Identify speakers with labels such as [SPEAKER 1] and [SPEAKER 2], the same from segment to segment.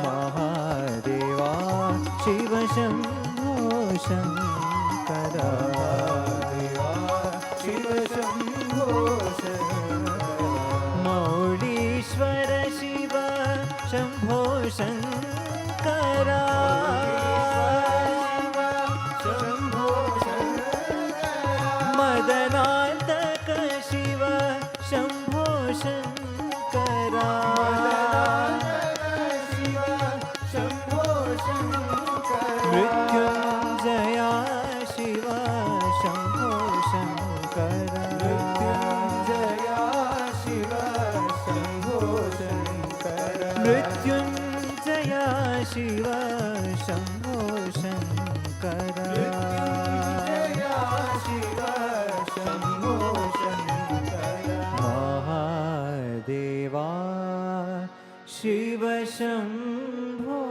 [SPEAKER 1] Mahadeva Shiv Shambho Shankara Shiv Shambho Shankara मौलीश्वर Shiv Shambho Shankara Shambho Shankara मदनान्तक Shiv Shambho Shankara मृत्युञ्जया Shiv Shambho Shankara मृत्युञ्जया Shiv Shambho Shankara मृत्युञ्जया Shiv Shambho Shankara मृत्युञ्जया Shiv Shambho Shankara Mahadeva Shiv Shambho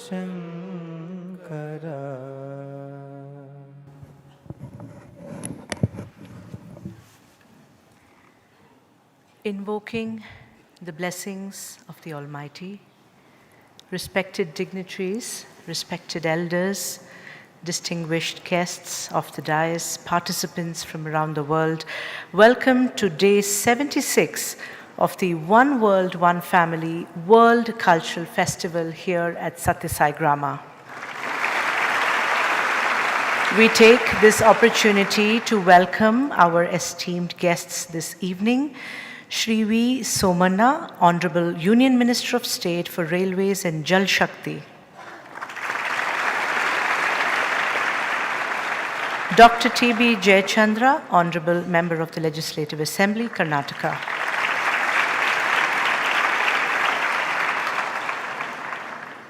[SPEAKER 1] Shankara
[SPEAKER 2] Invoking the blessings of the Almighty, respected dignitaries, respected elders, distinguished guests of the dais, participants from around the world, welcome to day 76 of the One World, One Family World Cultural Festival here at Sathya Grama. We take this opportunity to welcome our esteemed guests this evening, Shri V. Somanna, Honorable Union Minister of State for Railways and Jal Shakti. Dr. T.B. Jayachandra, Honorable Member of the Legislative Assembly, Karnataka.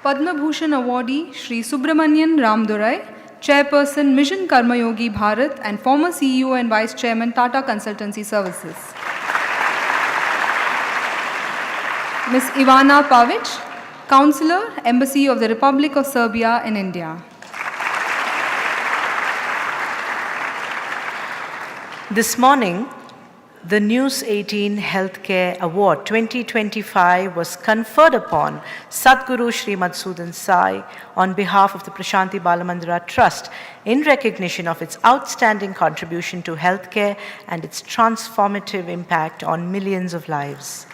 [SPEAKER 3] Padma Bhushan awardee Shri Subramanian Ramdurai, Chairperson Mission Karmayogi Bharat and former CEO and Vice Chairman Tata Consultancy Services. Ms. Ivana Pavic, Councillor, Embassy of the Republic of Serbia in India.
[SPEAKER 2] This morning, the News 18 Healthcare Award 2025 was conferred upon Sadguru Shri Madhusudan Sai on behalf of the Prashanti Balamandira Trust in recognition of its outstanding contribution to healthcare and its transformative impact on millions of lives.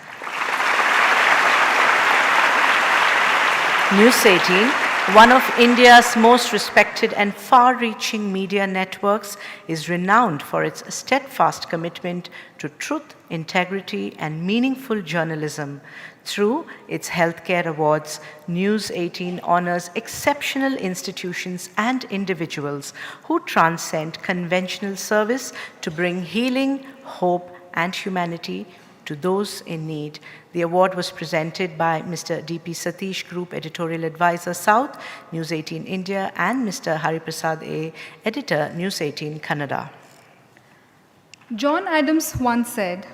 [SPEAKER 2] News 18, one of India's most respected and far-reaching media networks, is renowned for its steadfast commitment to truth, integrity, and meaningful journalism. Through its healthcare awards, News 18 honors exceptional institutions and individuals who transcend conventional service to bring healing, hope, and humanity to those in need. The award was presented by Mr. D.P. Satish, Group Editorial Advisor South, News 18 India, and Mr. Hariprasad A., Editor, News 18 Kannada.
[SPEAKER 3] John Adams once said,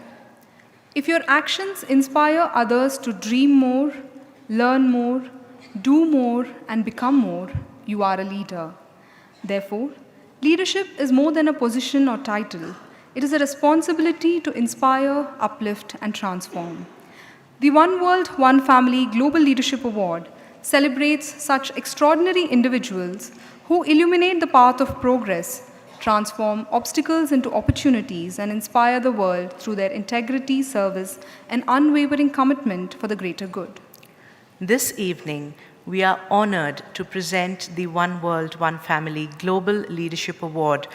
[SPEAKER 3] "If your actions inspire others to dream more, learn more, do more, and become more, you are a leader." Therefore, leadership is more than a position or title. It is a responsibility to inspire, uplift, and transform. The One World, One Family Global Leadership Award celebrates such extraordinary individuals who illuminate the path of progress, transform obstacles into opportunities, and inspire the world through their integrity, service, and unwavering commitment for the greater good.
[SPEAKER 2] This evening, we are honored to present the One World, One Family Global Leadership Award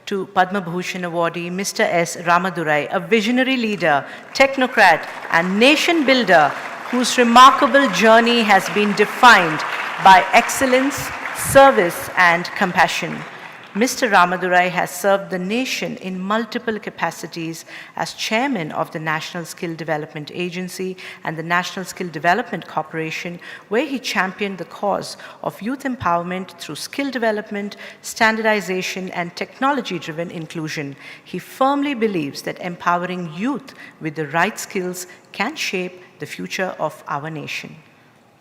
[SPEAKER 2] to Padma Bhushan awardee Mr. S. Ramadurai, a visionary leader, technocrat, and nation builder whose remarkable journey has been defined by excellence, service, and compassion. Mr. Ramadurai has served the nation in multiple capacities as chairman of the National Skill Development Agency and the National Skill Development Corporation, where he championed the cause of youth empowerment through skill development, standardization, and technology-driven inclusion. He firmly believes that empowering youth with the right skills can shape the future of our nation.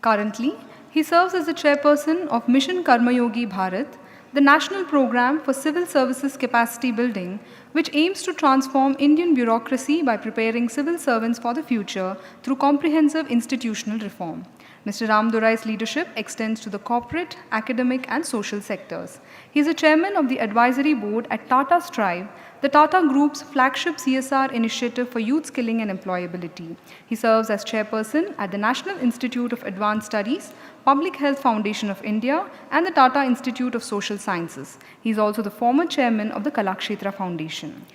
[SPEAKER 3] Currently, he serves as the chairperson of Mission Karmayogi Bharat, the National Program for Civil Services Capacity Building, which aims to transform Indian bureaucracy by preparing civil servants for the future through comprehensive institutional reform. Mr. Ramdurai's leadership extends to the corporate, academic, and social sectors. He is a chairman of the advisory board at Tata Strive, the Tata Group's flagship CSR initiative for youth skilling and employability. He serves as chairperson at the National Institute of Advanced Studies, Public Health Foundation of India, and the Tata Institute of Social Sciences. He is also the former chairman of the Kalakshetra Foundation.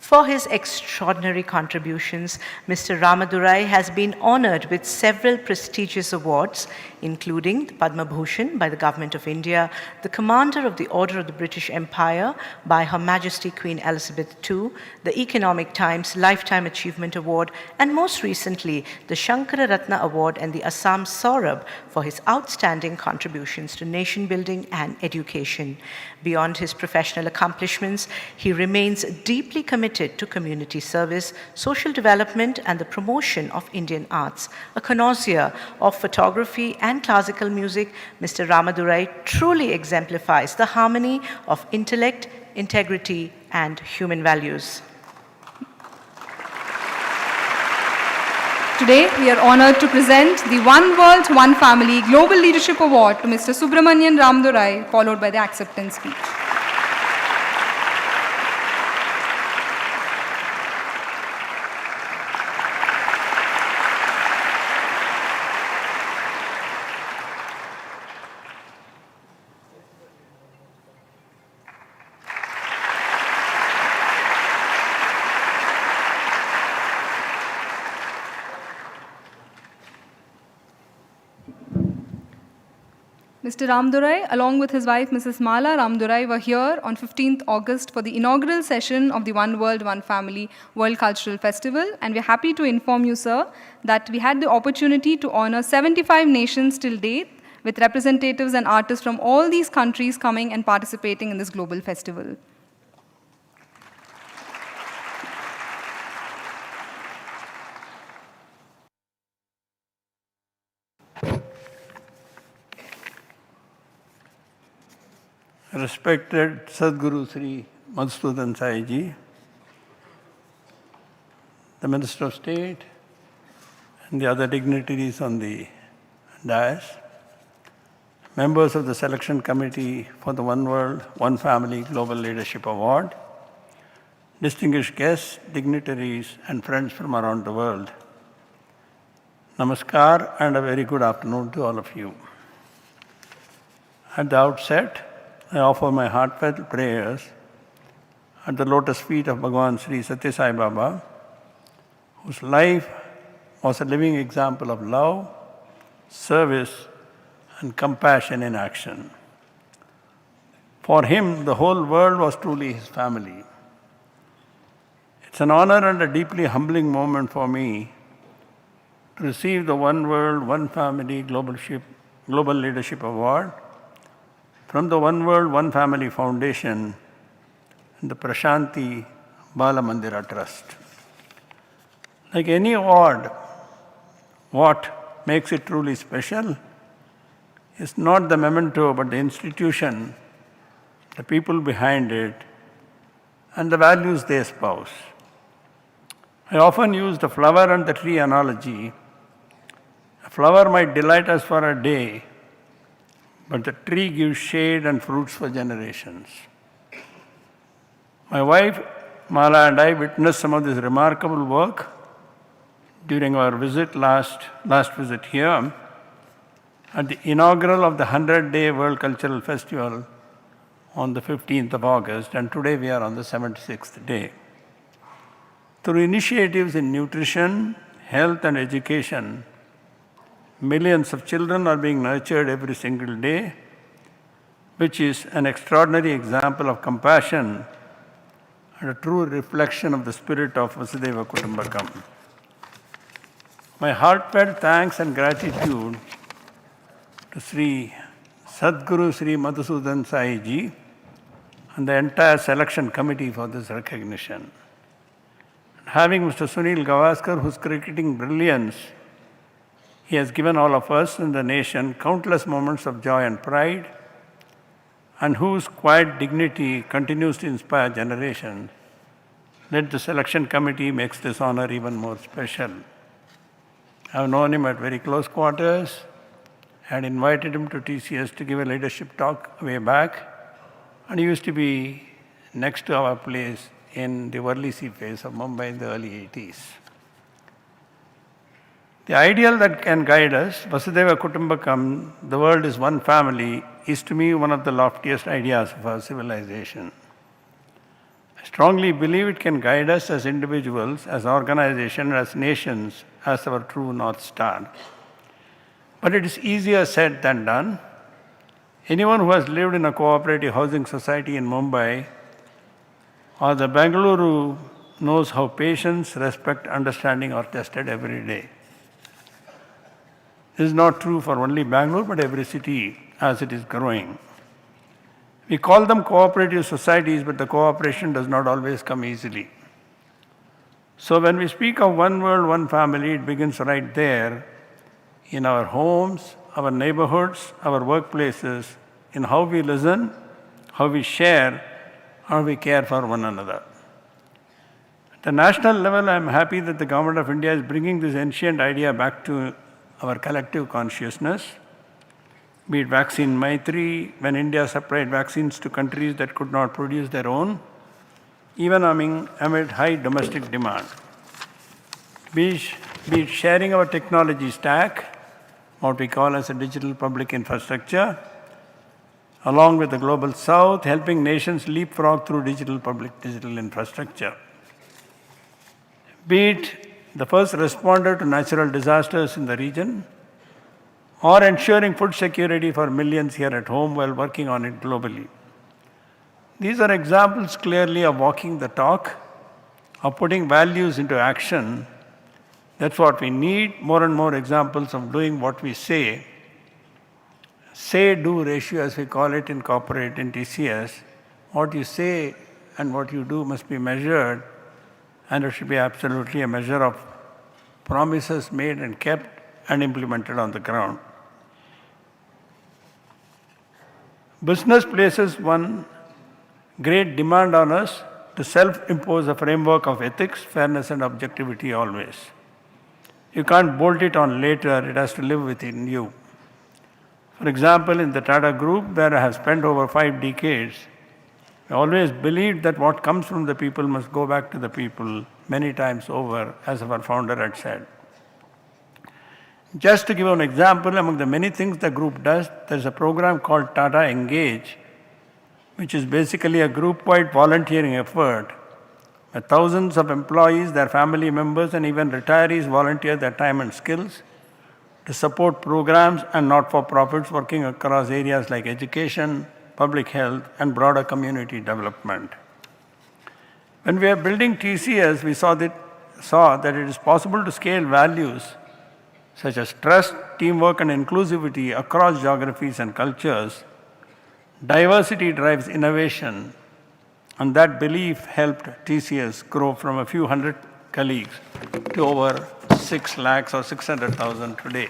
[SPEAKER 2] For his extraordinary contributions, Mr. Ramadurai has been honored with several prestigious awards, including the Padma Bhushan by the Government of India, the Commander of the Order of the British Empire by Her Majesty Queen Elizabeth II, the Economic Times Lifetime Achievement Award, and most recently, the Shankara Ratna Award and the Assam Saurabh for his outstanding contributions to nation building and education. Beyond his professional accomplishments, he remains deeply committed to community service, social development, and the promotion of Indian arts. A connoisseur of photography and classical music, Mr. Ramadurai truly exemplifies the harmony of intellect, integrity, and human values.
[SPEAKER 3] Today, we are honored to present the One World, One Family Global Leadership Award to Mr. Subramanian Ramdurai, followed by the acceptance speech. Mr. Ramdurai, along with his wife, Mrs. Mala Ramdurai, were here on 15th August for the inaugural session of the One World, One Family World Cultural Festival. And we're happy to inform you, sir, that we had the opportunity to honor 75 nations till date, with representatives and artists from all these countries coming and participating in this global festival.
[SPEAKER 4] Respected Sadguru Sri Madhusudan Sai-ji, the Minister of State, and the other dignitaries on the dais, members of the Selection Committee for the One World, One Family Global Leadership Award, distinguished guests, dignitaries, and friends from around the world. Namaskar and a very good afternoon to all of you. At the outset, I offer my heartfelt prayers at the lotus feet of Bhagavan Sri Sathya Sai Baba, whose life was a living example of love, service, and compassion in action. For him, the whole world was truly his family. It's an honor and a deeply humbling moment for me to receive the One World, One Family Global Leadership Award from the One World, One Family Foundation and the Prashanti Bala Mandira Trust. Like any award, what makes it truly special is not the memento, but the institution, the people behind it, and the values they espouse. I often use the flower and the tree analogy. A flower might delight us for a day, but the tree gives shade and fruits for generations. My wife, Mala, and I witnessed some of this remarkable work during our visit, last visit here, at the inaugural of the 100-day World Cultural Festival on the 15th of August, and today we are on the 76th day. Through initiatives in nutrition, health, and education, millions of children are being nurtured every single day, which is an extraordinary example of compassion and a true reflection of the spirit of Vasudhaiva Kutumbakam. My heartfelt thanks and gratitude to Sri Sadguru Sri Madhusudan Sai-ji and the entire selection committee for this recognition. Having Mr. Sunil Gavaskar, whose cricketing brilliance he has given all of us in the nation countless moments of joy and pride, and whose quiet dignity continues to inspire generations, let the selection committee makes this honor even more special. I have known him at very close quarters. I had invited him to TCS to give a leadership talk way back, and he used to be next to our place in the Varlisi phase of Mumbai in the early 80s. The ideal that can guide us, Vasudeva Kutumbakam, the world is one family, is to me one of the loftiest ideas of our civilization. I strongly believe it can guide us as individuals, as organizations, as nations, as our true North Star. But it is easier said than done. Anyone who has lived in a cooperative housing society in Mumbai or the Bengaluru knows how patience, respect, understanding are tested every day. This is not true for only Bangalore, but every city as it is growing. We call them cooperative societies, but the cooperation does not always come easily. So when we speak of one world, one family, it begins right there in our homes, our neighborhoods, our workplaces, in how we listen, how we share, how we care for one another. At the national level, I am happy that the Government of India is bringing this ancient idea back to our collective consciousness, be it vaccine Maitri, when India supplied vaccines to countries that could not produce their own, even amid high domestic demand. Be it sharing our technology stack, what we call as a digital public infrastructure, along with the global south, helping nations leapfrog through digital infrastructure. Be it the first responder to natural disasters in the region, or ensuring food security for millions here at home while working on it globally. These are examples clearly of walking the talk, of putting values into action. That's what we need, more and more examples of doing what we say. Say-do ratio, as we call it in corporate, in TCS. What you say and what you do must be measured, and it should be absolutely a measure of promises made and kept and implemented on the ground. Business places one great demand on us to self-impose a framework of ethics, fairness and objectivity always. You can't bolt it on later, it has to live within you. For example, in the Tata Group, where I have spent over 5 decades, I always believed that what comes from the people must go back to the people many times over, as our founder had said. Just to give an example, among the many things the group does, there's a program called Tata Engage, which is basically a group-wide volunteering effort where thousands of employees, their family members, and even retirees volunteer their time and skills to support programs and not-for-profits working across areas like education, public health, and broader community development. When we are building TCS, we saw that it is possible to scale values such as trust, teamwork, and inclusivity across geographies and cultures. Diversity drives innovation, and that belief helped TCS grow from a few hundred colleagues to over 6 lakhs or 600,000 today.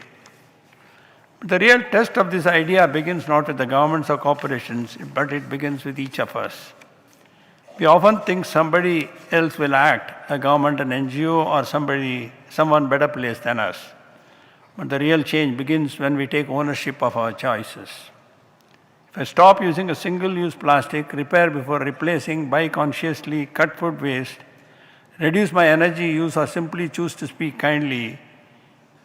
[SPEAKER 4] The real test of this idea begins not with the governments or corporations, but it begins with each of us. We often think somebody else will act, a government, an NGO, or someone better placed than us. But the real change begins when we take ownership of our choices. If I stop using a single-use plastic, repair before replacing, buy consciously, cut food waste, reduce my energy use, or simply choose to speak kindly,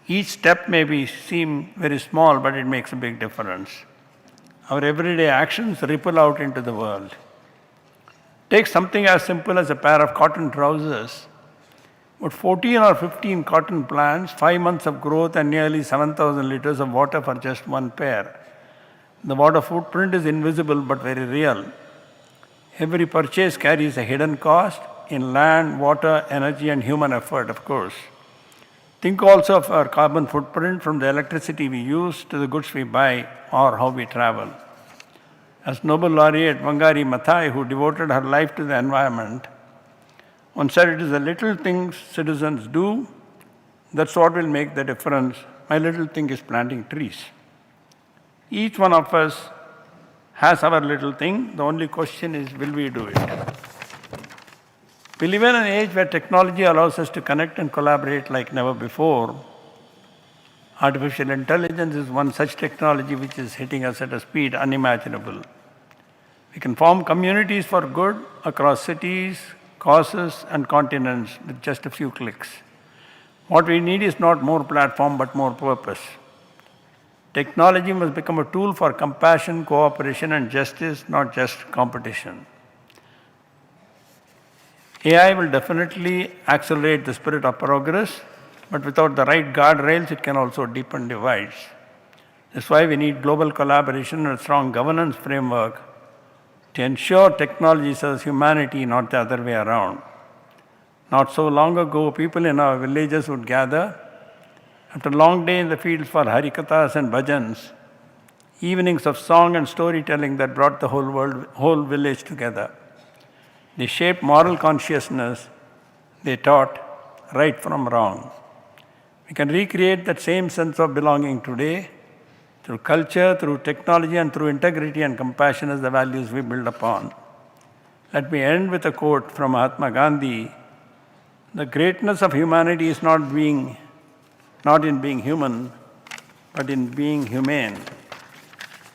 [SPEAKER 4] each step may seem very small, but it makes a big difference. Our everyday actions ripple out into the world. Take something as simple as a pair of cotton trousers. But 14 or 15 cotton plants, 5 months of growth, and nearly 7,000 liters of water for just one pair. The water footprint is invisible but very real. Every purchase carries a hidden cost in land, water, energy, and human effort, of course. Think also of our carbon footprint, from the electricity we use to the goods we buy or how we travel. As Nobel laureate Wangari Maathai, who devoted her life to the environment, once said, "It is the little things citizens do, that's what will make the difference. My little thing is planting trees." Each one of us has our little thing. The only question is, will we do it? We live in an age where technology allows us to connect and collaborate like never before. Artificial intelligence is one such technology which is hitting us at a speed unimaginable. We can form communities for good across cities, causes, and continents with just a few clicks. What we need is not more platform but more purpose. Technology must become a tool for compassion, cooperation, and justice, not just competition. AI will definitely accelerate the spirit of progress, but without the right guardrails, it can also deepen divides. That's why we need global collaboration and a strong governance framework to ensure technology serves humanity, not the other way around. Not so long ago, people in our villages would gather after a long day in the fields for harikathas and bhajans, evenings of song and storytelling that brought the whole village together. They shaped moral consciousness. They taught right from wrong. We can recreate that same sense of belonging today through culture, through technology, and through integrity and compassion as the values we build upon. Let me end with a quote from Mahatma Gandhi. The greatness of humanity is not in being human, but in being humane.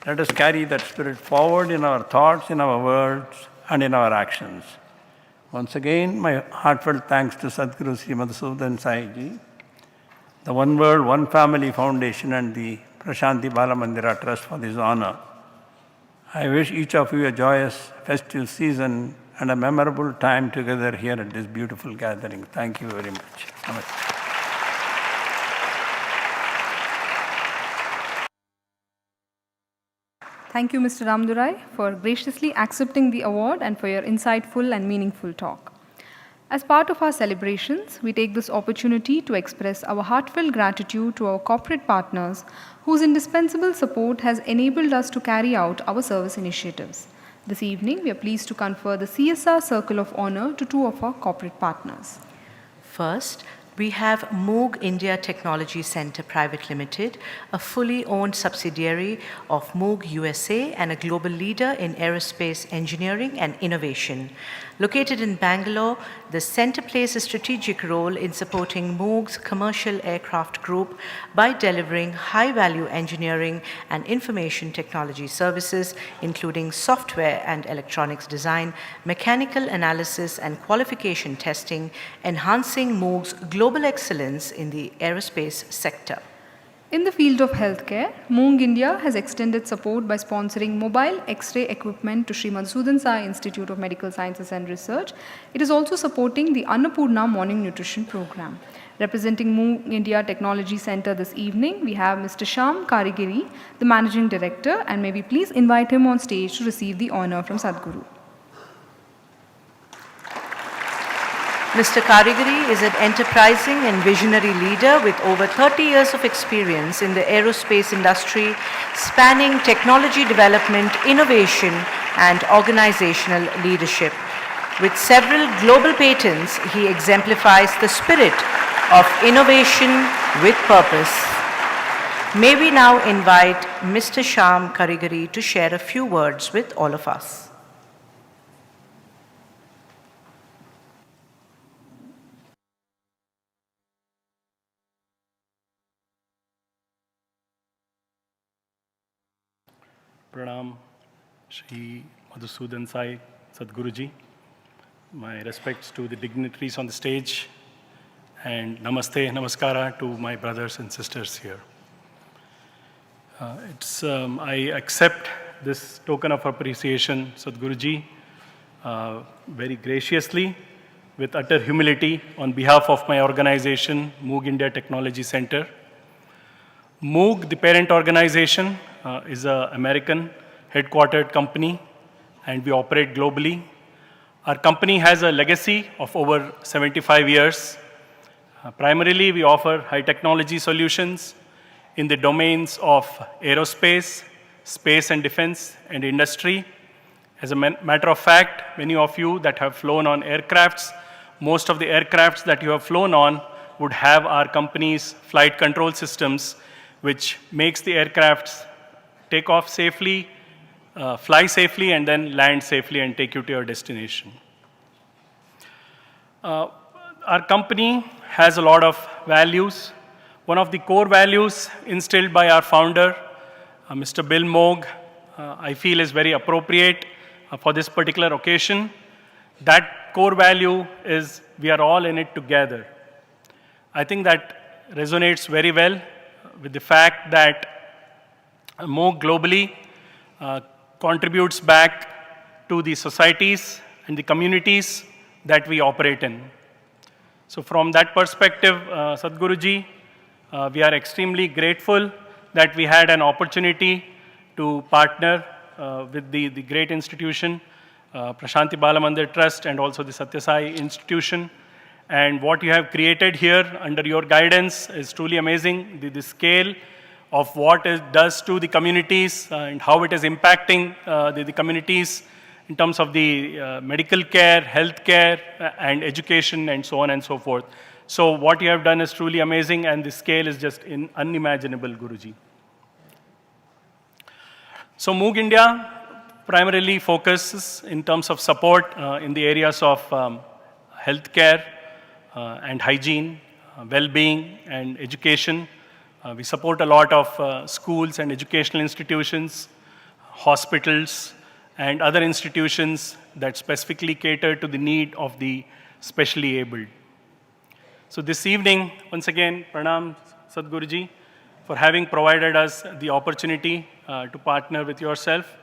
[SPEAKER 4] Let us carry that spirit forward in our thoughts, in our words, and in our actions. Once again, my heartfelt thanks to Sadguru Sri Madhusudan Sai Ji, the One World, One Family Foundation, and the Prashanti Balamandira Trust for this honor. I wish each of you a joyous festive season and a memorable time together here at this beautiful gathering. Thank you very much. Namaste.
[SPEAKER 3] Thank you, Mr. Ramdurai, for graciously accepting the award and for your insightful and meaningful talk. As part of our celebrations, we take this opportunity to express our heartfelt gratitude to our corporate partners whose indispensable support has enabled us to carry out our service initiatives. This evening, we are pleased to confer the CSR Circle of Honor to two of our corporate partners.
[SPEAKER 2] First, we have Moog India Technology Center Private Limited, a fully owned subsidiary of Moog USA and a global leader in aerospace engineering and innovation. Located in Bangalore, the center plays a strategic role in supporting Moog's commercial aircraft group by delivering high-value engineering and information technology services, including software and electronics design, mechanical analysis and qualification testing, enhancing Moog's global excellence in the aerospace sector.
[SPEAKER 3] In the field of healthcare, Moog India has extended support by sponsoring mobile X-ray equipment to Sri Madhusudan Sai Institute of Medical Sciences and Research. It is also supporting the Annapurna Morning Nutrition Program. Representing Moog India Technology Center this evening, we have Mr. Shyam Karigiri, the Managing Director, and may we please invite him on stage to receive the honor from Sadguru.
[SPEAKER 2] Mr. Karigiri is an enterprising and visionary leader with over 30 years of experience in the aerospace industry, spanning technology development, innovation, and organizational leadership. With several global patents, he exemplifies the spirit of innovation with purpose. May we now invite Mr. Shyam Karigiri to share a few words with all of us.
[SPEAKER 5] Pranam, Shri Madhusudan Sai, Sadguruji. My respects to the dignitaries on the stage, and namaste, namaskara to my brothers and sisters here. I accept this token of appreciation, Sadguruji, very graciously, with utter humility on behalf of my organization, Moog India Technology Center. Moog, the parent organization, is an American headquartered company, and we operate globally. Our company has a legacy of over 75 years. Primarily, we offer high technology solutions in the domains of aerospace, space and defense, and industry. As a matter of fact, many of you that have flown on aircrafts, most of the aircrafts that you have flown on would have our company's flight control systems, which makes the aircrafts take off safely, fly safely and then land safely and take you to your destination. Our company has a lot of values. One of the core values instilled by our founder, Mr. Bill Moog, I feel is very appropriate for this particular occasion. That core value is we are all in it together. I think that resonates very well with the fact that Moog globally contributes back to the societies and the communities that we operate in. So from that perspective, Sadhguruji, we are extremely grateful that we had an opportunity to partner with the great institution, Prashanti Balamandir Trust, and also the Sathya Sai Institution. And what you have created here under your guidance is truly amazing. The scale of what it does to the communities and how it is impacting the communities in terms of the medical care, health care, and education, and so on and so forth. So what you have done is truly amazing, and the scale is just unimaginable, Guruji. So Moog India primarily focuses in terms of support in the areas of healthcare and hygiene, well-being and education. We support a lot of schools and educational institutions, hospitals, and other institutions that specifically cater to the need of the specially abled. So this evening, once again, Pranam Sadhguruji for having provided us the opportunity to partner with yourself.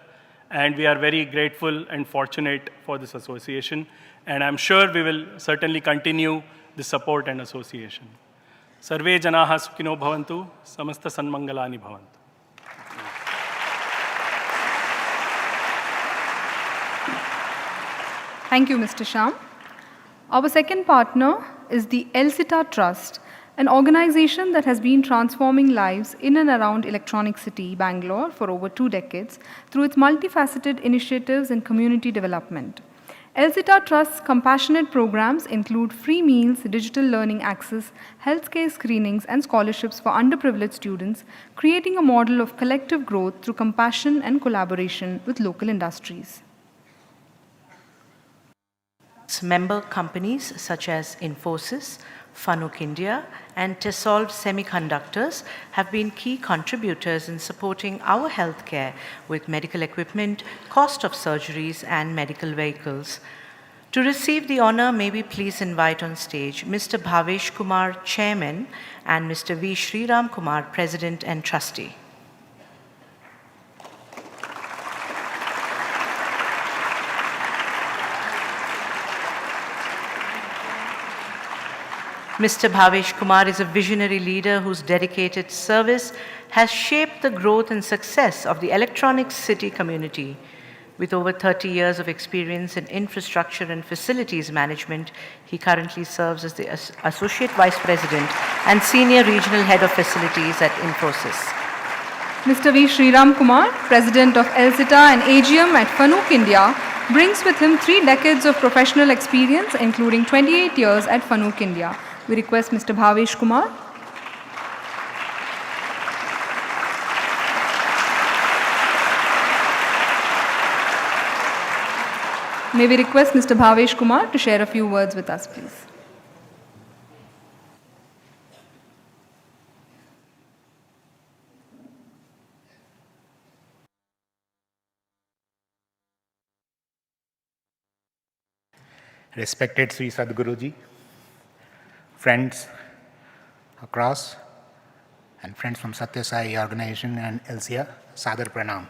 [SPEAKER 5] And we are very grateful and fortunate for this association. And I'm sure we will certainly continue the support and association. Sarve janaha sukhino bhavantu, samasta sanmangalani bhavantu.
[SPEAKER 3] Thank you, Mr. Sham. Our second partner is the ELSITA Trust, an organization that has been transforming lives in and around Electronic City, Bangalore, for over 2 decades through its multifaceted initiatives in community development. ELSITA Trust's compassionate programs include free meals, digital learning access, healthcare screenings, and scholarships for underprivileged students, creating a model of collective growth through compassion and collaboration with local industries.
[SPEAKER 2] Member companies such as Infosys, Fanuc India, and Tessolve Semiconductors have been key contributors in supporting our healthcare with medical equipment, cost of surgeries, and medical vehicles. To receive the honor, may we please invite on stage Mr. Bhavesh Kumar, Chairman, and Mr. V. Sriram Kumar, President and Trustee. Mr. Bhavesh Kumar is a visionary leader whose dedicated service has shaped the growth and success of the Electronic City community. With over 30 years of experience in infrastructure and facilities management, he currently serves as the Associate Vice President and Senior Regional Head of Facilities at Infosys.
[SPEAKER 3] Mr. V. Sriram Kumar, President of ELSITA and AGM at Fanuc India, brings with him 3 decades of professional experience, including 28 years at Fanuc India. We request Mr. Bhavesh Kumar. May we request Mr. Bhavesh Kumar to share a few words with us, please.
[SPEAKER 6] Respected Sri Sadhguruji, friends across, and friends from Sathya Sai organization and LCA, Sadar Pranam.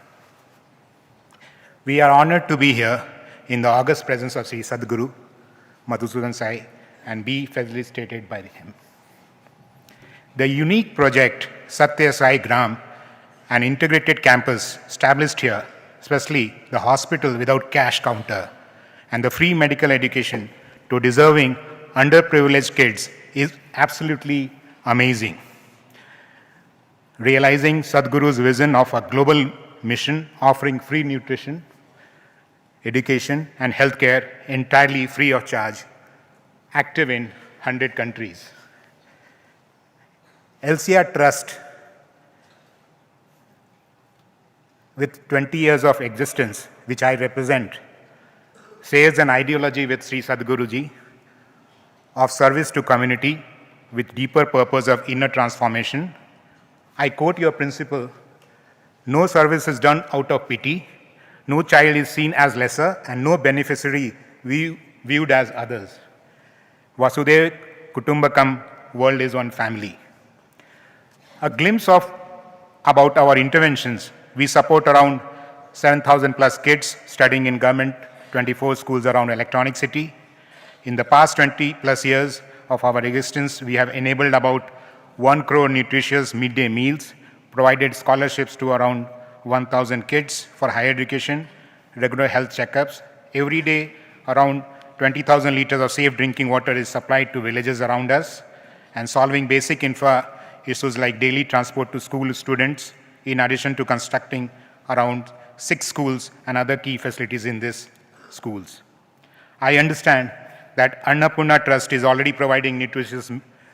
[SPEAKER 6] We are honored to be here in the august presence of Sri Sadhguru, Madhusudan Sai, and be facilitated by him. The unique project Sathya Sai Gram, an integrated campus established here, especially the hospital without cash counter, and the free medical education to deserving underprivileged kids is absolutely amazing. Realizing Sadhguru's vision of a global mission offering free nutrition, education, and healthcare entirely free of charge, active in 100 countries. LCR Trust with 20 years of existence, which I represent, shares an ideology with Sri Sadguruji of service to community with deeper purpose of inner transformation. I quote your principle, no service is done out of pity, no child is seen as lesser, and no beneficiary viewed as others. Vasudhaiva Kutumbakam, world is one family. A glimpse of about our interventions. We support around 7,000 plus kids studying in government 24 schools around Electronic City. In the past 20 plus years of our existence, we have enabled about 1 crore nutritious midday meals, provided scholarships to around 1,000 kids for higher education, regular health checkups. Every day, around 20,000 liters of safe drinking water is supplied to villages around us, and solving basic infra issues like daily transport to school students, in addition to constructing around 6 schools and other key facilities in these schools. I understand that Annapurna Trust is already providing nutritious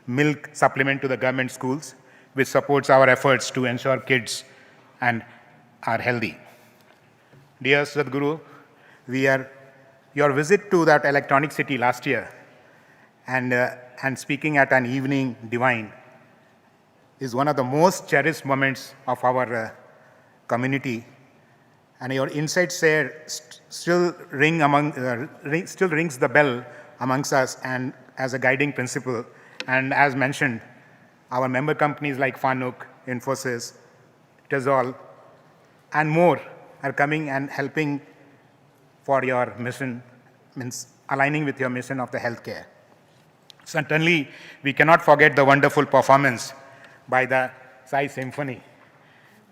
[SPEAKER 6] milk supplement to the government schools, which supports our efforts to ensure kids and are healthy. Dear Sadhguru, your visit to that Electronic City last year and speaking at an evening divine is one of the most cherished moments of our community, and your insights there still rings the bell amongst us and as a guiding principle. And as mentioned, our member companies like Fanuc, Infosys, Tezol, and more are coming and helping for your mission, means aligning with your mission of the healthcare. Certainly, we cannot forget the wonderful performance by the Sai Symphony.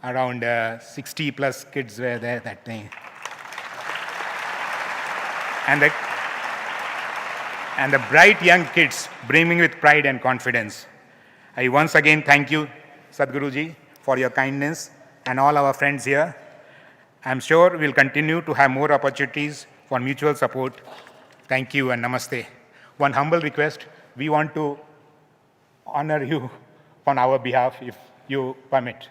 [SPEAKER 6] Around 60 plus kids were there that day. And the bright young kids brimming with pride and confidence. I once again thank you, Sadhguruji, for your kindness and all our friends here. I'm sure we'll continue to have more opportunities for mutual support. Thank you and namaste. One humble request, we want to honor you on our behalf, if you permit.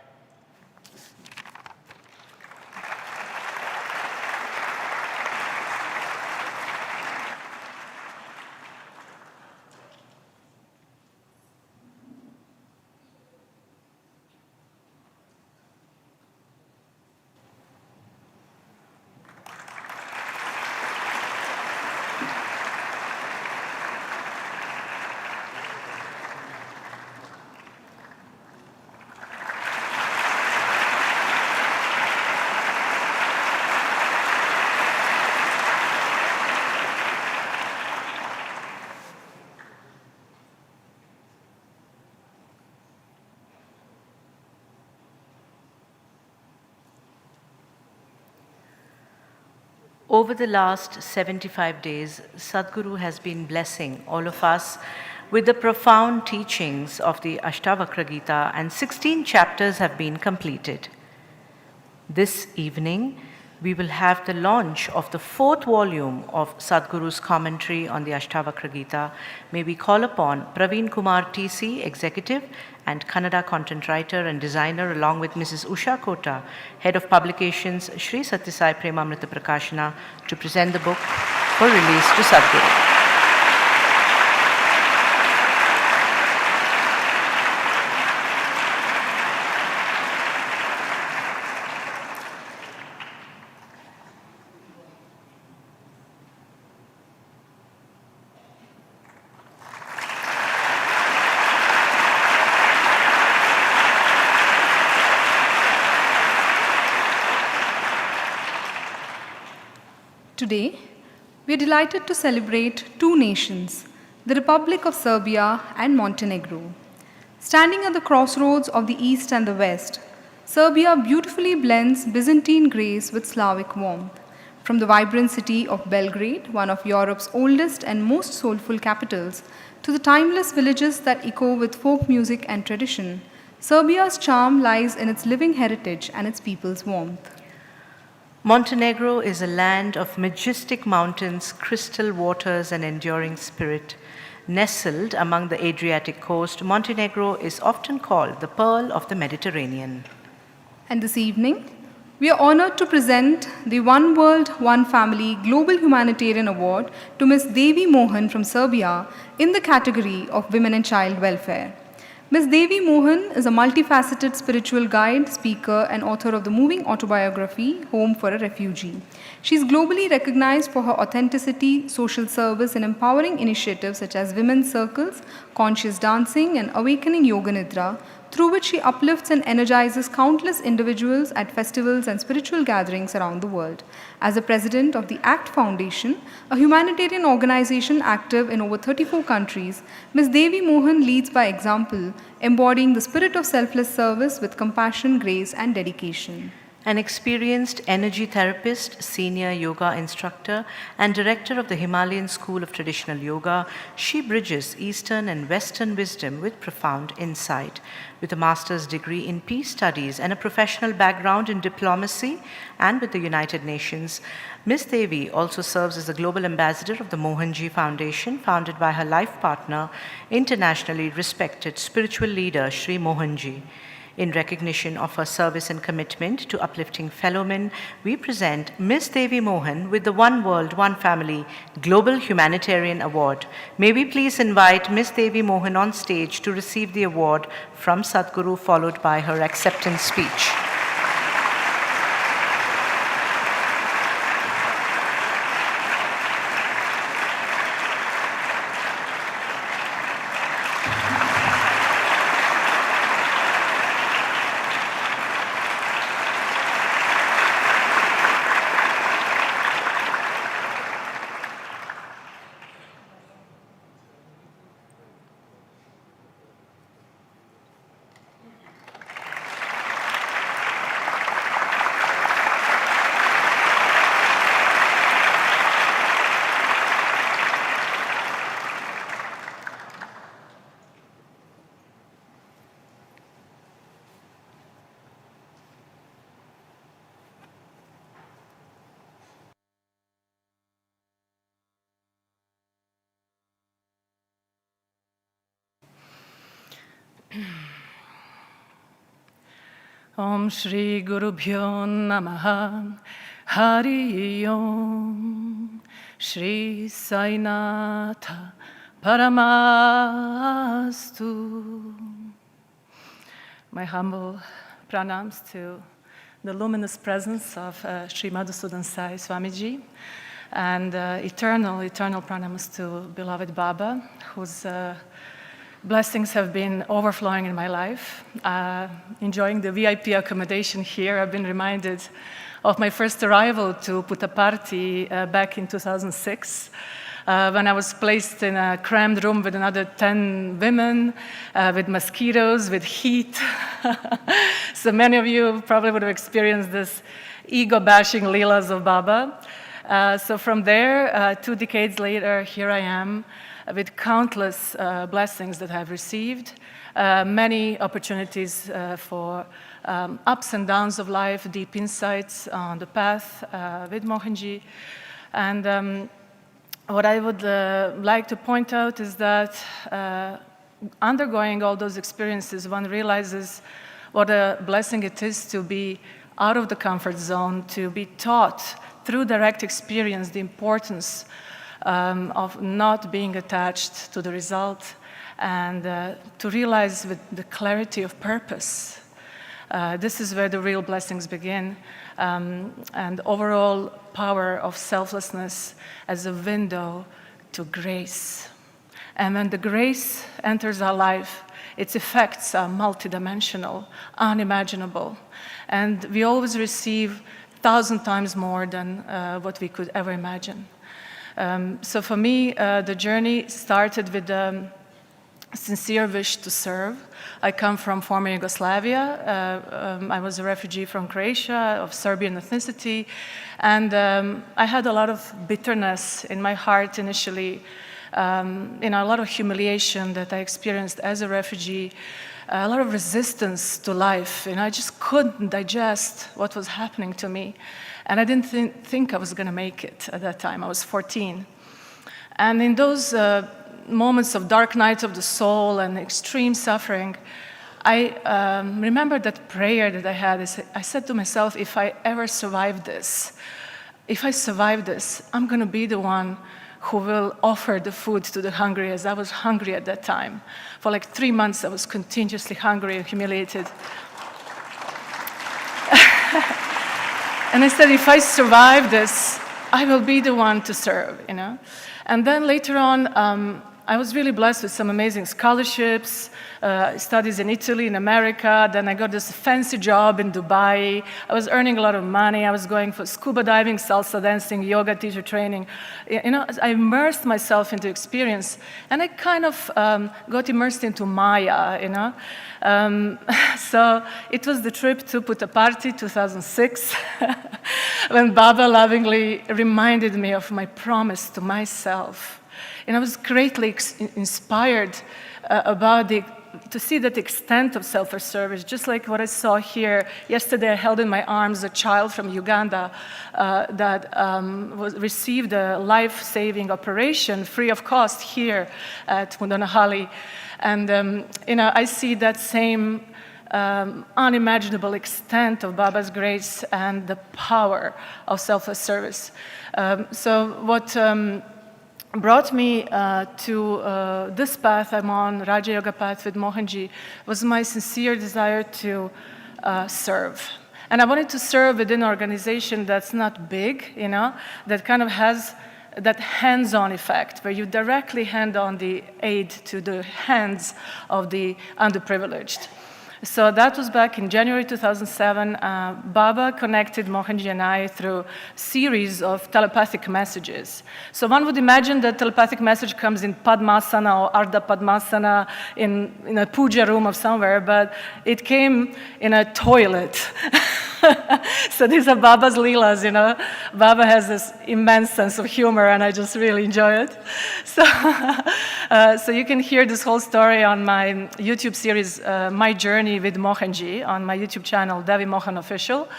[SPEAKER 2] Over the last 75 days, Sadhguru has been blessing all of us with the profound teachings of the Ashtavakra Gita, and 16 chapters have been completed. This evening, we will have the launch of the 4th volume of Sadhguru's commentary on the Ashtavakra Gita. May we call upon Praveen Kumar TC, Executive and Kannada content writer and designer, along with Mrs. Usha Kota, Head of Publications, Sri Sathya Sai Premamrutham Prakashana, to present the book for release to Sadhguru.
[SPEAKER 3] Today, we are delighted to celebrate two nations, the Republic of Serbia and Montenegro. Standing at the crossroads of the East and the West, Serbia beautifully blends Byzantine grace with Slavic warmth. From the vibrant city of Belgrade, one of Europe's oldest and most soulful capitals, to the timeless villages that echo with folk music and tradition, Serbia's charm lies in its living heritage and its people's warmth.
[SPEAKER 2] Montenegro is a land of majestic mountains, crystal waters, and enduring spirit. Nestled among the Adriatic coast, Montenegro is often called the Pearl of the Mediterranean.
[SPEAKER 3] And this evening, We are honored to present the One World, One Family Global Humanitarian Award to Ms. Devi Mohan from Serbia in the category of Women and Child Welfare. Ms. Devi Mohan is a multifaceted spiritual guide, speaker, and author of the moving autobiography, Home for a Refugee. She is globally recognized for her authenticity, social service, and empowering initiatives such as women's circles, conscious dancing, and awakening yoga nidra, through which she uplifts and energizes countless individuals at festivals and spiritual gatherings around the world. As the president of the ACT Foundation, a humanitarian organization active in over 34 countries, Ms. Devi Mohan leads by example, embodying the spirit of selfless service with compassion, grace, and dedication.
[SPEAKER 2] An experienced energy therapist, senior yoga instructor, and director of the Himalayan School of Traditional Yoga, she bridges Eastern and Western wisdom with profound insight. With a master's degree in peace studies and a professional background in diplomacy and with the United Nations, Ms. Devi also serves as the global ambassador of the Mohanji Foundation, founded by her life partner, internationally respected spiritual leader Sri Mohanji. In recognition of her service and commitment to uplifting fellow men, we present Ms. Devi Mohan with the One World, One Family Global Humanitarian Award. May we please invite Ms. Devi Mohan on stage to receive the award from Sadguru, followed by her acceptance speech.
[SPEAKER 7] Om Shri Guru Bhyo Namaha Hari Om Shri Sainatha Paramastu. My humble pranams to the luminous presence of Sri Madhusudan Sai Swamiji, and eternal pranams to beloved Baba, whose blessings have been overflowing in my life. Enjoying the VIP accommodation here, I've been reminded of my first arrival to Puttaparthi back in 2006, when I was placed in a crammed room with another 10 women, with mosquitoes, with heat. So many of you probably would have experienced this ego-bashing leelas of Baba. So from there, 2 decades later, here I am, with countless blessings that I've received, many opportunities for ups and downs of life, deep insights on the path with Mohanji. And what I would like to point out is that undergoing all those experiences, one realizes what a blessing it is to be out of the comfort zone, to be taught through direct experience the importance of not being attached to the result, and to realize with the clarity of purpose. This is where the real blessings begin, and overall power of selflessness as a window to grace. And when the grace enters our life, its effects are multidimensional, unimaginable, and we always receive 1,000 times more than what we could ever imagine. So for me, the journey started with a sincere wish to serve. I come from former Yugoslavia. I was a refugee from Croatia, of Serbian ethnicity, and I had a lot of bitterness in my heart initially, a lot of humiliation that I experienced as a refugee, a lot of resistance to life, and I just couldn't digest what was happening to me. And I didn't think I was going to make it at that time. I was 14. And in those moments of dark nights of the soul and extreme suffering, I remember that prayer that I had. I said to myself, if I ever survive this, I'm going to be the one who will offer the food to the hungry, as I was hungry at that time. For like 3 months, I was continuously hungry and humiliated. And I said, if I survive this, I will be the one to serve, you know? And then later on, I was really blessed with some amazing scholarships, studies in Italy, in America. Then I got this fancy job in Dubai. I was earning a lot of money. I was going for scuba diving, salsa dancing, yoga teacher training. You know, I immersed myself into experience. And I kind of got immersed into Maya, you know. So it was the trip to Puttaparthi, 2006, when Baba lovingly reminded me of my promise to myself. And I was greatly inspired to see that extent of self-service, just like what I saw here. Yesterday, I held in my arms a child from Uganda that received a life-saving operation free of cost here at Muddenahalli. And you know, I see that same unimaginable extent of Baba's grace and the power of self-service. So what brought me to this path I'm on, Raja Yoga path with Mohanji, was my sincere desire to serve. And I wanted to serve within an organization that's not big, you know, that kind of has that hands-on effect, where you directly hand on the aid to the hands of the underprivileged. So that was back in January 2007. Baba connected Mohanji and I through a series of telepathic messages. So one would imagine that telepathic message comes in Padmasana or Ardha Padmasana in a puja room of somewhere, but it came in a toilet. So these are Baba's leelas, you know. Baba has this immense sense of humor, and I just really enjoy it. So you can hear this whole story on my YouTube series, My Journey with Mohanji, on my YouTube channel, Devi Mohan Official,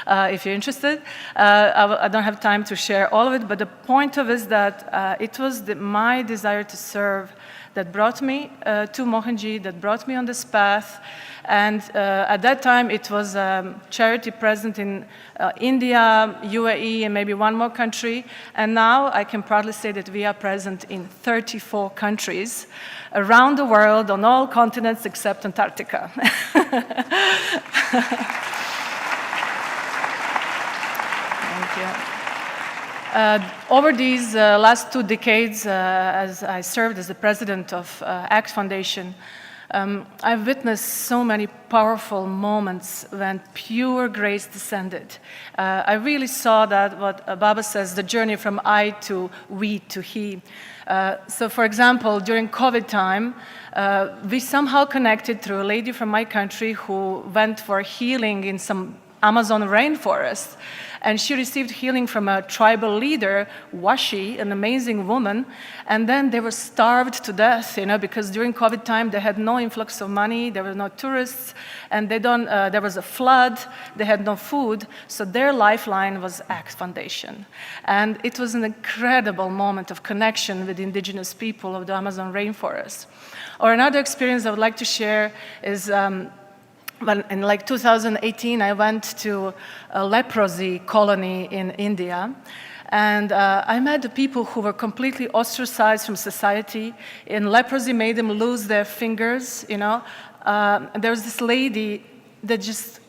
[SPEAKER 7] if you're interested. I don't have time to share all of it, but the point of it is that it was my desire to serve that brought me to Mohanji, that brought me on this path. And at that time, it was charity present in India, UAE, and maybe one more country. And now I can proudly say that we are present in 34 countries around the world, on all continents except Antarctica. Thank you. Over these last 2 decades, as I served as the president of ACT Foundation, I've witnessed so many powerful moments when pure grace descended. I really saw that, what Baba says, the journey from I to we to he. So for example, during COVID time, we somehow connected through a lady from my country who went for healing in some Amazon rainforest. And she received healing from a tribal leader, Washi, an amazing woman. And then they were starved to death, you know, because during COVID time, they had no influx of money, there were no tourists, and there was a flood, they had no food. So their lifeline was ACT Foundation. And it was an incredible moment of connection with the indigenous people of the Amazon rainforest. Or another experience I would like to share is, well, in like 2018, I went to a leprosy colony in India, and I met the people who were completely ostracized from society, and leprosy made them lose their fingers, you know. There was this lady that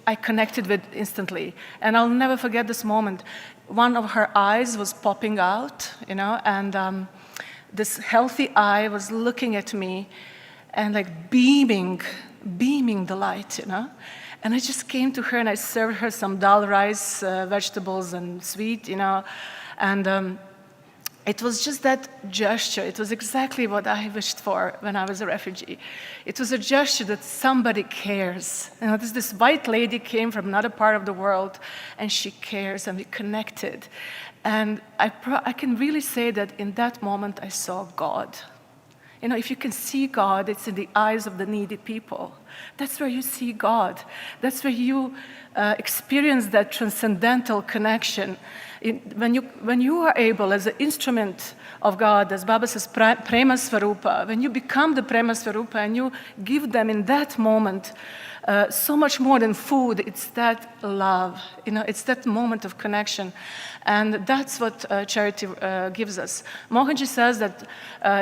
[SPEAKER 7] I connected with instantly, and I'll never forget this moment. One of her eyes was popping out, you know, and this healthy eye was looking at me and like beaming the light, you know. And I just came to her and I served her some dal rice, vegetables and sweet, you know. And it was just that gesture. It was exactly what I wished for when I was a refugee. It was a gesture that somebody cares. You know, this white lady came from another part of the world and she cares, and we connected. And I can really say that in that moment I saw God. You know, if you can see God, it's in the eyes of the needy people. That's where you see God. That's where you experience that transcendental connection. when you are able, as an instrument of God, as Baba says, Prema Svarupa, when you become the Prema Svarupa and you give them in that moment so much more than food, it's that love, it's that moment of connection. And that's what charity gives us. Mohanji says that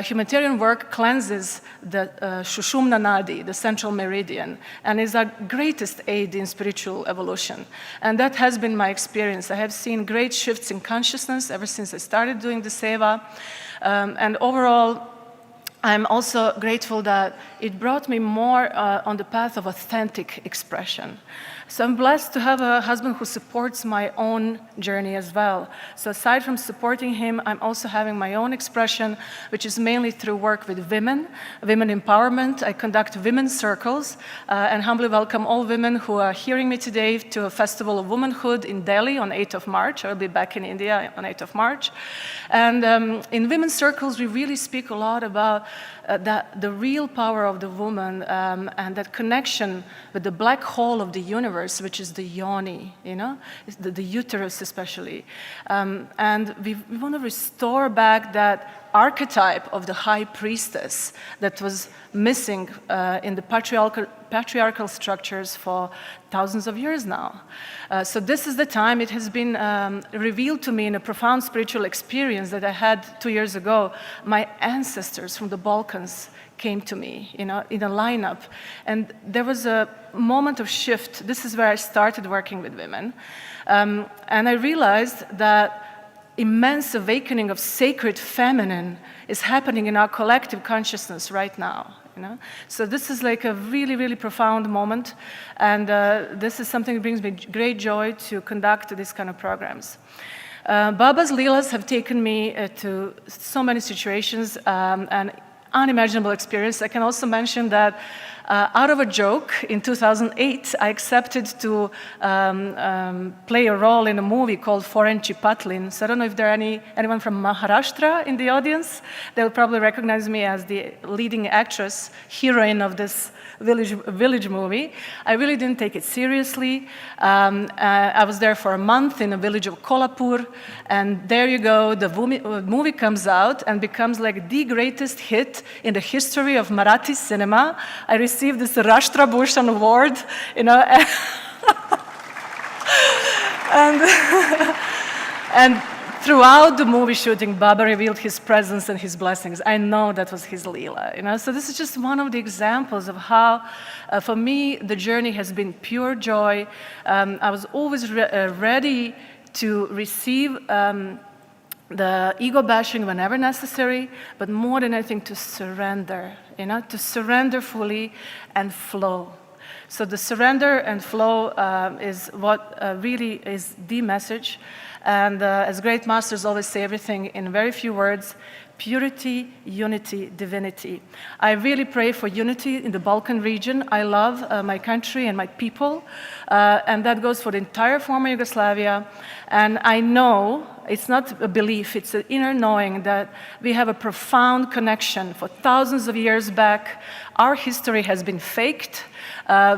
[SPEAKER 7] humanitarian work cleanses the Shushumna Nadi, the central meridian, and is our greatest aid in spiritual evolution. And that has been my experience. I have seen great shifts in consciousness ever since I started doing the seva. And overall, I'm also grateful that it brought me more on the path of authentic expression. So I'm blessed to have a husband who supports my own journey as well. So aside from supporting him, I'm also having my own expression, which is mainly through work with women empowerment. I conduct women's circles and humbly welcome all women who are hearing me today to a Festival of Womanhood in Delhi on 8th of March. I'll be back in India on 8th of March. And in women's circles, we really speak a lot about the real power of the woman and that connection with the black hole of the universe, which is the yoni, the uterus especially. And we want to restore back that archetype of the high priestess that was missing in the patriarchal structures for thousands of years now. So this is the time it has been revealed to me in a profound spiritual experience that I had 2 years ago. My ancestors from the Balkans came to me, in a lineup. And there was a moment of shift. This is where I started working with women. And I realized that immense awakening of sacred feminine is happening in our collective consciousness right now. So this is like a really, really profound moment, and this is something that brings me great joy to conduct these kind of programs. Baba's Leelas have taken me to so many situations and unimaginable experience. I can also mention that out of a joke, in 2008, I accepted to play a role in a movie called Foreign Chipatlin. So I don't know if there are anyone from Maharashtra in the audience. They'll probably recognize me as the leading actress, heroine of this village movie. I really didn't take it seriously. I was there for a month in a village of Kolhapur, and there you go, the movie comes out and becomes like the greatest hit in the history of Marathi cinema. I received this Rashtra Bhushan award, and throughout the movie shooting, Baba revealed his presence and his blessings. I know that was his Leela. So this is just one of the examples of how, for me, the journey has been pure joy. I was always ready to receive the ego bashing whenever necessary, but more than anything, to surrender, to surrender fully and flow. So the surrender and flow is what really is the message. And as great masters always say everything in very few words: purity, unity, divinity. I really pray for unity in the Balkan region. I love my country and my people, and that goes for the entire former Yugoslavia. And I know, it's not a belief, it's an inner knowing that we have a profound connection. For thousands of years back, our history has been faked.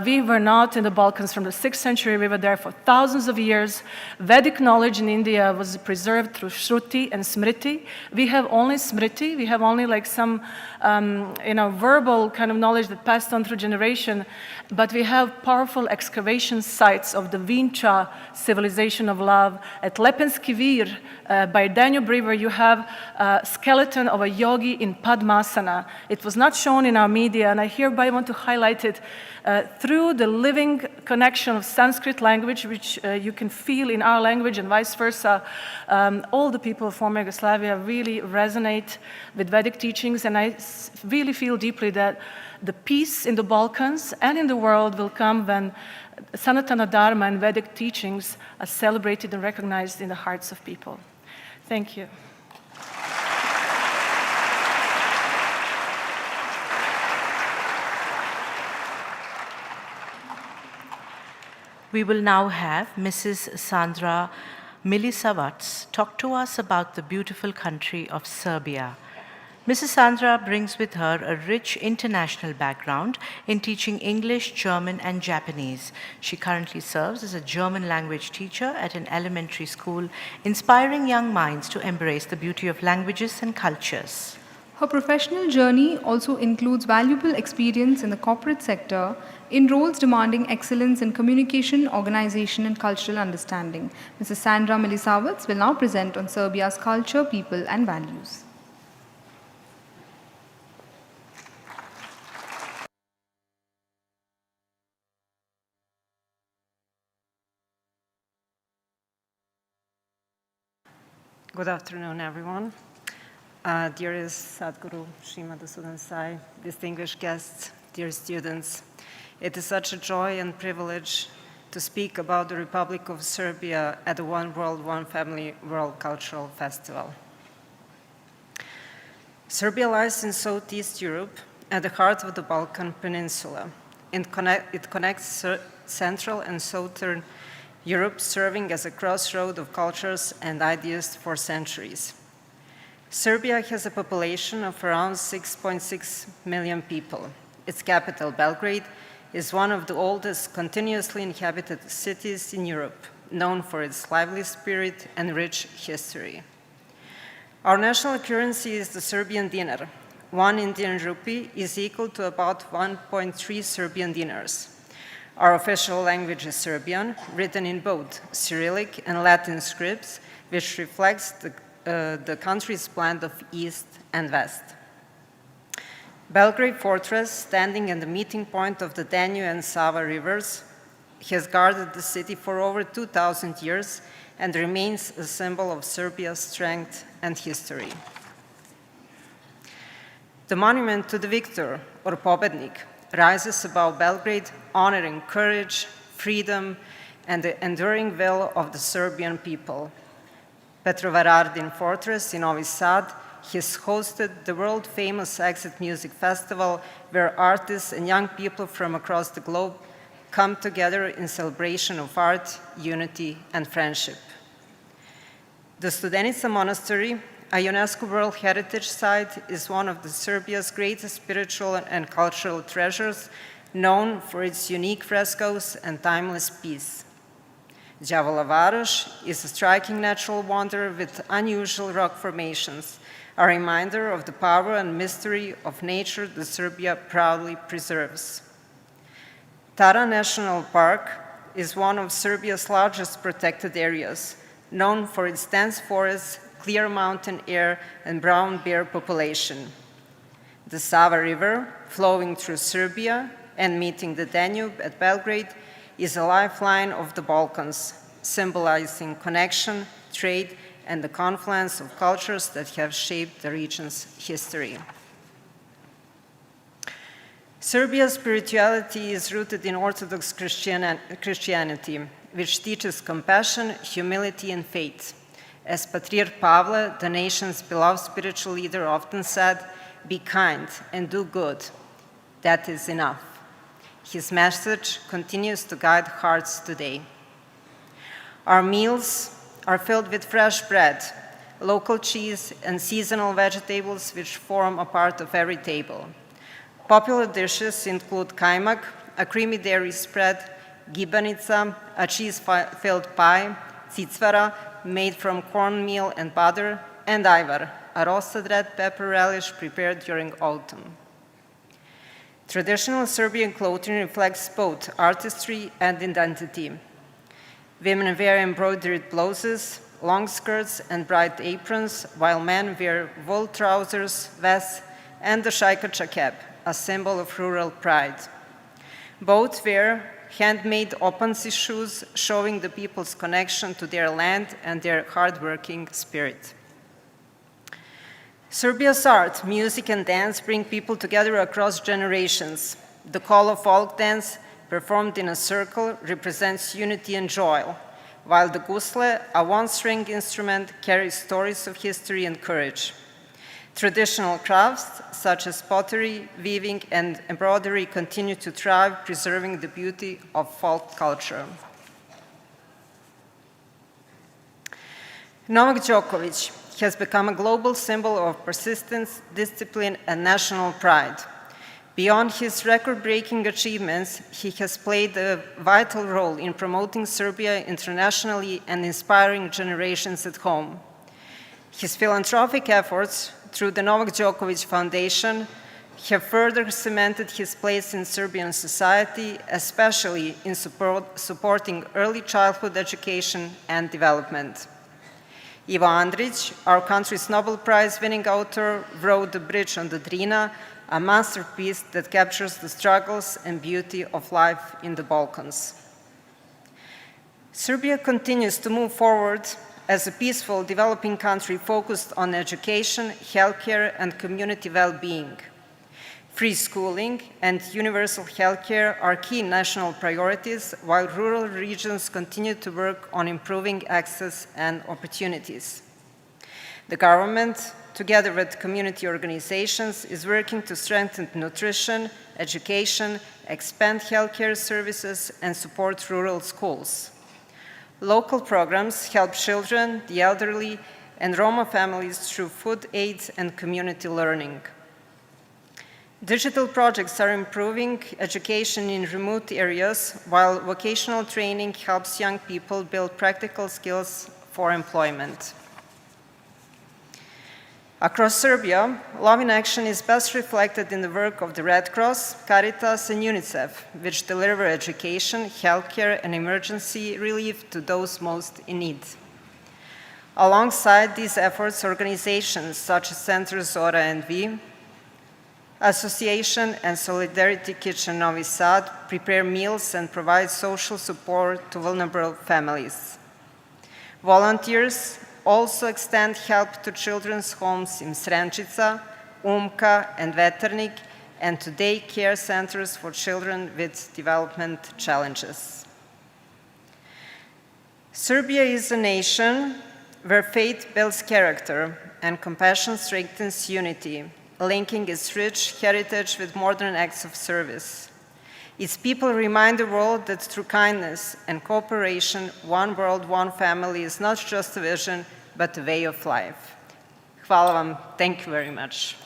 [SPEAKER 7] We were not in the Balkans from the 6th century. We were there for thousands of years. Vedic knowledge in India was preserved through Shruti and Smriti. We have only Smriti. We have only like some verbal kind of knowledge that passed on through generation. But we have powerful excavation sites of the Vincha civilization of love. At Lepenski Vir, by Danube River, you have a skeleton of a yogi in Padmasana. It was not shown in our media, and I hereby want to highlight it. Through the living connection of Sanskrit language, which you can feel in our language and vice versa, all the people of former Yugoslavia really resonate with Vedic teachings, and I really feel deeply that the peace in the Balkans and in the world will come when Sanathana Dharma and Vedic teachings are celebrated and recognized in the hearts of people. Thank you.
[SPEAKER 2] We will now have Mrs. Sandra Milisavac talk to us about the beautiful country of Serbia. Mrs. Sandra brings with her a rich international background in teaching English, German, and Japanese. She currently serves as a German language teacher at an elementary school, inspiring young minds to embrace the beauty of languages and cultures.
[SPEAKER 3] Her professional journey also includes valuable experience in the corporate sector in roles demanding excellence in communication, organization, and cultural understanding. Mrs. Sandra Milisavets will now present on Serbia's culture, people, and values.
[SPEAKER 8] Good afternoon, everyone. Dearest Sadguru, Sri Madhusudan Sai, distinguished guests, dear students, it is such a joy and privilege to speak about the Republic of Serbia at the One World, One Family World Cultural Festival. Serbia lies in Southeast Europe at the heart of the Balkan Peninsula. It connects Central and Southern Europe, serving as a crossroad of cultures and ideas for centuries. Serbia has a population of around 6.6 million people. Its capital, Belgrade, is one of the oldest continuously inhabited cities in Europe, known for its lively spirit and rich history. Our national currency is the Serbian dinar. 1 Indian rupee is equal to about 1.3 Serbian dinars. Our official language is Serbian, written in both Cyrillic and Latin scripts, which reflects the country's blend of East and West. Belgrade Fortress, standing at the meeting point of the Danube and Sava rivers, has guarded the city for over 2,000 years and remains a symbol of Serbia's strength and history. The monument to the victor, or Pobednik, rises above Belgrade, honoring courage, freedom, and the enduring will of the Serbian people. Petrovaradin Fortress in Novi Sad has hosted the world-famous Exit Music Festival, where artists and young people from across the globe come together in celebration of art, unity, and friendship. The Studenica Monastery, a UNESCO World Heritage Site, is one of Serbia's greatest spiritual and cultural treasures, known for its unique frescoes and timeless peace. Đavola Varoš is a striking natural wonder with unusual rock formations, a reminder of the power and mystery of nature that Serbia proudly preserves. Tara National Park is one of Serbia's largest protected areas, known for its dense forests, clear mountain air, and brown bear population. The Sava River, flowing through Serbia and meeting the Danube at Belgrade, is a lifeline of the Balkans, symbolizing connection, trade, and the confluence of cultures that have shaped the region's history. Serbia's spirituality is rooted in Orthodox Christianity, which teaches compassion, humility, and faith. As Patriarch Pavle, the nation's beloved spiritual leader, often said, "Be kind and do good. That is enough." His message continues to guide hearts today. Our meals are filled with fresh bread, local cheese, and seasonal vegetables which form a part of every table. Popular dishes include kajmak, a creamy dairy spread, gibanica, a cheese-filled pie, cicvara, made from cornmeal and butter, and ajvar, a roasted red pepper relish prepared during autumn. Traditional Serbian clothing reflects both artistry and identity. Women wear embroidered blouses, long skirts, and bright aprons, while men wear wool trousers, vests, and the shaika čakep, a symbol of rural pride. Both wear handmade opanci shoes, showing the people's connection to their land and their hardworking spirit. Serbia's art, music, and dance bring people together across generations. The Kolo folk dance, performed in a circle, represents unity and joy, while the gusle, a one-string instrument, carries stories of history and courage. Traditional crafts, such as pottery, weaving, and embroidery, continue to thrive, preserving the beauty of folk culture. Novak Djokovic he has become a global symbol of persistence, discipline, and national pride. Beyond his record-breaking achievements, he has played a vital role in promoting Serbia internationally and inspiring generations at home. His philanthropic efforts through the Novak Djokovic Foundation have further cemented his place in Serbian society, especially in supporting early childhood education and development. Ivo Andrić, our country's Nobel Prize-winning author, wrote The Bridge on the Drina, a masterpiece that captures the struggles and beauty of life in the Balkans. Serbia continues to move forward as a peaceful, developing country focused on education, healthcare, and community well-being. Free schooling and universal healthcare are key national priorities, while rural regions continue to work on improving access and opportunities. The government, together with community organizations, is working to strengthen nutrition, education, expand healthcare services, and support rural schools. Local programs help children, the elderly, and Roma families through food aid and community learning. Digital projects are improving education in remote areas, while vocational training helps young people build practical skills for employment. Across Serbia, love in action is best reflected in the work of the Red Cross, Caritas, and UNICEF, which deliver education, healthcare, and emergency relief to those most in need. Alongside these efforts, organizations such as Centre Zora and Vi, Association and Solidarity Kitchen Novi Sad prepare meals and provide social support to vulnerable families. Volunteers also extend help to children's homes in Srenčica, Umka, and Veternik, and to daycare centers for children with development challenges. Serbia is a nation where faith builds character and compassion strengthens unity, linking its rich heritage with modern acts of service. Its people remind the world that through kindness and cooperation, one world, one family is not just a vision, but a way of life. Hvala vam. Thank you very much.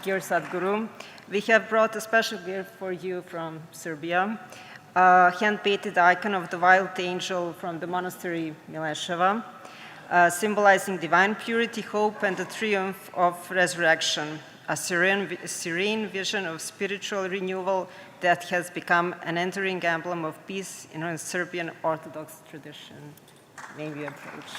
[SPEAKER 8] Dear Sadguru, we have brought a special gift for you from Serbia, a hand-painted icon of the wild angel from the monastery Mileševa, symbolizing divine purity, hope, and the triumph of resurrection, a serene vision of spiritual renewal that has become an enduring emblem of peace in a Serbian Orthodox tradition. May we approach.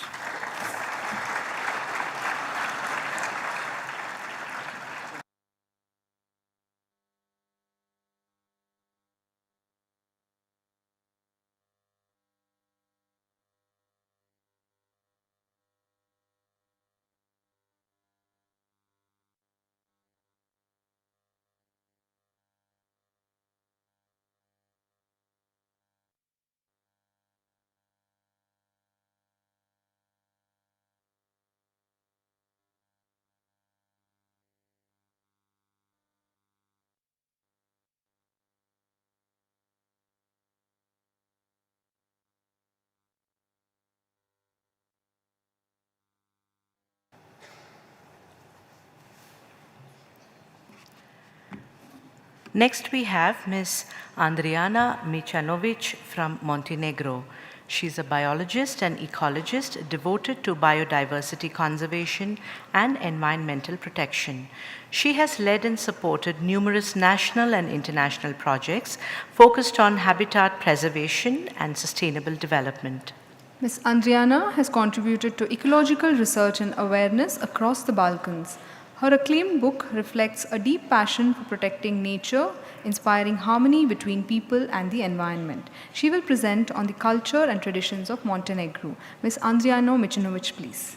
[SPEAKER 2] Next, we have Ms. Andrijana Micanovic from Montenegro. She's a biologist and ecologist devoted to biodiversity conservation and environmental protection. She has led and supported numerous national and international projects focused on habitat preservation and sustainable development.
[SPEAKER 3] Ms. Andrijana has contributed to ecological research and awareness across the Balkans. Her acclaimed book reflects a deep passion for protecting nature, inspiring harmony between people and the environment. She will present on the culture and traditions of Montenegro. Ms. Andrijana Micanovic, please.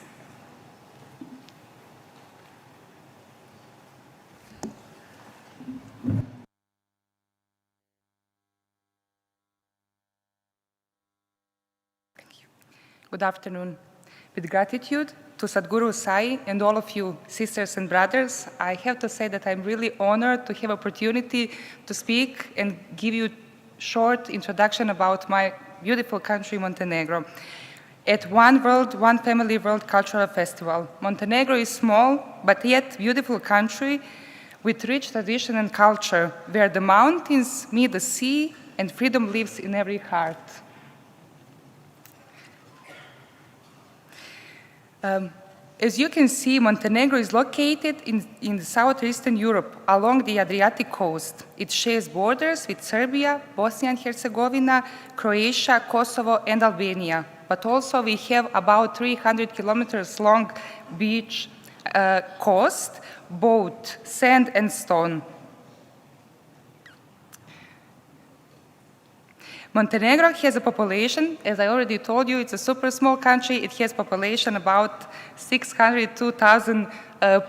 [SPEAKER 9] Good afternoon. With gratitude to Sadguru Sai and all of you sisters and brothers, I have to say that I'm really honored to have opportunity to speak and give you short introduction about my beautiful country, Montenegro. At One World, One Family World Cultural Festival. Montenegro is small, but yet beautiful country with rich tradition and culture, where the mountains meet the sea and freedom lives in every heart. As you can see, Montenegro is located in southeastern Europe along the Adriatic coast. It shares borders with Serbia, Bosnia and Herzegovina, Croatia, Kosovo, and Albania. But also we have about 300 kilometers long beach coast, both sand and stone. Montenegro has a population, as I already told you, it's a super small country. It has population about 602,000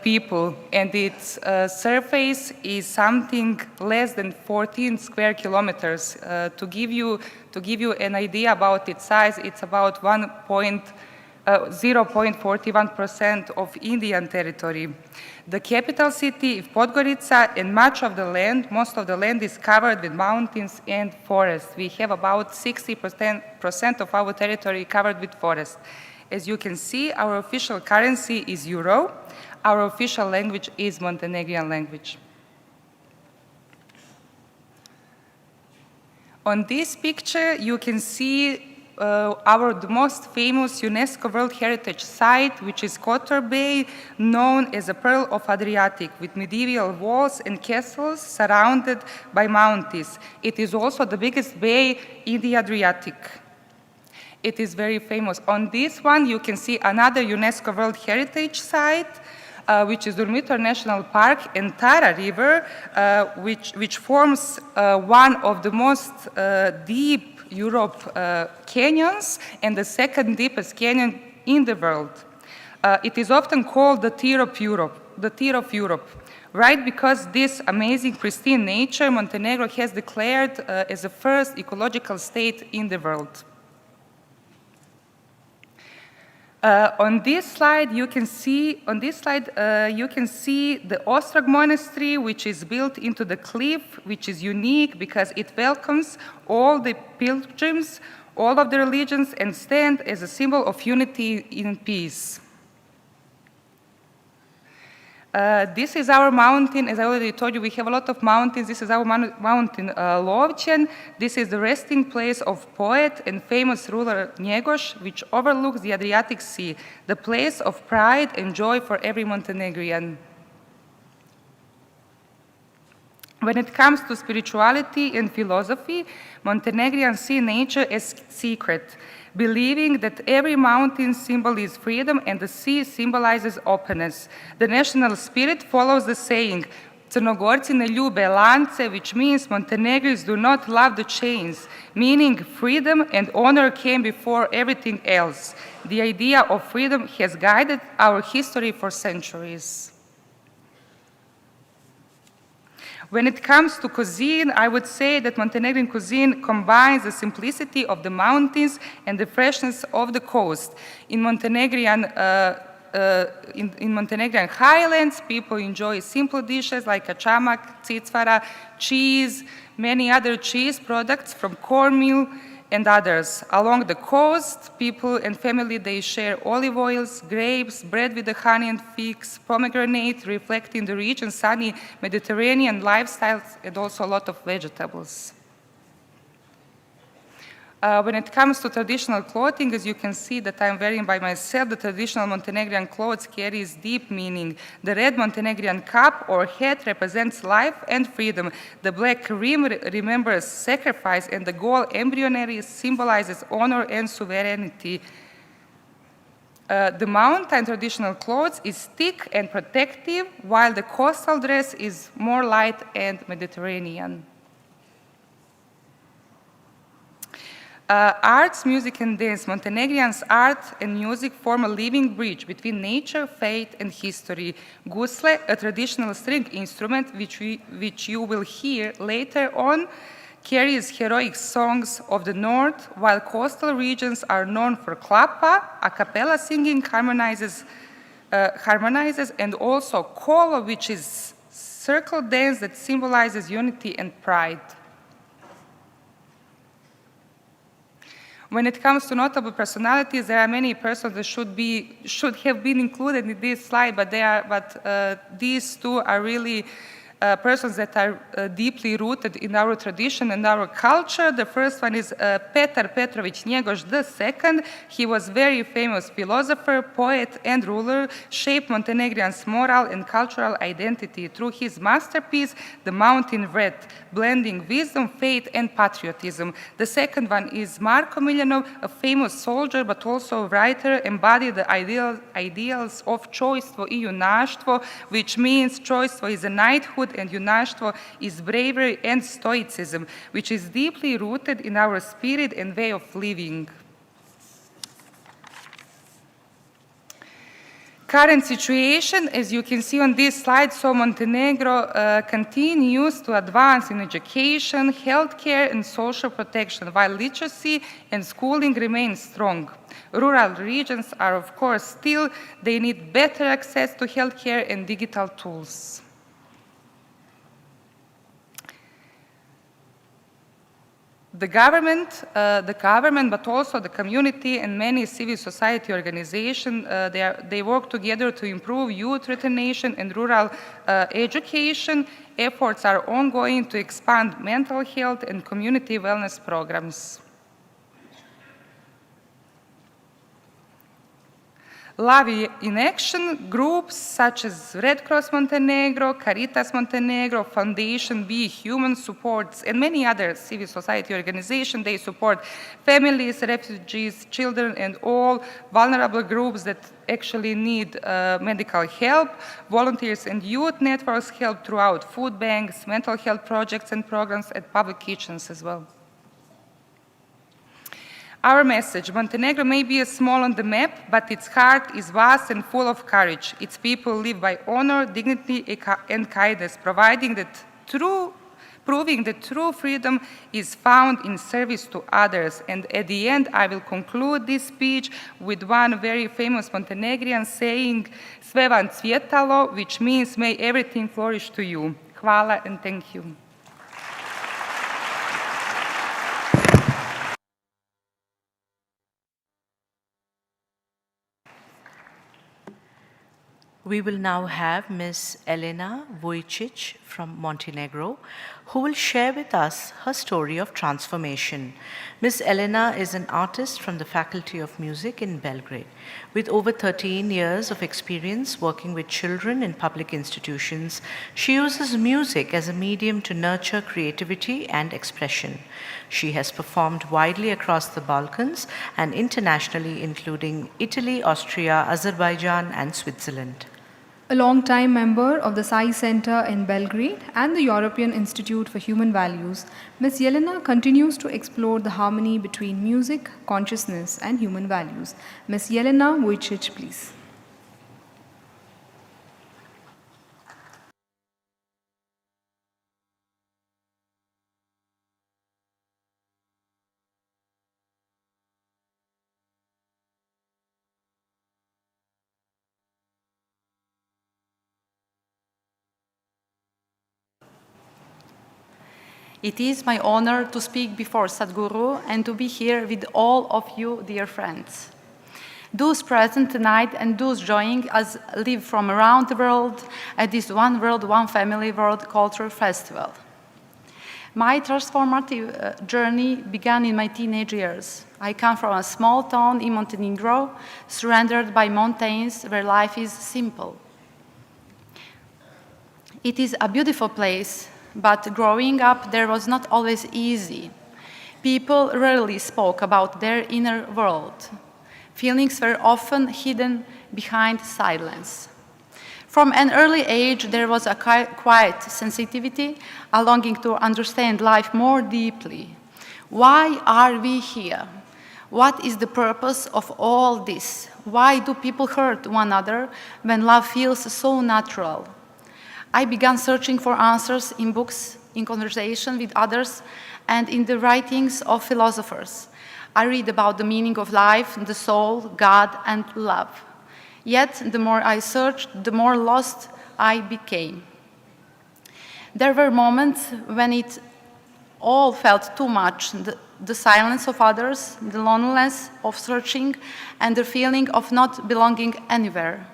[SPEAKER 9] people, and its surface is something less than 14 square kilometers. To give you an idea about its size, it's about 0.41% of Indian territory. The capital city is Podgorica, and much of the land, most of the land is covered with mountains and forests. We have about 60% of our territory covered with forest. As you can see, our official currency is euro. Our official language is Montenegrin language. On this picture, you can see the most famous UNESCO World Heritage Site, which is Kotor Bay, known as a Pearl of Adriatic, with medieval walls and castles surrounded by mountains. It is also the biggest bay in the Adriatic. It is very famous. On this one, you can see another UNESCO World Heritage Site, which is Durmitor National Park and Tara River, which forms one of the most deep Europe canyons and the second deepest canyon in the world. It is often called the tear of Europe, right? Because this amazing pristine nature, Montenegro has declared as the first ecological state in the world. On this slide, you can see the Ostrog Monastery, which is built into the cliff, which is unique because it welcomes all the pilgrims, all of the religions, and stands as a symbol of unity and peace. This is our mountain. As I already told you, we have a lot of mountains. This is our mountain, Lovćen. This is the resting place of poet and famous ruler Njegoš, which overlooks the Adriatic Sea, the place of pride and joy for every Montenegrin. When it comes to spirituality and philosophy, Montenegrins see nature as sacred, believing that every mountain symbolizes freedom and the sea symbolizes openness. The national spirit follows the saying, Crnogorci ne ljube lance, which means Montenegrins do not love the chains, meaning freedom and honor came before everything else. The idea of freedom has guided our history for centuries. When it comes to cuisine, I would say that Montenegrin cuisine combines the simplicity of the mountains and the freshness of the coast. In Montenegrin highlands, people enjoy simple dishes like kačamak, cicvara, cheese, many other cheese products from cornmeal and others. Along the coast, people and family, they share olive oils, grapes, bread with the honey and figs, pomegranate, reflecting the rich and sunny Mediterranean lifestyles, and also a lot of vegetables. When it comes to traditional clothing, as you can see that I'm wearing by myself, the traditional Montenegrin clothes carries deep meaning. The red Montenegrin cap or hat represents life and freedom. The black rim remembers sacrifice, and the gold embryonary symbolizes honor and sovereignty. The mountain traditional clothes is thick and protective, while the coastal dress is more light and Mediterranean. Arts, music, and dance. Montenegrins' art and music form a living bridge between nature, faith, and history. Gusle, a traditional string instrument, which you will hear later on, carries heroic songs of the north, while coastal regions are known for klapa, a cappella singing harmonizes, and also kolo, which is circle dance that symbolizes unity and pride. When it comes to notable personalities, there are many persons that should have been included in this slide, but these two are really persons that are deeply rooted in our tradition and our culture. The first one is Petar Petrovich Njegoš II. He was very famous philosopher, poet, and ruler, shaped Montenegrin's moral and cultural identity through his masterpiece, The Mountain Red, blending wisdom, faith, and patriotism. The second one is Marko Miljanov, a famous soldier, but also a writer, embodied the ideals of čojstvo I junaštvo, which means čojstvo is a knighthood and junaštvo is bravery and stoicism, which is deeply rooted in our spirit and way of living. Current situation, as you can see on this slide, so Montenegro continues to advance in education, healthcare, and social protection, while literacy and schooling remain strong. Rural regions are, of course, still, they need better access to healthcare and digital tools. The government, but also the community and many civil society organizations, they work together to improve youth retention and rural education. Efforts are ongoing to expand mental health and community wellness programs. Love in Action groups such as Red Cross Montenegro, Caritas Montenegro, Foundation Be Human Supports, and many other civil society organizations. They support families, refugees, children, and all vulnerable groups that actually need medical help. Volunteers and youth networks help throughout food banks, mental health projects and programs, and public kitchens as well. Our message: Montenegro may be small on the map, but its heart is vast and full of courage. Its people live by honor, dignity, and kindness, proving that true freedom is found in service to others. And at the end, I will conclude this speech with one very famous Montenegrin saying, "Sve vam cvjetalo," which means, "May everything flourish to you." Hvala and thank you.
[SPEAKER 2] We will now have Ms. Elena Vujicic from Montenegro, who will share with us her story of transformation. Ms. Elena is an artist from the Faculty of Music in Belgrade. With over 13 years of experience working with children in public institutions, she uses music as a medium to nurture creativity and expression. She has performed widely across the Balkans and internationally, including Italy, Austria, Azerbaijan, and Switzerland.
[SPEAKER 3] A long-time member of the Sai Center in Belgrade and the European Institute for Human Values, Ms. Jelena continues to explore the harmony between music, consciousness, and human values. Ms. Jelena Vujicic, please.
[SPEAKER 10] It is my honor to speak before Sadguru and to be here with all of you, dear friends. Those present tonight and those joining us live from around the world at this One World, One Family World Cultural Festival. My transformative journey began in my teenage years. I come from a small town in Montenegro, surrounded by mountains where life is simple. It is a beautiful place, but growing up there was not always easy. People rarely spoke about their inner world. Feelings were often hidden behind silence. From an early age, there was a quiet sensitivity, a longing to understand life more deeply. Why are we here? What is the purpose of all this? Why do people hurt one another when love feels so natural? I began searching for answers in books, in conversation with others, and in the writings of philosophers. I read about the meaning of life, the soul, God, and love. Yet, the more I searched, the more lost I became. There were moments when it all felt too much, the silence of others, the loneliness of searching, and the feeling of not belonging anywhere.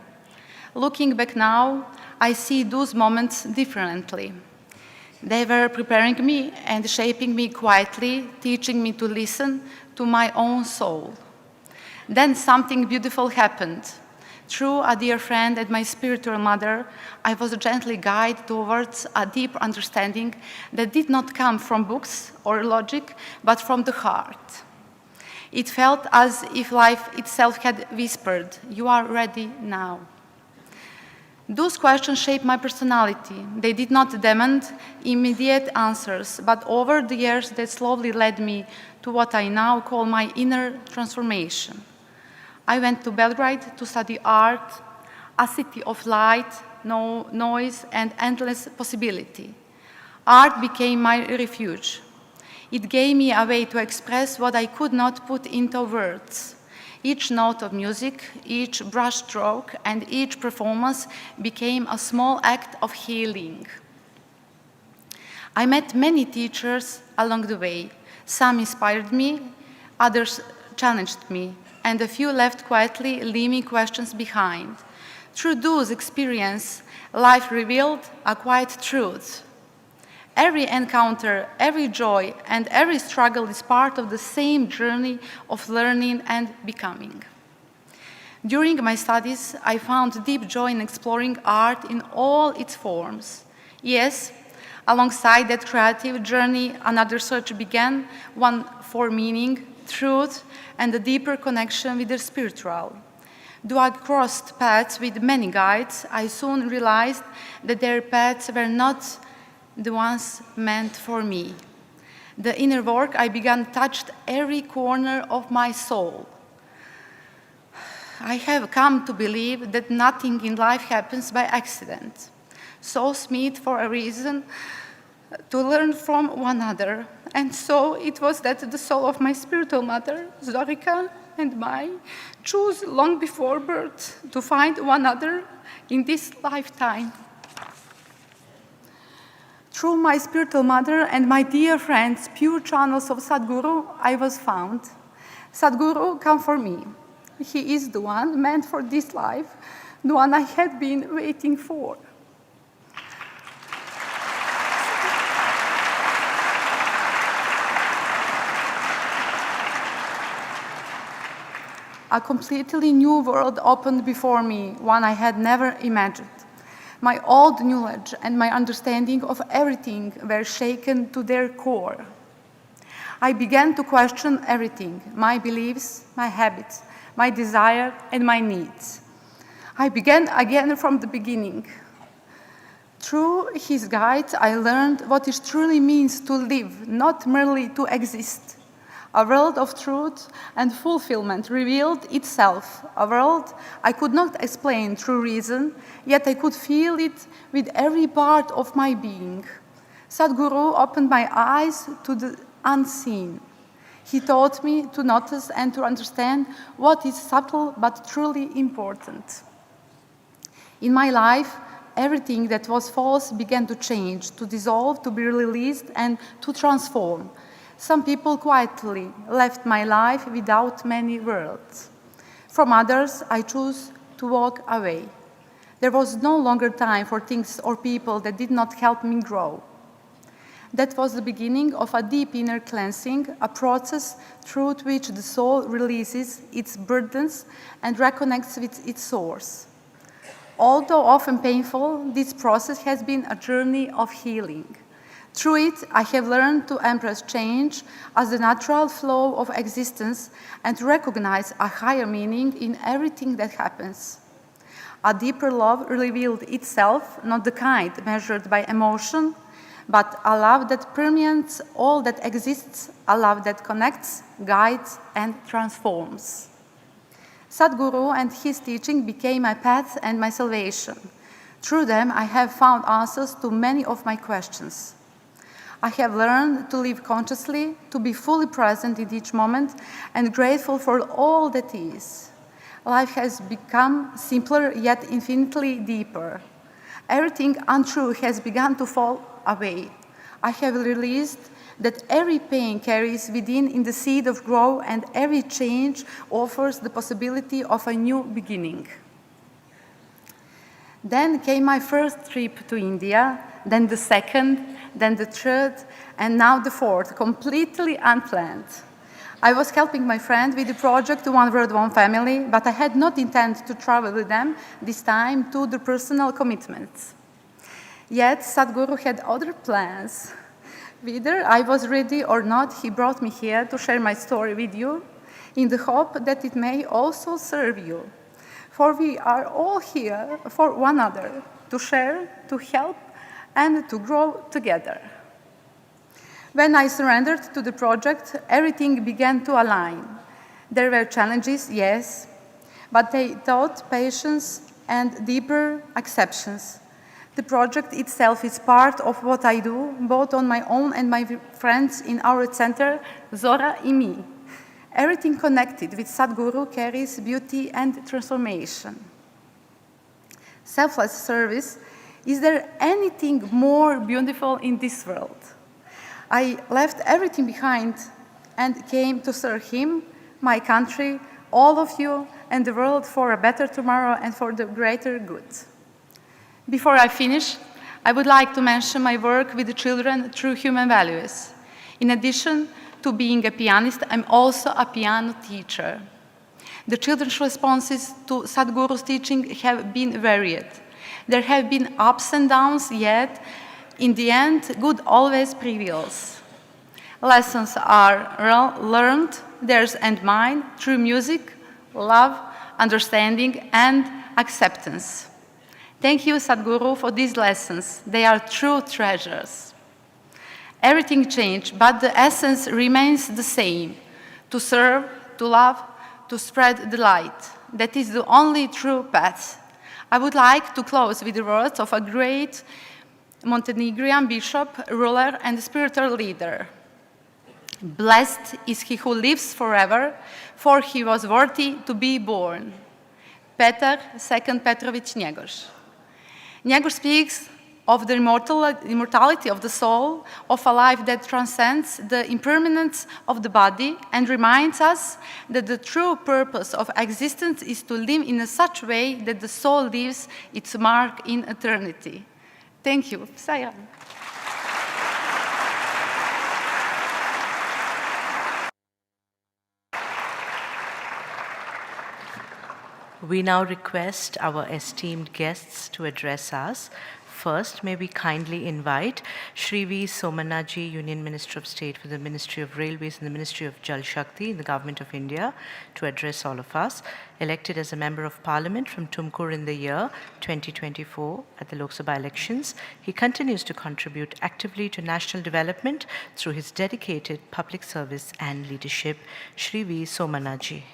[SPEAKER 10] Looking back now, I see those moments differently. They were preparing me and shaping me quietly, teaching me to listen to my own soul. Then something beautiful happened. Through a dear friend and my spiritual mother, I was gently guided towards a deep understanding that did not come from books or logic, but from the heart. It felt as if life itself had whispered, "You are ready now." Those questions shaped my personality. They did not demand immediate answers, but over the years they slowly led me to what I now call my inner transformation. I went to Belgrade to study art, a city of light, noise, and endless possibility. Art became my refuge. It gave me a way to express what I could not put into words. Each note of music, each brush stroke, and each performance became a small act of healing. I met many teachers along the way. Some inspired me, others challenged me, and a few left quietly, leaving questions behind. Through those experiences, life revealed a quiet truth. Every encounter, every joy, and every struggle is part of the same journey of learning and becoming. During my studies, I found deep joy in exploring art in all its forms. Yes, alongside that creative journey, another search began, one for meaning, truth, and a deeper connection with the spiritual. Though I crossed paths with many guides, I soon realized that their paths were not the ones meant for me. The inner work I began touched every corner of my soul. I have come to believe that nothing in life happens by accident. Souls meet for a reason, to learn from one another. And so it was that the soul of my spiritual mother, Zorica, and mine chose long before birth to find one another in this lifetime. Through my spiritual mother and my dear friends, pure channels of Sadguru, I was found. Sadguru, come for me. He is the one meant for this life, the one I had been waiting for. A completely new world opened before me, one I had never imagined. My old knowledge and my understanding of everything were shaken to their core. I began to question everything, my beliefs, my habits, my desire, and my needs. I began again from the beginning. Through his guides, I learned what it truly means to live, not merely to exist. A world of truth and fulfillment revealed itself, a world I could not explain through reason, yet I could feel it with every part of my being. Sadguru opened my eyes to the unseen. He taught me to notice and to understand what is subtle but truly important. In my life, everything that was false began to change, to dissolve, to be released, and to transform. Some people quietly left my life without many words. From others, I chose to walk away. There was no longer time for things or people that did not help me grow. That was the beginning of a deep inner cleansing, a process through which the soul releases its burdens and reconnects with its source. Although often painful, this process has been a journey of healing. Through it, I have learned to embrace change as the natural flow of existence and to recognize a higher meaning in everything that happens. A deeper love revealed itself, not the kind measured by emotion, but a love that permeates all that exists, a love that connects, guides, and transforms. Sadguru and his teaching became my path and my salvation. Through them, I have found answers to many of my questions. I have learned to live consciously, to be fully present in each moment, and grateful for all that is. Life has become simpler, yet infinitely deeper. Everything untrue has begun to fall away. I have released that every pain carries within in the seed of growth, and every change offers the possibility of a new beginning. Then came my first trip to India, then the second, then the third, and now the fourth, completely unplanned. I was helping my friend with the project One World, One Family, but I had not intended to travel with them this time due to personal commitments. Yet Sadguru had other plans. Whether I was ready or not, he brought me here to share my story with you in the hope that it may also serve you. For we are all here for one another, to share, to help, and to grow together. When I surrendered to the project, everything began to align. There were challenges, yes, but they taught patience and deeper acceptance. The project itself is part of what I do, both on my own and my friends in our center, Zora and me. Everything connected with Sadguru carries beauty and transformation. Selfless service, is there anything more beautiful in this world? I left everything behind and came to serve him, my country, all of you, and the world for a better tomorrow and for the greater good. Before I finish, I would like to mention my work with the children through human values. In addition to being a pianist, I'm also a piano teacher. The children's responses to Sadhguru's teaching have been varied. There have been ups and downs, yet in the end, good always prevails. Lessons are learned, theirs and mine, through music, love, understanding, and acceptance. Thank you, Sadhguru, for these lessons. They are true treasures. Everything changed, but the essence remains the same: to serve, to love, to spread the light. That is the only true path. I would like to close with the words of a great Montenegrin bishop, ruler, and spiritual leader. Blessed is he who lives forever, for he was worthy to be born. Petar II Petrović Njegoš. Njegoš speaks of the immortality of the soul, of a life that transcends the impermanence of the body, and reminds us that the true purpose of existence is to live in such a way that the soul leaves its mark in eternity. Thank you. Sayram.
[SPEAKER 2] We now request our esteemed guests to address us. First, may we kindly invite Shri V. Somanaji, Union Minister of State for the Ministry of Railways and the Ministry of Jal Shakti in the Government of India, to address all of us. Elected as a Member of Parliament from Tumkur in the year 2024 at the Lok Sabha elections, he continues to contribute actively to national development through his dedicated public service and leadership. Shri V. Somanaji.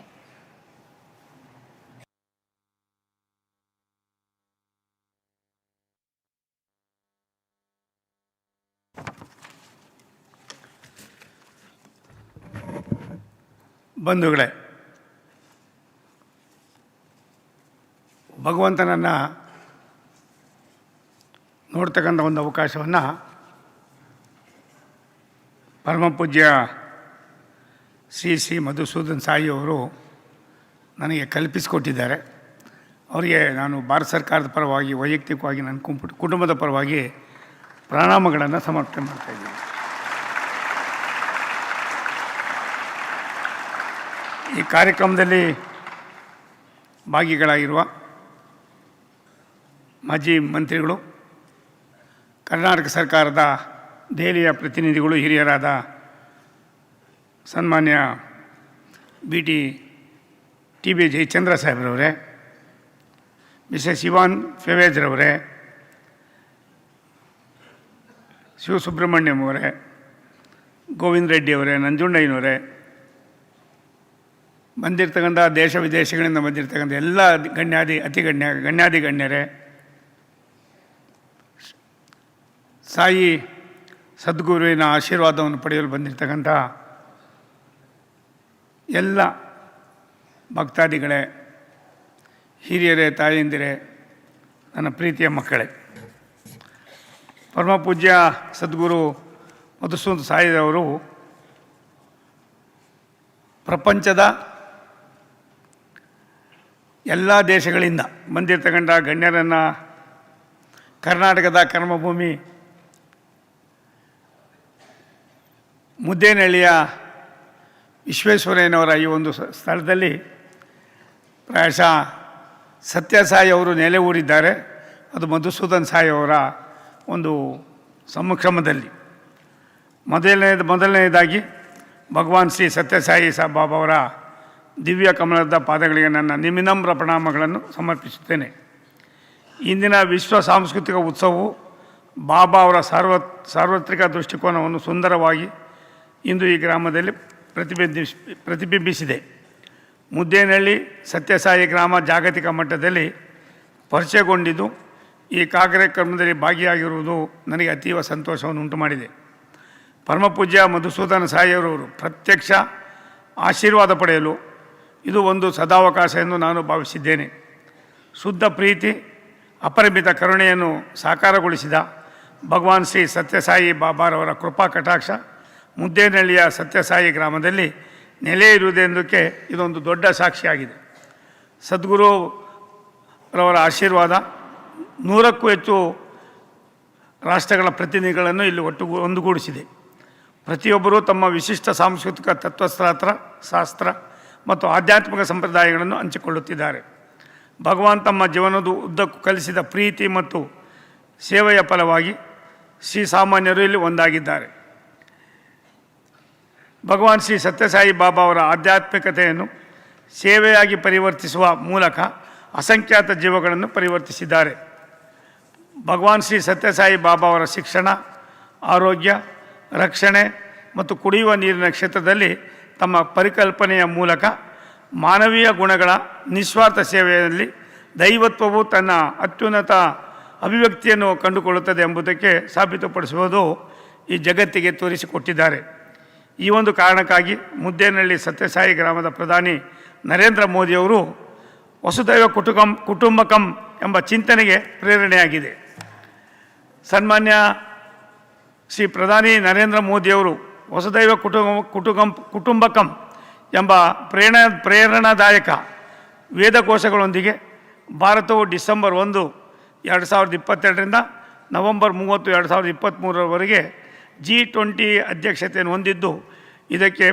[SPEAKER 11] ಬಂಧುಗಳೇ, ಭಗವಂತನನ್ನು ನೋಡ್ತಕ್ಕಂಥ ಒಂದು ಅವಕಾಶವನ್ನು ಪರಮಪೂಜ್ಯ ಶ್ರೀ ಮಧುಸೂದನ್ ಸಾಯಿಯವರು ನನಗೆ ಕಲ್ಪಿಸಿಕೊಟ್ಟಿದ್ದಾರೆ. ಅವರಿಗೆ ನಾನು ಭಾರತ ಸರ್ಕಾರದ ಪರವಾಗಿ, ವೈಯಕ್ತಿಕವಾಗಿ ನನ್ನ ಕುಟುಂಬದ ಪರವಾಗಿ ಪ್ರಣಾಮಗಳನ್ನು ಸಮರ್ಪಣೆ ಮಾಡ್ತಾಯಿದ್ದೀನಿ. ಈ ಕಾರ್ಯಕ್ರಮದಲ್ಲಿ ಭಾಗಿಗಳಾಗಿರುವ ಮಾಜಿ ಮಂತ್ರಿಗಳು, ಕರ್ನಾಟಕ ಸರ್ಕಾರದ ದೆಹಲಿಯ ಪ್ರತಿನಿಧಿಗಳು, ಹಿರಿಯರಾದ ಸನ್ಮಾನ್ಯ ಟಿ ಬಿ ಜಯಚಂದ್ರ ಸಾಹೇಬ್ರವರೇ, ಮಿಸೆಸ್ ಇವಾನ್ ಫೆವೇಜ್ರವರೇ, ಶಿವಸುಬ್ರಹ್ಮಣ್ಯಂ ಅವರೇ, ಗೋವಿಂದ ರೆಡ್ಡಿಯವರೇ, ನಂಜುಂಡಯ್ಯನವರೇ, ಬಂದಿರತಕ್ಕಂಥ ದೇಶ ವಿದೇಶಗಳಿಂದ ಬಂದಿರತಕ್ಕಂಥ ಎಲ್ಲ ಗಣ್ಯಾದಿ ಗಣ್ಯರೇ, ಸಾಯಿ ಸದ್ಗುರುವಿನ ಆಶೀರ್ವಾದವನ್ನು ಪಡೆಯಲು ಬಂದಿರತಕ್ಕಂಥ ಎಲ್ಲ ಭಕ್ತಾದಿಗಳೇ, ಹಿರಿಯರೇ, ತಾಯಂದಿರೇ, ನನ್ನ ಪ್ರೀತಿಯ ಮಕ್ಕಳೇ, ಪರಮಪೂಜ್ಯ ಸದ್ಗುರು ಮಧುಸೂದನ್ ಸಾಯಿರವರು ಪ್ರಪಂಚದ ಎಲ್ಲ ದೇಶಗಳಿಂದ ಬಂದಿರತಕ್ಕಂಥ ಗಣ್ಯರನ್ನು ಕರ್ನಾಟಕದ ಕರ್ಮಭೂಮಿ ಮುದ್ದೇನಹಳ್ಳಿಯ ವಿಶ್ವೇಶ್ವರಯ್ಯನವರ ಈ ಒಂದು ಸ್ಥಳದಲ್ಲಿ ಪ್ರಾಯಶಃ ಸತ್ಯಸಾಯಿ ಅವರು ನೆಲೆ ಊರಿದ್ದಾರೆ. ಅದು ಮಧುಸೂದನ್ ಸಾಯಿ ಅವರ ಒಂದು ಸಮ್ಮುಖಮದಲ್ಲಿ ಮೊದಲನೆಯದಾಗಿ ಭಗವಾನ್ ಶ್ರೀ ಸತ್ಯಸಾಯಿ ಬಾಬಾ ಅವರ ದಿವ್ಯ ಕಮಲದ ಪಾದಗಳಿಗೆ ನನ್ನ ವಿನಮ್ರ ಪ್ರಣಾಮಗಳನ್ನು ಸಮರ್ಪಿಸುತ್ತೇನೆ. ಇಂದಿನ ವಿಶ್ವ ಸಾಂಸ್ಕೃತಿಕ ಉತ್ಸವವು ಬಾಬಾ ಅವರ ಸಾರ್ವತ್ರಿಕ ದೃಷ್ಟಿಕೋನವನ್ನು ಸುಂದರವಾಗಿ ಇಂದು ಈ ಗ್ರಾಮದಲ್ಲಿ ಪ್ರತಿಬಿಂಬಿಸಿದೆ. ಮುದ್ದೇನಹಳ್ಳಿ ಸತ್ಯಸಾಯಿ ಗ್ರಾಮ ಜಾಗತಿಕ ಮಟ್ಟದಲ್ಲಿ ಪರಿಚಯಗೊಂಡಿದ್ದು ಈ ಕಾರ್ಯಕ್ರಮದಲ್ಲಿ ಭಾಗಿಯಾಗಿರುವುದು ನನಗೆ ಅತೀವ ಸಂತೋಷವನ್ನು ಉಂಟು ಮಾಡಿದೆ. ಪರಮಪೂಜ್ಯ ಮಧುಸೂದನ ಸಾಯಿಯವರು ಪ್ರತ್ಯಕ್ಷ ಆಶೀರ್ವಾದ ಪಡೆಯಲು ಇದು ಒಂದು ಸದಾವಕಾಶ ಎಂದು ನಾನು ಭಾವಿಸಿದ್ದೇನೆ. ಶುದ್ಧ ಪ್ರೀತಿ ಅಪರಿಮಿತ ಕರುಣೆಯನ್ನು ಸಾಕಾರಗೊಳಿಸಿದ ಭಗವಾನ್ ಶ್ರೀ ಸತ್ಯಸಾಯಿ ಬಾಬಾರವರ ಕೃಪಾ ಕಟಾಕ್ಷ ಮುದ್ದೇನಹಳ್ಳಿಯ ಸತ್ಯಸಾಯಿ ಗ್ರಾಮದಲ್ಲಿ ನೆಲೆ ಇರುವುದೆಂದಕ್ಕೆ ಇದೊಂದು ದೊಡ್ಡ ಸಾಕ್ಷಿಯಾಗಿದೆ. ಸದ್ಗುರು ರವರ ಆಶೀರ್ವಾದ 100ಕ್ಕೂ ಹೆಚ್ಚು ರಾಷ್ಟ್ರಗಳ ಪ್ರತಿನಿಧಿಗಳನ್ನು ಇಲ್ಲಿ ಒಂದುಗೂಡಿಸಿದೆ. ಪ್ರತಿಯೊಬ್ಬರೂ ತಮ್ಮ ವಿಶಿಷ್ಟ ಸಾಂಸ್ಕೃತಿಕ ಶಾಸ್ತ್ರ ಮತ್ತು ಆಧ್ಯಾತ್ಮಿಕ ಸಂಪ್ರದಾಯಗಳನ್ನು ಹಂಚಿಕೊಳ್ಳುತ್ತಿದ್ದಾರೆ. ಭಗವಾನ್ ತಮ್ಮ ಜೀವನದ ಉದ್ದಕ್ಕೂ ಕಲಿಸಿದ ಪ್ರೀತಿ ಮತ್ತು ಸೇವೆಯ ಫಲವಾಗಿ ಶ್ರೀಸಾಮಾನ್ಯರು ಇಲ್ಲಿ ಒಂದಾಗಿದ್ದಾರೆ. ಭಗವಾನ್ ಶ್ರೀ ಸತ್ಯಸಾಯಿ ಬಾಬಾ ಅವರ ಆಧ್ಯಾತ್ಮಿಕತೆಯನ್ನು ಸೇವೆಯಾಗಿ ಪರಿವರ್ತಿಸುವ ಮೂಲಕ ಅಸಂಖ್ಯಾತ ಜೀವಗಳನ್ನು ಪರಿವರ್ತಿಸಿದ್ದಾರೆ. ಭಗವಾನ್ ಶ್ರೀ ಸತ್ಯಸಾಯಿ ಬಾಬಾ ಅವರ ಶಿಕ್ಷಣ, ಆರೋಗ್ಯ, ರಕ್ಷಣೆ ಮತ್ತು ಕುಡಿಯುವ ನೀರಿನ ಕ್ಷೇತ್ರದಲ್ಲಿ ತಮ್ಮ ಪರಿಕಲ್ಪನೆಯ ಮೂಲಕ ಮಾನವೀಯ ಗುಣಗಳ ನಿಸ್ವಾರ್ಥ ಸೇವೆಯಲ್ಲಿ ದೈವತ್ವವು ತನ್ನ ಅತ್ಯುನ್ನತ ಅಭಿವ್ಯಕ್ತಿಯನ್ನು ಕಂಡುಕೊಳ್ಳುತ್ತದೆ ಎಂಬುದಕ್ಕೆ ಸಾಬೀತುಪಡಿಸುವುದು ಈ ಜಗತ್ತಿಗೆ ತೋರಿಸಿಕೊಟ್ಟಿದ್ದಾರೆ. ಈ ಒಂದು ಕಾರಣಕ್ಕಾಗಿ ಮುದ್ದೇನಹಳ್ಳಿ ಸತ್ಯಸಾಯಿ ಗ್ರಾಮದ ಪ್ರಧಾನಿ ನರೇಂದ್ರ ಮೋದಿಯವರು ವಸುದೈವ ಕುಟುಂಬಕಂ ಎಂಬ ಚಿಂತನೆಗೆ ಪ್ರೇರಣೆಯಾಗಿದೆ. ಸನ್ಮಾನ್ಯ ಶ್ರೀ ಪ್ರಧಾನಿ ನರೇಂದ್ರ ಮೋದಿಯವರು ವಸುದೈವ ಕುಟುಂಬಕಂ ಎಂಬ ಪ್ರೇರಣಾದಾಯಕ ವೇದಕೋಶಗಳೊಂದಿಗೆ ಭಾರತವು ಡಿಸೆಂಬರ್ 1, 2022ರಿಂದ ನವೆಂಬರ್ 30, 2023ರವರೆಗೆ G20 ಅಧ್ಯಕ್ಷತೆಯನ್ನು ಹೊಂದಿದ್ದು, ಇದಕ್ಕೆ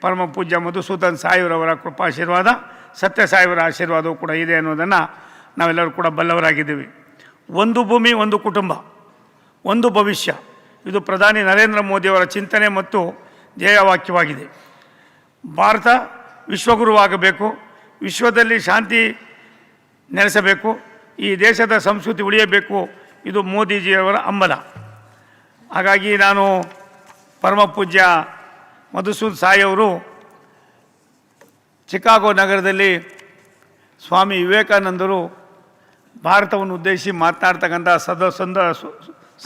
[SPEAKER 11] ಪರಮ ಪೂಜ್ಯ ಮಧುಸೂದನ್ ಸಾಯಿರವರ ಕೃಪಾಶೀರ್ವಾದ, ಸತ್ಯಸಾಯಿಯವರ ಆಶೀರ್ವಾದವೂ ಕೂಡ ಇದೆ ಅನ್ನೋದನ್ನು ನಾವೆಲ್ಲರೂ ಕೂಡ ಬಲ್ಲವರಾಗಿದ್ದೀವಿ. ಒಂದು ಭೂಮಿ, ಒಂದು ಕುಟುಂಬ, ಒಂದು ಭವಿಷ್ಯ, ಇದು ಪ್ರಧಾನಿ ನರೇಂದ್ರ ಮೋದಿಯವರ ಚಿಂತನೆ ಮತ್ತು ಧ್ಯೇಯವಾಕ್ಯವಾಗಿದೆ. ಭಾರತ ವಿಶ್ವಗುರುವಾಗಬೇಕು, ವಿಶ್ವದಲ್ಲಿ ಶಾಂತಿ ನೆಲೆಸಬೇಕು, ಈ ದೇಶದ ಸಂಸ್ಕೃತಿ ಉಳಿಯಬೇಕು, ಇದು ಮೋದಿಜಿಯವರ ಹಂಬಲ. ಹಾಗಾಗಿ ನಾನು ಪರಮ ಪೂಜ್ಯ ಮಧುಸೂದನ್ ಸಾಯಿಯವರು ಚಿಕಾಗೋ ನಗರದಲ್ಲಿ ಸ್ವಾಮಿ ವಿವೇಕಾನಂದರು ಭಾರತವನ್ನು ಉದ್ದೇಶಿಸಿ ಮಾತನಾಡ್ತಕ್ಕಂಥ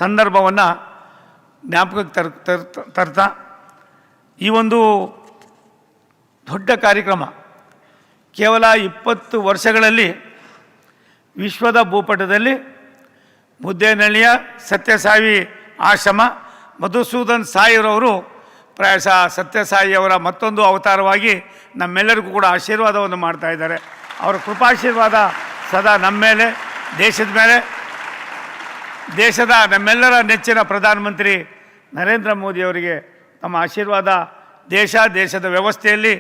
[SPEAKER 11] ಸಂದರ್ಭವನ್ನು ಜ್ಞಾಪಕಕ್ಕೆ ತರ್ತಾ ಈ ಒಂದು ದೊಡ್ಡ ಕಾರ್ಯಕ್ರಮ ಕೇವಲ 20 ವರ್ಷಗಳಲ್ಲಿ ವಿಶ್ವದ ಭೂಪಟದಲ್ಲಿ ಮುದ್ದೇನಹಳ್ಳಿಯ ಸತ್ಯಸಾಯಿ ಆಶ್ರಮ ಮಧುಸೂದನ್ ಸಾಯಿರವರು ಪ್ರಾಯಶಃ ಸತ್ಯಸಾಯಿಯವರ ಮತ್ತೊಂದು ಅವತಾರವಾಗಿ ನಮ್ಮೆಲ್ಲರಿಗೂ ಕೂಡ ಆಶೀರ್ವಾದವನ್ನು ಮಾಡ್ತಾ ಇದ್ದಾರೆ. ಅವರ ಕೃಪಾಶೀರ್ವಾದ ಸದಾ ನಮ್ಮ ಮೇಲೆ, ದೇಶದ ಮೇಲೆ, ದೇಶದ ನಮ್ಮೆಲ್ಲರ ನೆಚ್ಚಿನ ಪ್ರಧಾನಮಂತ್ರಿ ನರೇಂದ್ರ ಮೋದಿಯವರಿಗೆ ತಮ್ಮ ಆಶೀರ್ವಾದ ದೇಶದ ವ್ಯವಸ್ಥೆಯಲ್ಲಿ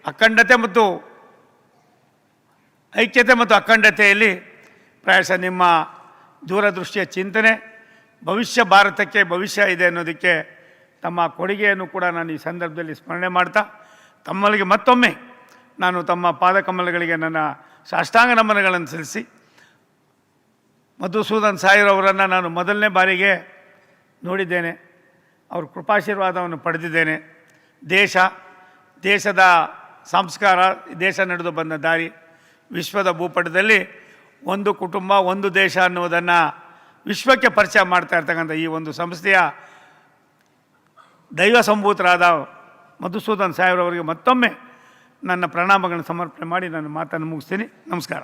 [SPEAKER 11] ಅಖಂಡತೆ ಮತ್ತು ಐಕ್ಯತೆ ಮತ್ತು ಅಖಂಡತೆಯಲ್ಲಿ ಪ್ರಾಯಶಃ ನಿಮ್ಮ ದೂರದೃಷ್ಟಿಯ ಚಿಂತನೆ, ಭವಿಷ್ಯ ಭಾರತಕ್ಕೆ ಭವಿಷ್ಯ ಇದೆ ಅನ್ನೋದಕ್ಕೆ ತಮ್ಮ ಕೊಡುಗೆಯನ್ನು ಕೂಡ ನಾನು ಈ ಸಂದರ್ಭದಲ್ಲಿ ಸ್ಮರಣೆ ಮಾಡ್ತಾ, ತಮ್ಮಲ್ಲಿಗೆ ಮತ್ತೊಮ್ಮೆ ನಾನು ತಮ್ಮ ಪಾದಕಮಲಗಳಿಗೆ ನನ್ನ ಸಾಷ್ಟಾಂಗ ನಮನಗಳನ್ನು ಸಲ್ಲಿಸಿ, ಮಧುಸೂದನ್ ಸಾಯಿರವರನ್ನು ನಾನು ಮೊದಲನೇ ಬಾರಿಗೆ ನೋಡಿದ್ದೇನೆ, ಅವ್ರ ಕೃಪಾಶೀರ್ವಾದವನ್ನು ಪಡೆದಿದ್ದೇನೆ. ದೇಶದ ಸಂಸ್ಕಾರ, ದೇಶ ನಡೆದು ಬಂದ ದಾರಿ, ವಿಶ್ವದ ಭೂಪಟದಲ್ಲಿ ಒಂದು ಕುಟುಂಬ ಒಂದು ದೇಶ ಅನ್ನುವುದನ್ನು ವಿಶ್ವಕ್ಕೆ ಪರಿಚಯ ಮಾಡ್ತಾ ಇರ್ತಕ್ಕಂಥ ಈ ಒಂದು ಸಂಸ್ಥೆಯ ದೈವ ಸಂಭೂತರಾದ ಮಧುಸೂದನ್ ಸಾಯಿರವರಿಗೆ ಮತ್ತೊಮ್ಮೆ ನನ್ನ ಪ್ರಣಾಮಗಳನ್ನು ಸಮರ್ಪಣೆ ಮಾಡಿ ನನ್ನ ಮಾತನ್ನು ಮುಗಿಸ್ತೀನಿ. ನಮಸ್ಕಾರ.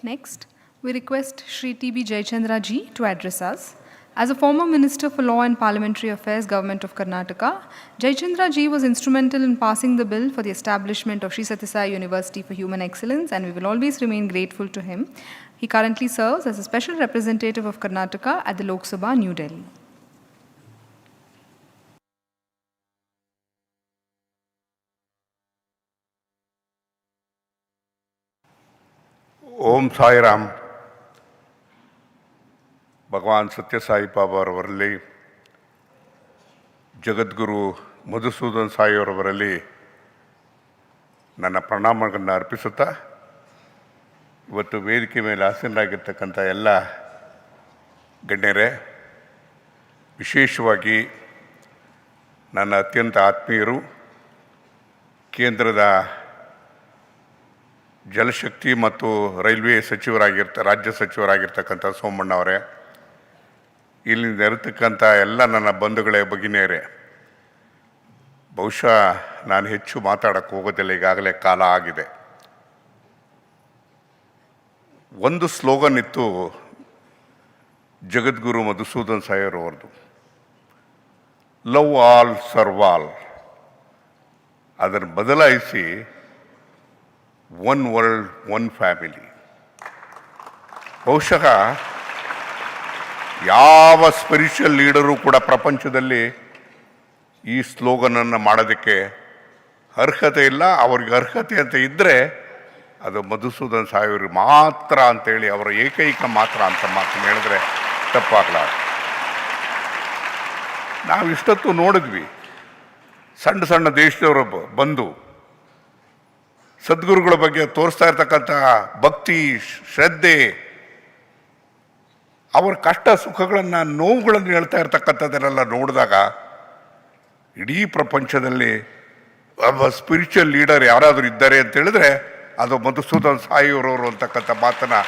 [SPEAKER 3] Next, we request Shri T.B. Jayachandra ji to address us. As a former Minister for Law and Parliamentary Affairs, Government of Karnataka, Jayachandra ji was instrumental in passing the bill for the establishment of Sri Sathya Sai University for Human Excellence, and we will always remain grateful to him. He currently serves as a special representative of Karnataka at the Lok Sabha, New Delhi.
[SPEAKER 12] ಓಂ ಸಾಯಿರಾಮ್. ಭಗವಾನ್ ಸತ್ಯ ಸಾಯಿ ಬಾಬಾರವರಲ್ಲಿ, ಜಗದ್ಗುರು ಮಧುಸೂದನ್ ಸಾಯಿಯವರವರಲ್ಲಿ ನನ್ನ ಪ್ರಣಾಮಗಳನ್ನು ಅರ್ಪಿಸುತ್ತಾ, ಇವತ್ತು ವೇದಿಕೆ ಮೇಲೆ ಆಸೀನರಾಗಿರ್ತಕ್ಕಂಥ ಎಲ್ಲ ಗಣ್ಯರೇ, ವಿಶೇಷವಾಗಿ ನನ್ನ ಅತ್ಯಂತ ಆತ್ಮೀಯರು, ಕೇಂದ್ರದ ಜಲಶಕ್ತಿ ಮತ್ತು ರೈಲ್ವೆ ರಾಜ್ಯ ಸಚಿವರಾಗಿರ್ತಕ್ಕಂಥ ಸೋಮಣ್ಣ ಅವರೇ, ಇಲ್ಲಿಂದ ಇರತಕ್ಕಂಥ ಎಲ್ಲ ನನ್ನ ಬಂಧುಗಳೇ, ಭಗಿನಿಯರೇ, ಬಹುಶಃ ನಾನು ಹೆಚ್ಚು ಮಾತಾಡೋಕ್ಕೆ ಹೋಗೋದಿಲ್ಲ, ಈಗಾಗಲೇ ಕಾಲ ಆಗಿದೆ. ಒಂದು ಸ್ಲೋಗನ್ ಇತ್ತು ಜಗದ್ಗುರು ಮಧುಸೂದನ್ ಸಾಯಿರವ್ರದ್ದು, ಲವ್ ಆಲ್ ಸರ್ವ್ ಆಲ್. ಅದನ್ನು ಬದಲಾಯಿಸಿ ಒನ್ ವರ್ಲ್ಡ್ ಒನ್ ಫ್ಯಾಮಿಲಿ. ಬಹುಶಃ ಯಾವ ಸ್ಪಿರಿಚುವಲ್ ಲೀಡರು ಕೂಡ ಪ್ರಪಂಚದಲ್ಲಿ ಈ ಸ್ಲೋಗನನ್ನು ಮಾಡೋದಕ್ಕೆ ಅರ್ಹತೆ ಇಲ್ಲ. ಅವ್ರಿಗೆ ಅರ್ಹತೆ ಅಂತ ಇದ್ದರೆ ಅದು ಮಧುಸೂದನ್ ಸಾಯಿಯವ್ರಿಗೆ ಮಾತ್ರ ಅಂತೇಳಿ, ಅವರ ಏಕೈಕ ಮಾತ್ರ ಅಂತ ಮಾತನ್ನು ಹೇಳಿದ್ರೆ ತಪ್ಪಾಗಲಾರ. ನಾವು ಇಷ್ಟೊತ್ತು ನೋಡಿದ್ವಿ, ಸಣ್ಣ ಸಣ್ಣ ದೇಶದವರು ಬಂದು ಸದ್ಗುರುಗಳ ಬಗ್ಗೆ ತೋರಿಸ್ತಾ ಇರ್ತಕ್ಕಂಥ ಭಕ್ತಿ, ಶ್ರದ್ಧೆ, ಅವರ ಕಷ್ಟ ಸುಖಗಳನ್ನು, ನೋವುಗಳನ್ನು ಹೇಳ್ತಾ ಇರ್ತಕ್ಕಂಥದ್ದನ್ನೆಲ್ಲ ನೋಡಿದಾಗ ಇಡೀ ಪ್ರಪಂಚದಲ್ಲಿ ಒಬ್ಬ ಸ್ಪಿರಿಚುವಲ್ ಲೀಡರ್ ಯಾರಾದರೂ ಇದ್ದಾರೆ ಅಂತ ಹೇಳಿದ್ರೆ ಅದು ಮಧುಸೂದನ್ ಸಾಯಿಯವರವರು ಅಂತಕ್ಕಂಥ ಮಾತನ್ನು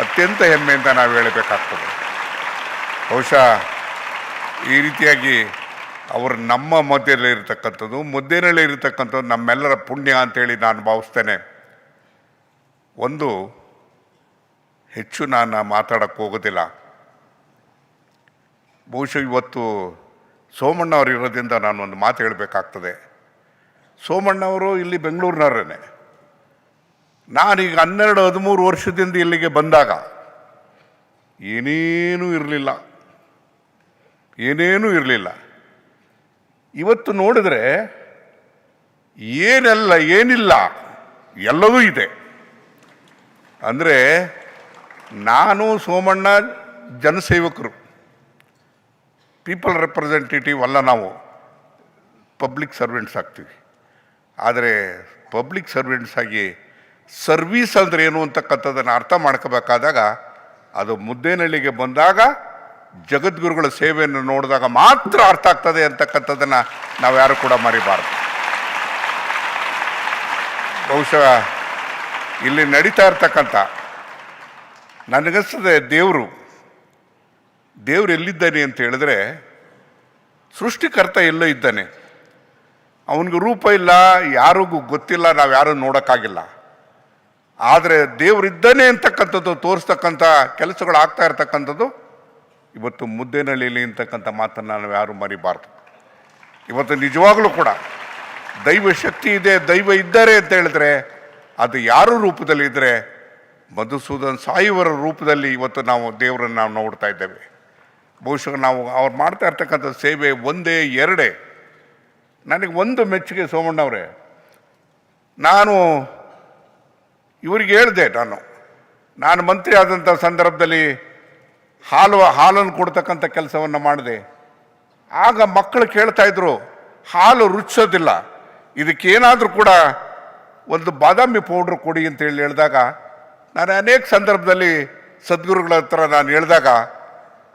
[SPEAKER 12] ಅತ್ಯಂತ ಹೆಮ್ಮೆಯಿಂದ ನಾವು ಹೇಳಬೇಕಾಗ್ತದೆ. ಬಹುಶಃ ಈ ರೀತಿಯಾಗಿ ಅವರು ನಮ್ಮ ಮಧ್ಯದಲ್ಲಿ ಇರತಕ್ಕಂಥದ್ದು, ಮುದ್ದೇನಹಳ್ಳಿ ಇರತಕ್ಕಂಥದ್ದು ನಮ್ಮೆಲ್ಲರ ಪುಣ್ಯ ಅಂತೇಳಿ ನಾನು ಭಾವಿಸ್ತೇನೆ. ಒಂದು ಹೆಚ್ಚು ನಾನು ಮಾತಾಡೋಕ್ಕೆ ಹೋಗೋದಿಲ್ಲ. ಬಹುಶಃ ಇವತ್ತು ಸೋಮಣ್ಣವರು ಇರೋದ್ರಿಂದ ನಾನು ಒಂದು ಮಾತು ಹೇಳಬೇಕಾಗ್ತದೆ. ಸೋಮಣ್ಣವರು ಇಲ್ಲಿ ಬೆಂಗಳೂರಿನವರೇ. ನಾನೀಗ 12-13 ವರ್ಷದಿಂದ ಇಲ್ಲಿಗೆ ಬಂದಾಗ ಏನೇನೂ ಇರಲಿಲ್ಲ. ಇವತ್ತು ನೋಡಿದ್ರೆ ಏನಿಲ್ಲ, ಎಲ್ಲವೂ ಇದೆ. ಅಂದರೆ ನಾನು ಸೋಮಣ್ಣ ಜನಸೇವಕರು, ಪೀಪಲ್ ರೆಪ್ರೆಸೆಂಟೇಟಿವ್ ಅಲ್ಲ, ನಾವು ಪಬ್ಲಿಕ್ ಸರ್ವೆಂಟ್ಸ್ ಆಗ್ತೀವಿ. ಆದರೆ ಪಬ್ಲಿಕ್ ಸರ್ವೆಂಟ್ಸ್ ಆಗಿ ಸರ್ವೀಸ್ ಅಂದರೆ ಏನು ಅಂತಕ್ಕಂಥದ್ದನ್ನು ಅರ್ಥ ಮಾಡ್ಕೋಬೇಕಾದಾಗ ಅದು ಮುದ್ದೇನಹಳ್ಳಿಗೆ ಬಂದಾಗ, ಜಗದ್ಗುರುಗಳ ಸೇವೆಯನ್ನು ನೋಡಿದಾಗ ಮಾತ್ರ ಅರ್ಥ ಆಗ್ತದೆ ಅಂತಕ್ಕಂಥದ್ದನ್ನು ನಾವು ಯಾರು ಕೂಡ ಮರಿಬಾರ್ದು. ಬಹುಶಃ ಇಲ್ಲಿ ನಡೀತಾ ಇರ್ತಕ್ಕಂಥ, ನನಗನ್ನಿಸ್ತದೆ ದೇವರು ಎಲ್ಲಿದ್ದಾನೆ ಅಂತ ಹೇಳಿದ್ರೆ, ಸೃಷ್ಟಿಕರ್ತ ಎಲ್ಲೋ ಇದ್ದಾನೆ. ಅವನಿಗೆ ರೂಪ ಇಲ್ಲ, ಯಾರಿಗೂ ಗೊತ್ತಿಲ್ಲ, ನಾವು ಯಾರೂ ನೋಡೋಕ್ಕಾಗಿಲ್ಲ. ಆದರೆ ದೇವರಿದ್ದಾನೆ ಅಂತಕ್ಕಂಥದ್ದು ತೋರಿಸ್ತಕ್ಕಂಥ ಕೆಲಸಗಳು ಆಗ್ತಾ ಇರ್ತಕ್ಕಂಥದ್ದು ಇವತ್ತು ಮುದ್ದೇನಹಳ್ಳಿಯಲ್ಲಿ ಅಂತಕ್ಕಂಥ ಮಾತನ್ನು ನಾವು ಯಾರು ಮರಿಬಾರ್ದು. ಇವತ್ತು ನಿಜವಾಗಲೂ ಕೂಡ ದೈವ ಶಕ್ತಿ ಇದೆ, ದೈವ ಇದ್ದಾರೆ ಅಂತ ಹೇಳಿದ್ರೆ ಅದು ಯಾರ ರೂಪದಲ್ಲಿ ಇದ್ದರೆ ಮಧುಸೂದನ್ ಸಾಯಿಯವರ ರೂಪದಲ್ಲಿ ಇವತ್ತು ನಾವು ದೇವರನ್ನು ನಾವು ನೋಡ್ತಾ ಇದ್ದೇವೆ. ಬಹುಶಃ ನಾವು ಅವ್ರು ಮಾಡ್ತಾ ಇರ್ತಕ್ಕಂಥ ಸೇವೆ ಒಂದೇ ಎರಡೇ. ನನಗೆ ಒಂದು ಮೆಚ್ಚುಗೆ ಸೋಮಣ್ಣವರೇ, ನಾನು ಇವರಿಗೆ ಹೇಳಿದೆ, ನಾನು ಮಂತ್ರಿ ಆದಂಥ ಸಂದರ್ಭದಲ್ಲಿ ಹಾಲನ್ನು ಕೊಡ್ತಕ್ಕಂಥ ಕೆಲಸವನ್ನು ಮಾಡಿದೆ. ಆಗ ಮಕ್ಕಳು ಕೇಳ್ತಾ ಇದ್ರು, ಹಾಲು ರುಚಿಸೋದಿಲ್ಲ, ಇದಕ್ಕೇನಾದರೂ ಕೂಡ ಒಂದು ಬಾದಾಮಿ ಪೌಡ್ರ್ ಕೊಡಿ ಅಂತೇಳಿ ಹೇಳಿದಾಗ, ನಾನು ಅನೇಕ ಸಂದರ್ಭದಲ್ಲಿ ಸದ್ಗುರುಗಳ ಹತ್ರ ನಾನು ಹೇಳಿದಾಗ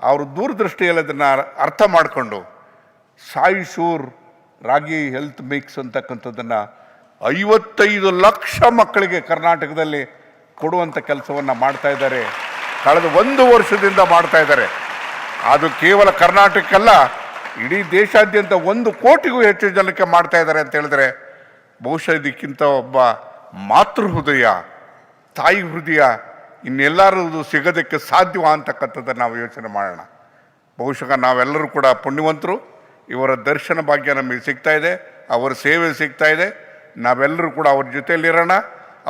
[SPEAKER 12] ಅವರು ದೂರದೃಷ್ಟಿಯಲ್ಲಿ ಅದನ್ನು ಅರ್ಥ ಮಾಡಿಕೊಂಡು ಸಾಯಿ ಶೂರ್ ರಾಗಿ ಹೆಲ್ತ್ ಮಿಕ್ಸ್ ಅಂತಕ್ಕಂಥದ್ದನ್ನು 55 ಲಕ್ಷ ಮಕ್ಕಳಿಗೆ ಕರ್ನಾಟಕದಲ್ಲಿ ಕೊಡುವಂಥ ಕೆಲಸವನ್ನು ಮಾಡ್ತಾ ಇದ್ದಾರೆ. ಕಳೆದ 1 ವರ್ಷದಿಂದ ಮಾಡ್ತಾ ಇದ್ದಾರೆ. ಅದು ಕೇವಲ ಕರ್ನಾಟಕಕ್ಕಲ್ಲ, ಇಡೀ ದೇಶಾದ್ಯಂತ 1 ಕೋಟಿಗೂ ಹೆಚ್ಚು ಜನಕ್ಕೆ ಮಾಡ್ತಾ ಇದ್ದಾರೆ ಅಂತ ಹೇಳಿದ್ರೆ ಬಹುಶಃ ಇದಕ್ಕಿಂತ ಒಬ್ಬ ಮಾತೃ ಹೃದಯ, ತಾಯಿ ಹೃದಯ ಇನ್ನೆಲ್ಲರೂ ಸಿಗೋದಕ್ಕೆ ಸಾಧ್ಯವಾ ಅಂತಕ್ಕಂಥದ್ದನ್ನು ನಾವು ಯೋಚನೆ ಮಾಡೋಣ. ಬಹುಶಃ ನಾವೆಲ್ಲರೂ ಕೂಡ ಪುಣ್ಯವಂತರು. ಇವರ ದರ್ಶನ ಭಾಗ್ಯ ನಮಗೆ ಸಿಗ್ತಾ ಇದೆ, ಅವರ ಸೇವೆ ಸಿಗ್ತಾ ಇದೆ. ನಾವೆಲ್ಲರೂ ಕೂಡ ಅವ್ರ ಜೊತೆಯಲ್ಲಿರೋಣ,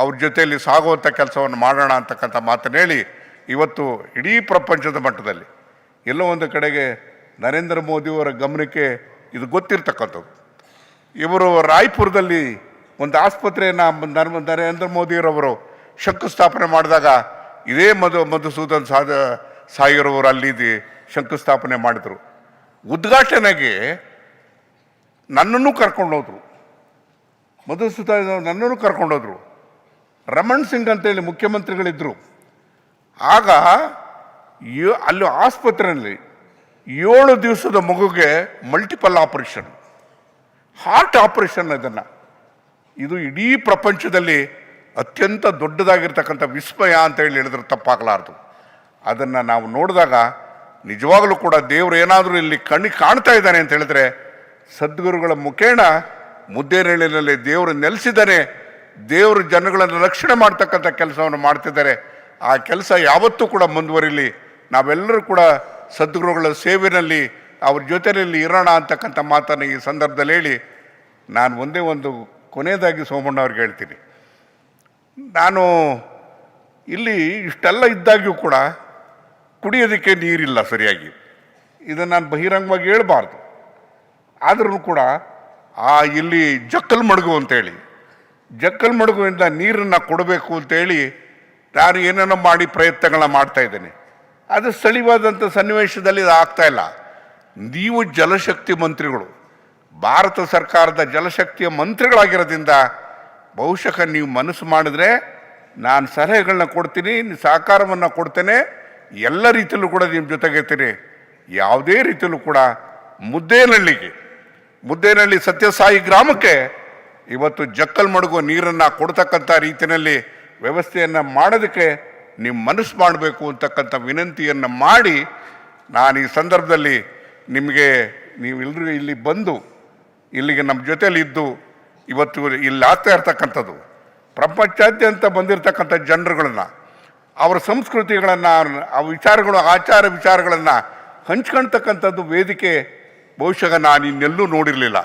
[SPEAKER 12] ಅವ್ರ ಜೊತೆಯಲ್ಲಿ ಸಾಗುವಂಥ ಕೆಲಸವನ್ನು ಮಾಡೋಣ ಅಂತಕ್ಕಂಥ ಮಾತನ್ನು ಹೇಳಿ, ಇವತ್ತು ಇಡೀ ಪ್ರಪಂಚದ ಮಟ್ಟದಲ್ಲಿ ಎಲ್ಲೋ ಒಂದು ಕಡೆಗೆ ನರೇಂದ್ರ ಮೋದಿಯವರ ಗಮನಕ್ಕೆ ಇದು ಗೊತ್ತಿರ್ತಕ್ಕಂಥದ್ದು. ಇವರು ರಾಯ್ಪುರದಲ್ಲಿ ಒಂದು ಆಸ್ಪತ್ರೆಯನ್ನು ನರೇಂದ್ರ ಮೋದಿಯವರವರು ಶಂಕುಸ್ಥಾಪನೆ ಮಾಡಿದಾಗ ಇದೇ ಮಧುಸೂದನ್ ಸಾಯಿರವರು ಅಲ್ಲಿ ಶಂಕುಸ್ಥಾಪನೆ ಮಾಡಿದರು. ಉದ್ಘಾಟನೆಗೆ ನನ್ನನ್ನು ಕರ್ಕೊಂಡೋದ್ರು, ಮಧುಸೂದನ್ ನನ್ನನ್ನು ಕರ್ಕೊಂಡೋದ್ರು. ರಮಣ್ ಸಿಂಗ್ ಅಂತೇಳಿ ಮುಖ್ಯಮಂತ್ರಿಗಳಿದ್ದರು. ಆಗ ಅಲ್ಲಿ ಆಸ್ಪತ್ರೆಯಲ್ಲಿ 7 ದಿವಸದ ಮಗುಗೆ ಮಲ್ಟಿಪಲ್ ಆಪರೇಷನ್, ಹಾರ್ಟ್ ಆಪರೇಷನ್. ಇದು ಇಡೀ ಪ್ರಪಂಚದಲ್ಲಿ ಅತ್ಯಂತ ದೊಡ್ಡದಾಗಿರ್ತಕ್ಕಂಥ ವಿಸ್ಮಯ ಅಂತ ಹೇಳಿದ್ರೆ ತಪ್ಪಾಗಲಾರ್ದು. ಅದನ್ನು ನಾವು ನೋಡಿದಾಗ ನಿಜವಾಗಲೂ ಕೂಡ ದೇವರು ಏನಾದರೂ ಇಲ್ಲಿ ಕಾಣ್ತಾ ಇದ್ದಾನೆ ಅಂತ ಹೇಳಿದ್ರೆ, ಸದ್ಗುರುಗಳ ಮುಖೇಣ ಮುದ್ದೇನಹಳ್ಳಿನಲ್ಲಿ ದೇವರು ನೆಲೆಸಿದ್ದಾನೆ, ದೇವರು ಜನಗಳನ್ನು ರಕ್ಷಣೆ ಮಾಡ್ತಕ್ಕಂಥ ಕೆಲಸವನ್ನು ಮಾಡ್ತಿದ್ದಾರೆ. ಆ ಕೆಲಸ ಯಾವತ್ತೂ ಕೂಡ ಮುಂದುವರಿಲಿ. ನಾವೆಲ್ಲರೂ ಕೂಡ ಸದ್ಗುರುಗಳ ಸೇವೆಯಲ್ಲಿ ಅವ್ರ ಜೊತೆಯಲ್ಲಿ ಇರೋಣ ಅಂತಕ್ಕಂಥ ಮಾತನ್ನು ಈ ಸಂದರ್ಭದಲ್ಲಿ ಹೇಳಿ, ನಾನು ಒಂದೇ ಒಂದು ಕೊನೆಯದಾಗಿ ಸೋಮಣ್ಣ ಅವ್ರಿಗೆ ಹೇಳ್ತೀನಿ. ನಾನು ಇಲ್ಲಿ ಇಷ್ಟೆಲ್ಲ ಇದ್ದಾಗ್ಯೂ ಕೂಡ ಕುಡಿಯೋದಕ್ಕೆ ನೀರಿಲ್ಲ ಸರಿಯಾಗಿ. ಇದನ್ನು ನಾನು ಬಹಿರಂಗವಾಗಿ ಹೇಳ್ಬಾರ್ದು. ಆದ್ರೂ ಕೂಡ ಇಲ್ಲಿ ಜಕ್ಕಲ್ ಮಡುಗು ಅಂತೇಳಿ, ಜಕ್ಕಲ್ ಮಡುಗುವಿಂದ ನೀರನ್ನು ಕೊಡಬೇಕು ಅಂತೇಳಿ ನಾನು ಏನೇನೋ ಮಾಡಿ ಪ್ರಯತ್ನಗಳನ್ನ ಮಾಡ್ತಾ ಇದ್ದೇನೆ. ಅದು ಸ್ಥಳೀಯವಾದಂಥ ಸನ್ನಿವೇಶದಲ್ಲಿ ಇದು ಆಗ್ತಾಯಿಲ್ಲ. ನೀವು ಜಲಶಕ್ತಿ ಮಂತ್ರಿಗಳು, ಭಾರತ ಸರ್ಕಾರದ ಜಲಶಕ್ತಿಯ ಮಂತ್ರಿಗಳಾಗಿರೋದ್ರಿಂದ ಬಹುಶಃ ನೀವು ಮನಸ್ಸು ಮಾಡಿದ್ರೆ ನಾನು ಸಲಹೆಗಳನ್ನ ಕೊಡ್ತೀನಿ, ಸಹಕಾರವನ್ನು ಕೊಡ್ತೇನೆ, ಎಲ್ಲ ರೀತಿಯಲ್ಲೂ ಕೂಡ ನಿಮ್ಮ ಜೊತೆಗಿರ್ತೀನಿ. ಯಾವುದೇ ರೀತಿಯಲ್ಲೂ ಕೂಡ ಮುದ್ದೇನಹಳ್ಳಿ ಸತ್ಯಸಾಯಿ ಗ್ರಾಮಕ್ಕೆ ಇವತ್ತು ಜಕ್ಕಲ್ ಮಡುಗು ನೀರನ್ನು ಕೊಡ್ತಕ್ಕಂಥ ರೀತಿಯಲ್ಲಿ ವ್ಯವಸ್ಥೆಯನ್ನು ಮಾಡೋದಕ್ಕೆ ನೀವು ಮನಸ್ಸು ಮಾಡಬೇಕು ಅಂತಕ್ಕಂಥ ವಿನಂತಿಯನ್ನು ಮಾಡಿ, ನಾನು ಈ ಸಂದರ್ಭದಲ್ಲಿ ನಿಮಗೆ ನೀವೆಲ್ಲರೂ ಇಲ್ಲಿ ಬಂದು ಇಲ್ಲಿಗೆ ನಮ್ಮ ಜೊತೆಯಲ್ಲಿ ಇದ್ದು ಇವತ್ತು ಇಲ್ಲಿ ಆಗ್ತಾ ಇರ್ತಕ್ಕಂಥದ್ದು ಪ್ರಪಂಚಾದ್ಯಂತ ಬಂದಿರತಕ್ಕಂಥ ಜನರುಗಳನ್ನ, ಅವರ ಸಂಸ್ಕೃತಿಗಳನ್ನು, ಆ ವಿಚಾರಗಳು, ಆಚಾರ ವಿಚಾರಗಳನ್ನು ಹಂಚ್ಕೊಳ್ತಕ್ಕಂಥದ್ದು ವೇದಿಕೆ ಬಹುಶಃ ನಾನು ಇನ್ನೆಲ್ಲೂ ನೋಡಿರಲಿಲ್ಲ.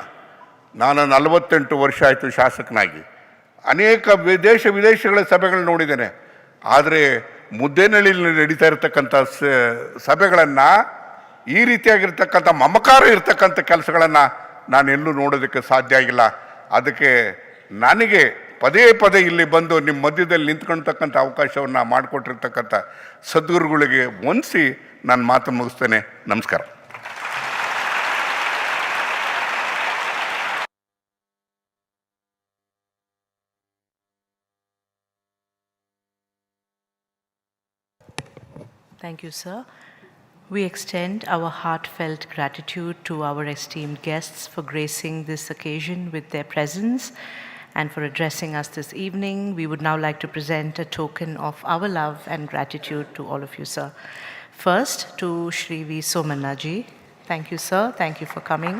[SPEAKER 12] ನಾನು 48 ವರ್ಷ ಆಯಿತು ಶಾಸಕನಾಗಿ, ಅನೇಕ ವಿದೇಶಗಳ ಸಭೆಗಳು ನೋಡಿದ್ದೇನೆ. ಆದರೆ ಮುದ್ದೇನಹಳ್ಳಿಯಲ್ಲಿ ನಡೀತಾ ಇರತಕ್ಕಂಥ ಸಭೆಗಳನ್ನು, ಈ ರೀತಿಯಾಗಿರ್ತಕ್ಕಂಥ ಮಮಕಾರ ಇರ್ತಕ್ಕಂಥ ಕೆಲಸಗಳನ್ನು ನಾನೆಲ್ಲೂ ನೋಡೋದಕ್ಕೆ ಸಾಧ್ಯ ಆಗಿಲ್ಲ. ಅದಕ್ಕೆ ನನಗೆ ಪದೇ ಪದೇ ಇಲ್ಲಿ ಬಂದು ನಿಮ್ಮ ಮಧ್ಯದಲ್ಲಿ ನಿಂತ್ಕೊಳ್ತಕ್ಕಂಥ ಅವಕಾಶವನ್ನು ಮಾಡಿಕೊಟ್ಟಿರ್ತಕ್ಕಂಥ ಸದ್ಗುರುಗಳಿಗೆ ವಂದಿಸಿ ನಾನು ಮಾತನ್ನು ಮುಗಿಸ್ತೇನೆ. ನಮಸ್ಕಾರ.
[SPEAKER 2] Thank you, sir. We extend our heartfelt gratitude to our esteemed guests for gracing this occasion with their presence and for addressing us this evening. We would now like to present a token of our love and gratitude to all of you, sir. First, to Shri V. Somana ji. Thank you, sir. Thank you for coming.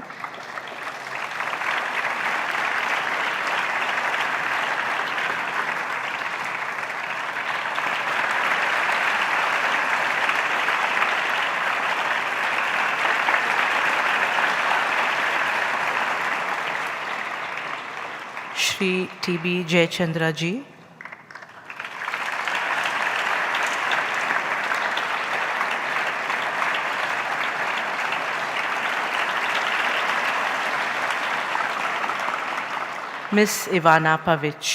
[SPEAKER 2] Shri T.B. Jayachandra ji. Miss Ivana Pavich.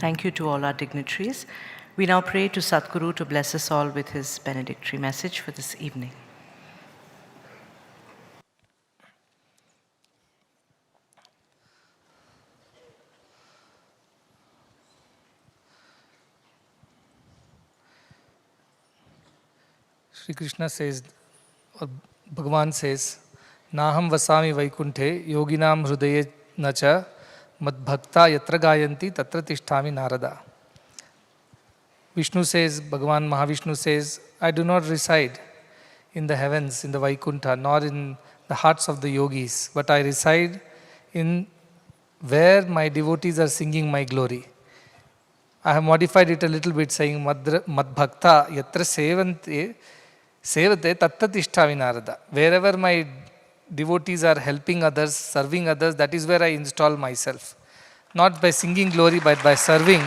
[SPEAKER 2] Thank you to all our dignitaries. We now pray to Sadguru to bless us all with his benedictory message for this evening.
[SPEAKER 13] Sri Krishna says, or Bhagavan says, Naham vasami vaikunthe yoginam hrudaye nacha madbhakta yatra gayanti tatra tishtami narada. Vishnu says, Bhagavan Mahavishnu says, I do not reside in the heavens, in the Vaikuntha, nor in the hearts of the yogis, but I reside in where my devotees are singing my glory. I have modified it a little bit, saying madbhakta yatra sevate tatta tishtami narada. Wherever my devotees are helping others, serving others, that is where I install myself. Not by singing glory, but by serving,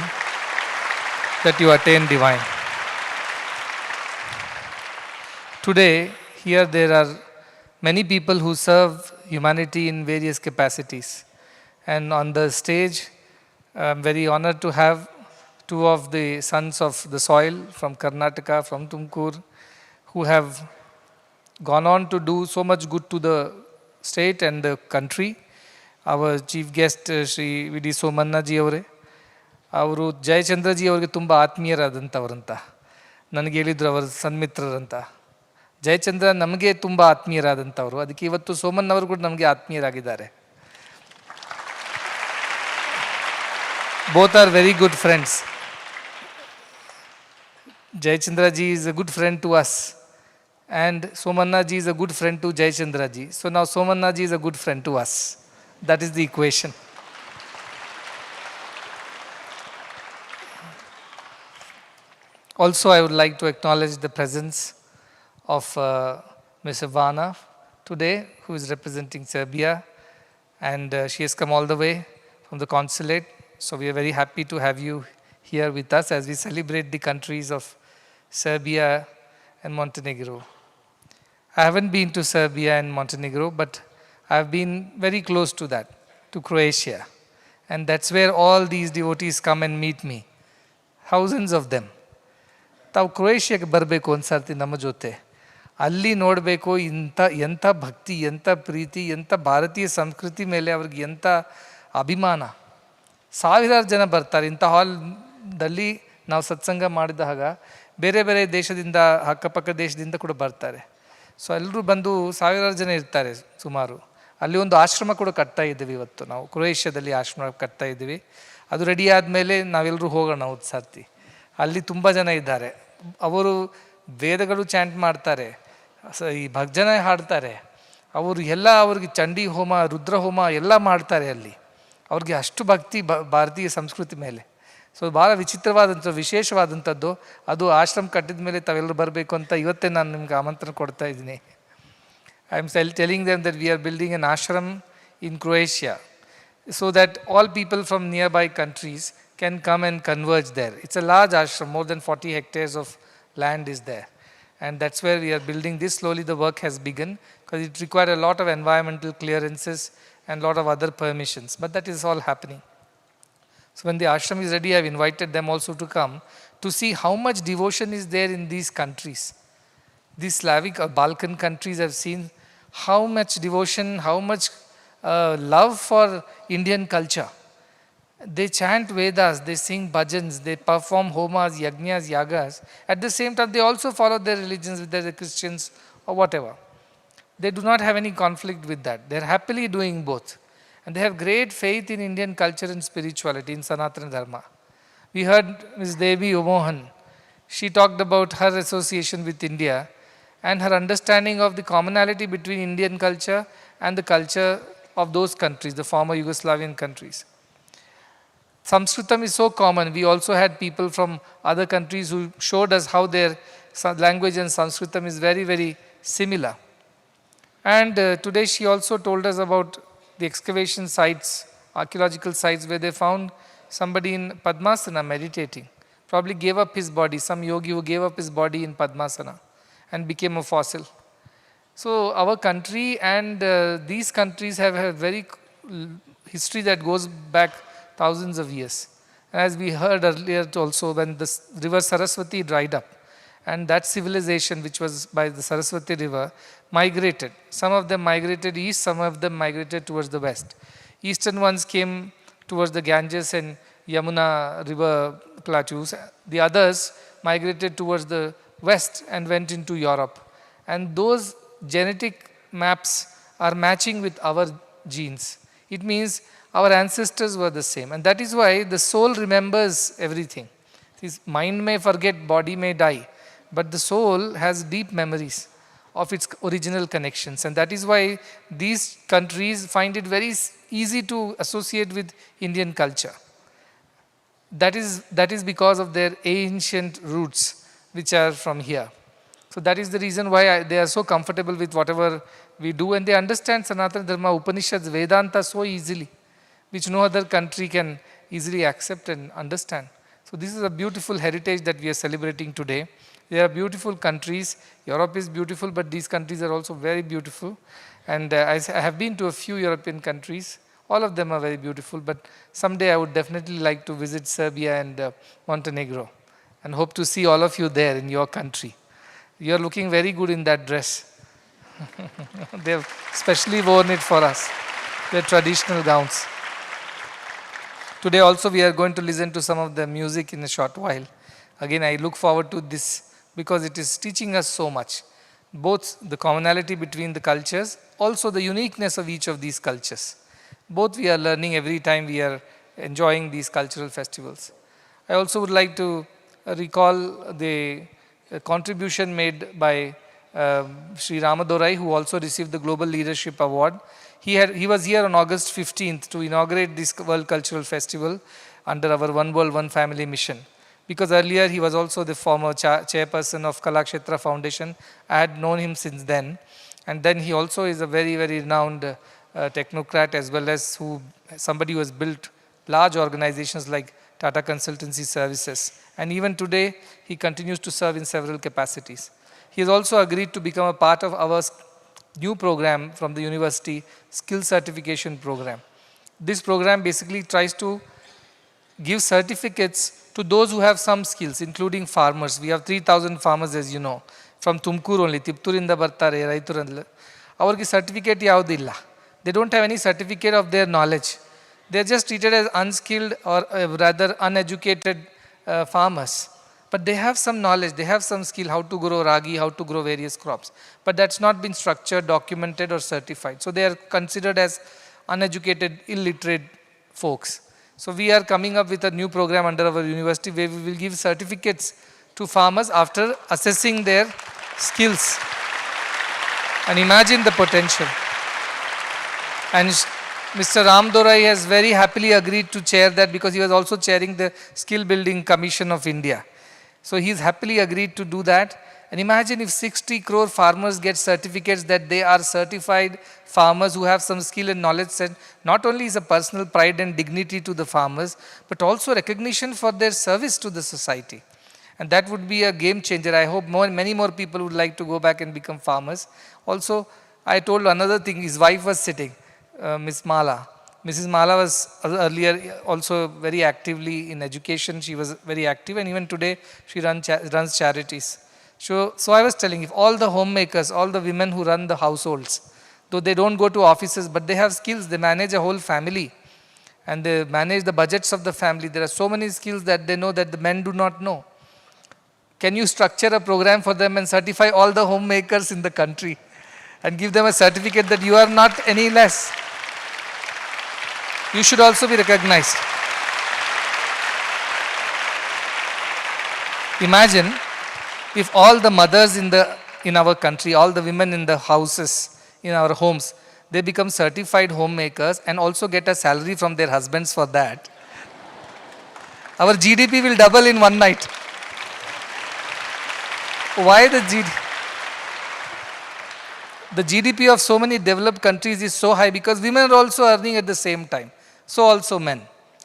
[SPEAKER 13] that you attain divine. Today, here there are many people who serve humanity in various capacities. And on the stage, I am very honored to have two of the sons of the soil from Karnataka, from Tumkur, who have gone on to do so much good to the state and the country. Our chief guest, Shri V.D. Somanna ji avare, ಅವರು Jayachandra G ಅವರಿಗೆ ತುಂಬ ಆತ್ಮೀಯರಾದಂಥವ್ರಂತ ನನಗೆ ಹೇಳಿದ್ರು, ಅವರ ಸನ್ಮಿತ್ರರಂತ. ಜಯಚಂದ್ರ ನಮಗೆ ತುಂಬ ಆತ್ಮೀಯರಾದಂಥವ್ರು, ಅದಕ್ಕೆ ಇವತ್ತು ಸೋಮನ್ ಅವರು ಕೂಡ ನಮಗೆ ಆತ್ಮೀಯರಾಗಿದ್ದಾರೆ. Both are very good friends. Jayachandra ji is a good friend to us, and Somanna ji is a good friend to Jayachandra ji. So now Somanna ji is a good friend to us. That is the equation. Also, I would like to acknowledge the presence of Ms. Vani today, who is representing Serbia, and she has come all the way from the consulate. So we are very happy to have you here with us as we celebrate the countries of Serbia and Montenegro. I haven't been to Serbia and Montenegro, but I have been very close to that, to Croatia. And that's where all these devotees come and meet me, thousands of them. ತಾವು ಕ್ರೊಯೇಷಿಯಾಗೆ ಬರಬೇಕು ಒಂದ್ಸರ್ತಿ ನಮ್ಮ ಜೊತೆ, ಅಲ್ಲಿ ನೋಡಬೇಕು ಎಂಥ ಭಕ್ತಿ, ಎಂಥ ಪ್ರೀತಿ, ಎಂಥ ಭಾರತೀಯ ಸಂಸ್ಕೃತಿ ಮೇಲೆ ಅವ್ರಿಗೆ ಎಂಥ ಅಭಿಮಾನ. ಸಾವಿರಾರು ಜನ ಬರ್ತಾರೆ ಇಂಥ ಹಾಲ್ದಲ್ಲಿ. ನಾವು ಸತ್ಸಂಗ ಮಾಡಿದಾಗ ಬೇರೆ ಬೇರೆ ದೇಶದಿಂದ, ಅಕ್ಕಪಕ್ಕ ದೇಶದಿಂದ ಕೂಡ ಬರ್ತಾರೆ. ಸೊ ಎಲ್ಲರೂ ಬಂದು ಸಾವಿರಾರು ಜನ ಇರ್ತಾರೆ ಸುಮಾರು. ಅಲ್ಲಿ ಒಂದು ಆಶ್ರಮ ಕೂಡ ಕಟ್ತಾ ಇದ್ದೀವಿ ಇವತ್ತು ನಾವು, ಕ್ರೊಯೇಷ್ಯಾದಲ್ಲಿ ಆಶ್ರಮ ಕಟ್ತಾ ಇದ್ದೀವಿ. ಅದು ರೆಡಿ ಆದಮೇಲೆ ನಾವೆಲ್ಲರೂ ಹೋಗೋಣ ಒಂದು ಸರ್ತಿ. ಅಲ್ಲಿ ತುಂಬ ಜನ ಇದ್ದಾರೆ, ಅವರು ವೇದಗಳು ಚಾಂಟ್ ಮಾಡ್ತಾರೆ, ಈ ಭಜನೆ ಹಾಡ್ತಾರೆ, ಅವರು ಎಲ್ಲ ಅವ್ರಿಗೆ ಚಂಡಿ ಹೋಮ, ರುದ್ರ ಹೋಮ ಎಲ್ಲ ಮಾಡ್ತಾರೆ ಅಲ್ಲಿ. ಅವ್ರಿಗೆ ಅಷ್ಟು ಭಕ್ತಿ ಭಾರತೀಯ ಸಂಸ್ಕೃತಿ ಮೇಲೆ. ಸೊ ಭಾಳ ವಿಚಿತ್ರವಾದಂಥ, ವಿಶೇಷವಾದಂಥದ್ದು ಅದು. ಆಶ್ರಮ ಕಟ್ಟಿದ ಮೇಲೆ ತಾವೆಲ್ಲರೂ ಬರಬೇಕು ಅಂತ ಇವತ್ತೇ ನಾನು ನಿಮ್ಗೆ ಆಮಂತ್ರಣ ಕೊಡ್ತಾ ಇದ್ದೀನಿ. I am telling them that we are building N ashram in Croatia, so that all people from nearby countries can come and converge there. It's a large ashram, more than 40 hectares of land is there. And that's where we are building this. Slowly the work has begun, because it required a lot of environmental clearances and a lot of other permissions. But that is all happening. So when the ashram is ready, I have invited them also to come to see how much devotion is there in these countries. These Slavic or Balkan countries have seen how much devotion, how much love for Indian culture. They chant Vedas, they sing bhajans, they perform homas, yajnas, yagas. At the same time, they also follow their religions, whether they're Christians or whatever. They do not have any conflict with that. They're happily doing both. And they have great faith in Indian culture and spirituality, in Sanathana Dharma. We heard Ms. Devi Omohan. She talked about her association with India and her understanding of the commonality between Indian culture and the culture of those countries, the former Yugoslavian countries. Sanskritam is so common. We also had people from other countries who showed us how their language and Sanskritam is very, very similar. And today she also told us about the excavation sites, archaeological sites, where they found somebody in Padmasana meditating. Probably gave up his body, some yogi who gave up his body in Padmasana and became a fossil. So our country and these countries have a very history that goes back thousands of years. As we heard earlier also, when the river Saraswati dried up, and that civilization which was by the Saraswati river migrated. Some of them migrated east, some of them migrated towards the west. Eastern ones came towards the Ganges and Yamuna river plateaus. The others migrated towards the west and went into Europe. And those genetic maps are matching with our genes. It means our ancestors were the same. And that is why the soul remembers everything. This mind may forget, body may die. But the soul has deep memories of its original connections. And that is why these countries find it very easy to associate with Indian culture. That is because of their ancient roots, which are from here. So that is the reason why they are so comfortable with whatever we do, and they understand Sanatana Dharma, Upanishads, Vedanta so easily, which no other country can easily accept and understand. So this is a beautiful heritage that we are celebrating today. There are beautiful countries. Europe is beautiful, but these countries are also very beautiful. And I have been to a few European countries. All of them are very beautiful, but someday I would definitely like to visit Serbia and Montenegro, and hope to see all of you there in your country. You are looking very good in that dress. They have specially worn it for us, their traditional gowns. Today also we are going to listen to some of the music in a short while. Again, I look forward to this because it is teaching us so much. Both the commonality between the cultures, also the uniqueness of each of these cultures. Both we are learning every time we are enjoying these cultural festivals. I also would like to recall the contribution made by Sri Ramadurai, who also received the Global Leadership Award. He was here on August 15th to inaugurate this World Cultural Festival under our One World, One Family mission. Because earlier he was also the former chairperson of Kalakshetra Foundation. I had known him since then. And then he also is a very, very renowned technocrat, as well as somebody who has built large organizations like Tata Consultancy Services. And even today, he continues to serve in several capacities. He has also agreed to become a part of our new program from the university, Skill Certification Program. This program basically tries to give certificates to those who have some skills, including farmers. We have 3,000 farmers, as you know, from Tumkur only, Tipturinda Bartare, Raiturandla. Avargi certificate yaudilla. They don't have any certificate of their knowledge. They are just treated as unskilled or rather uneducated farmers. But they have some knowledge, they have some skill, how to grow ragi, how to grow various crops. But that's not been structured, documented or certified. So they are considered as uneducated, illiterate folks. So we are coming up with a new program under our university where we will give certificates to farmers after assessing their skills. And imagine the potential. And Mr. Ramdorai has very happily agreed to chair that because he was also chairing the Skill Building Commission of India. So he's happily agreed to do that. And imagine if 60 crore farmers get certificates that they are certified farmers who have some skill and knowledge set. Not only is a personal pride and dignity to the farmers, but also recognition for their service to the society. And that would be a game changer. I hope many more people would like to go back and become farmers. Also, I told another thing, his wife was sitting, Miss Mala. Mrs. Mala was earlier also very actively in education. She was very active, and even today she runs charities. So I was telling, if all the homemakers, all the women who run the households, though they don't go to offices, but they have skills, they manage a whole family and they manage the budgets of the family. There are so many skills that they know that the men do not know. Can you structure a program for them and certify all the homemakers in the country and give them a certificate that you are not any less? You should also be recognized. Imagine if all the mothers in our country, all the women in the houses, in our homes, they become certified homemakers and also get a salary from their husbands for that. Our GDP will double in one night. Why the GDP? The GDP of so many developed countries is so high because women are also earning at the same time. So also men.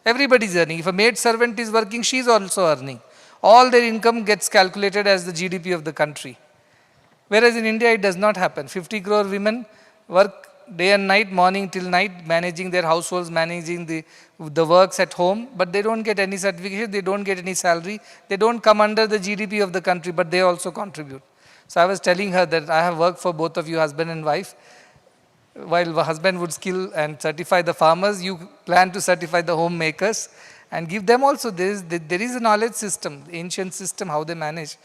[SPEAKER 13] Everybody is earning. If a maid servant is working, she is also earning. All their income gets calculated as the GDP of the country. Whereas in India, it does not happen. 50 crore women work day and night, morning till night, managing their households, managing the works at home, but they don't get any certification, they don't get any salary, they don't come under the GDP of the country, but they also contribute. So I was telling her that I have worked for both of you, husband and wife. While the husband would skill and certify the farmers, you plan to certify the homemakers and give them also. There is a knowledge system, ancient system, how they manage.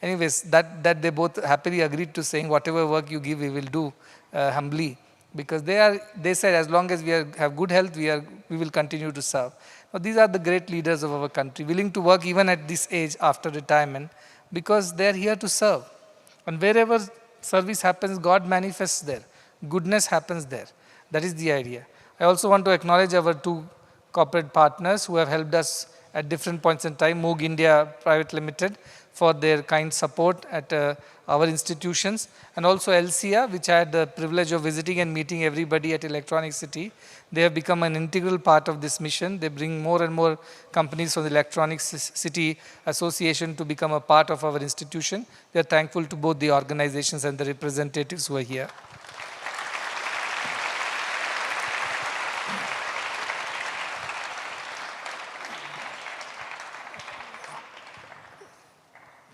[SPEAKER 13] Anyways, that they both happily agreed to, saying whatever work you give, we will do humbly. Because they said as long as we have good health, we will continue to serve. Now, these are the great leaders of our country, willing to work even at this age after retirement, because they are here to serve. And wherever service happens, God manifests there. Goodness happens there. That is the idea. I also want to acknowledge our two corporate partners who have helped us at different points in time, Moog India Private Limited, for their kind support at our institutions, and also LCA, which I had the privilege of visiting and meeting everybody at Electronic City. They have become an integral part of this mission. They bring more and more companies from the Electronic City Association to become a part of our institution. We are thankful to both the organizations and the representatives who are here.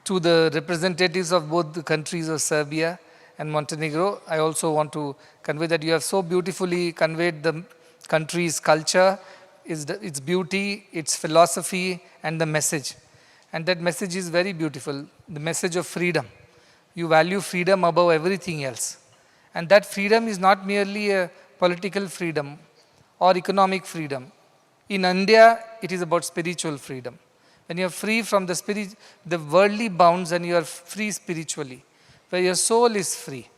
[SPEAKER 13] To the representatives of both the countries of Serbia and Montenegro, I also want to convey that you have so beautifully conveyed the country's culture, its beauty, its philosophy, and the message. And that message is very beautiful, the message of freedom. You value freedom above everything else. And that freedom is not merely a political freedom or economic freedom. In India, it is about spiritual freedom. When you are free from the worldly bounds, and you are free spiritually, where your soul is free,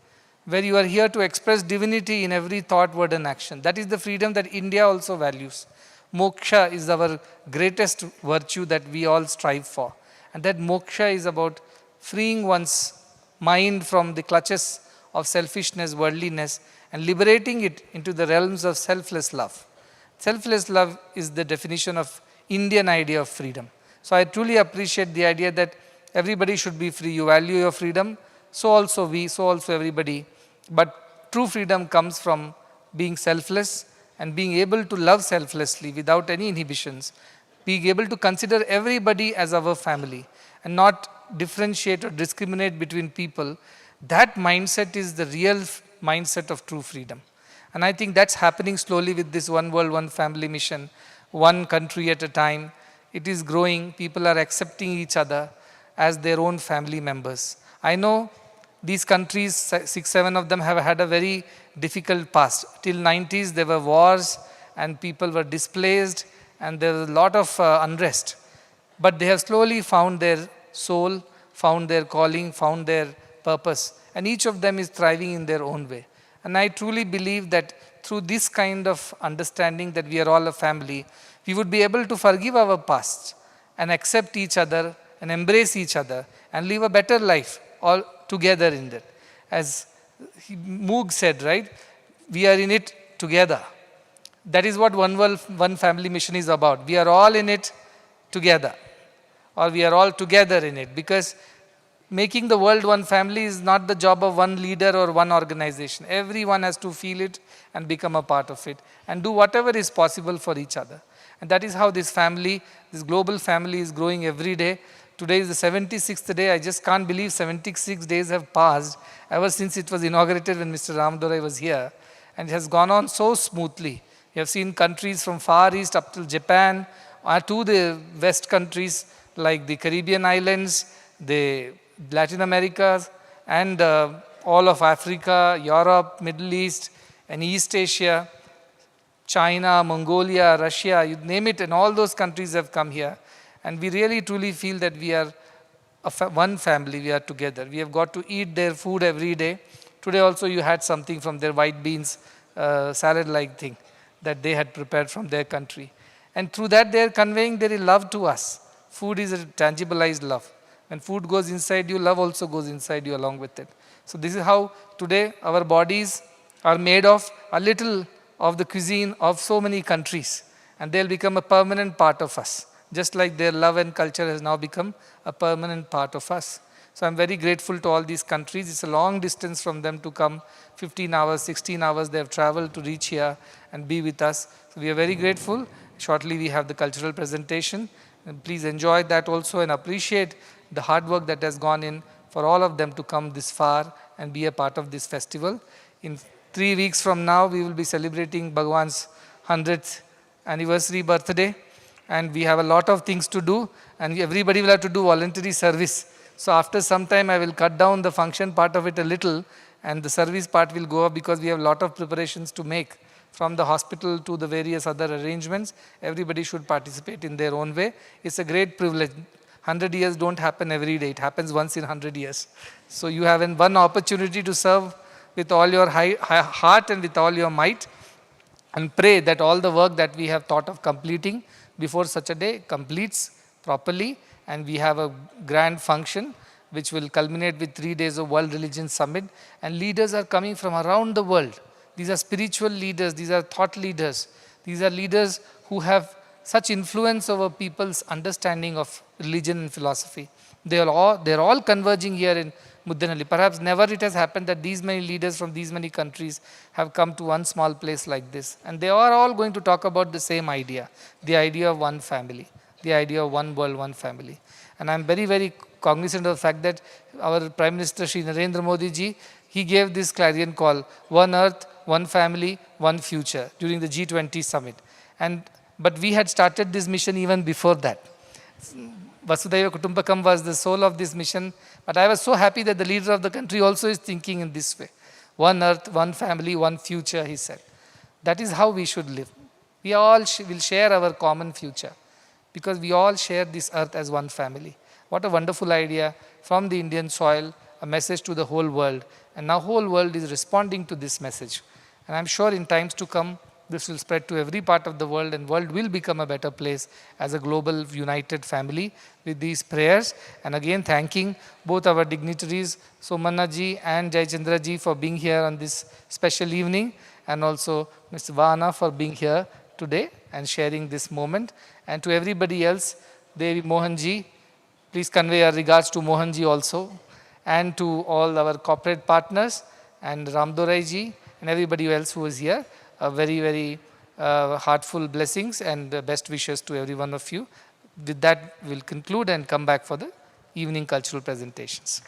[SPEAKER 13] where you are here to express divinity in every thought, word and action. That is the freedom that India also values. Moksha is our greatest virtue that we all strive for. And that moksha is about freeing one's mind from the clutches of selfishness, worldliness, and liberating it into the realms of selfless love. Selfless love is the definition of Indian idea of freedom. So I truly appreciate the idea that everybody should be free. You value your freedom, so also we, so also everybody. But true freedom comes from being selfless and being able to love selflessly without any inhibitions, being able to consider everybody as our family and not differentiate or discriminate between people. That mindset is the real mindset of true freedom. And I think that's happening slowly with this One World, One Family mission, one country at a time. It is growing. People are accepting each other as their own family members. I know these countries, 6, 7 of them have had a very difficult past. Till 90s, there were wars and people were displaced and there was a lot of unrest. But they have slowly found their soul, found their calling, found their purpose. And each of them is thriving in their own way. And I truly believe that through this kind of understanding that we are all a family, we would be able to forgive our past and accept each other and embrace each other and live a better life all together in that. As Moog said, right? We are in it together. That is what One World, One Family mission is about. We are all in it together, or we are all together in it, because making the world one family is not the job of one leader or one organization. Everyone has to feel it and become a part of it and do whatever is possible for each other. And that is how this family, this global family, is growing every day. Today is the 76th day. I just can't believe 76 days have passed ever since it was inaugurated when Mr. Ramadurai was here. And it has gone on so smoothly. You have seen countries from Far East up to Japan, to the West countries like the Caribbean islands, the Latin America, and all of Africa, Europe, Middle East, and East Asia. China, Mongolia, Russia, you name it, and all those countries have come here. And we really truly feel that we are one family, we are together. We have got to eat their food every day. Today also you had something from their white beans salad-like thing that they had prepared from their country. And through that they are conveying their love to us. Food is a tangibilized love. When food goes inside you, love also goes inside you along with it. So this is how today our bodies are made of a little of the cuisine of so many countries, and they'll become a permanent part of us, just like their love and culture has now become a permanent part of us. So I'm very grateful to all these countries. It's a long distance from them to come, 15 hours, 16 hours they have traveled to reach here and be with us. So we are very grateful. Shortly we have the cultural presentation. And please enjoy that also and appreciate the hard work that has gone in for all of them to come this far and be a part of this festival. In 3 weeks from now, we will be celebrating Bhagwan's 100th anniversary birthday, and we have a lot of things to do, and everybody will have to do voluntary service. So after some time, I will cut down the function part of it a little, and the service part will go up because we have a lot of preparations to make. From the hospital to the various other arrangements, everybody should participate in their own way. It's a great privilege. 100 years don't happen every day. It happens once in 100 years. So you have one opportunity to serve with all your heart and with all your might, and pray that all the work that we have thought of completing before such a day completes properly, and we have a grand function which will culminate with 3 days of World Religion Summit, and leaders are coming from around the world. These are spiritual leaders, these are thought leaders, these are leaders who have such influence over people's understanding of religion and philosophy. They're all converging here in Muddenahalli. Perhaps never it has happened that these many leaders from these many countries have come to one small place like this. And they are all going to talk about the same idea, the idea of one family, the idea of one world, one family. And I'm very, very cognizant of the fact that our Prime Minister Shri Narendra Modi ji, he gave this clarion call, one earth, one family, one future, during the G20 summit. But we had started this mission even before that. Vasudhaiva Kutumbakam was the soul of this mission, but I was so happy that the leader of the country also is thinking in this way. One earth, one family, one future, he said. That is how we should live. We all will share our common future because we all share this earth as one family. What a wonderful idea from the Indian soil, a message to the whole world. And now whole world is responding to this message. And I'm sure in times to come, this will spread to every part of the world, and world will become a better place as a global united family with these prayers. And again, thanking both our dignitaries, Somanna ji and Jayachandra ji, for being here on this special evening, and also Mr. Vana for being here today and sharing this moment. And to everybody else, Devi Mohan ji, please convey our regards to Mohan ji also, and to all our corporate partners, and Ramdorai ji, and everybody else who is here. Very, very heartful blessings and best wishes to every one of you. With that, we'll conclude and come back for the evening cultural presentations.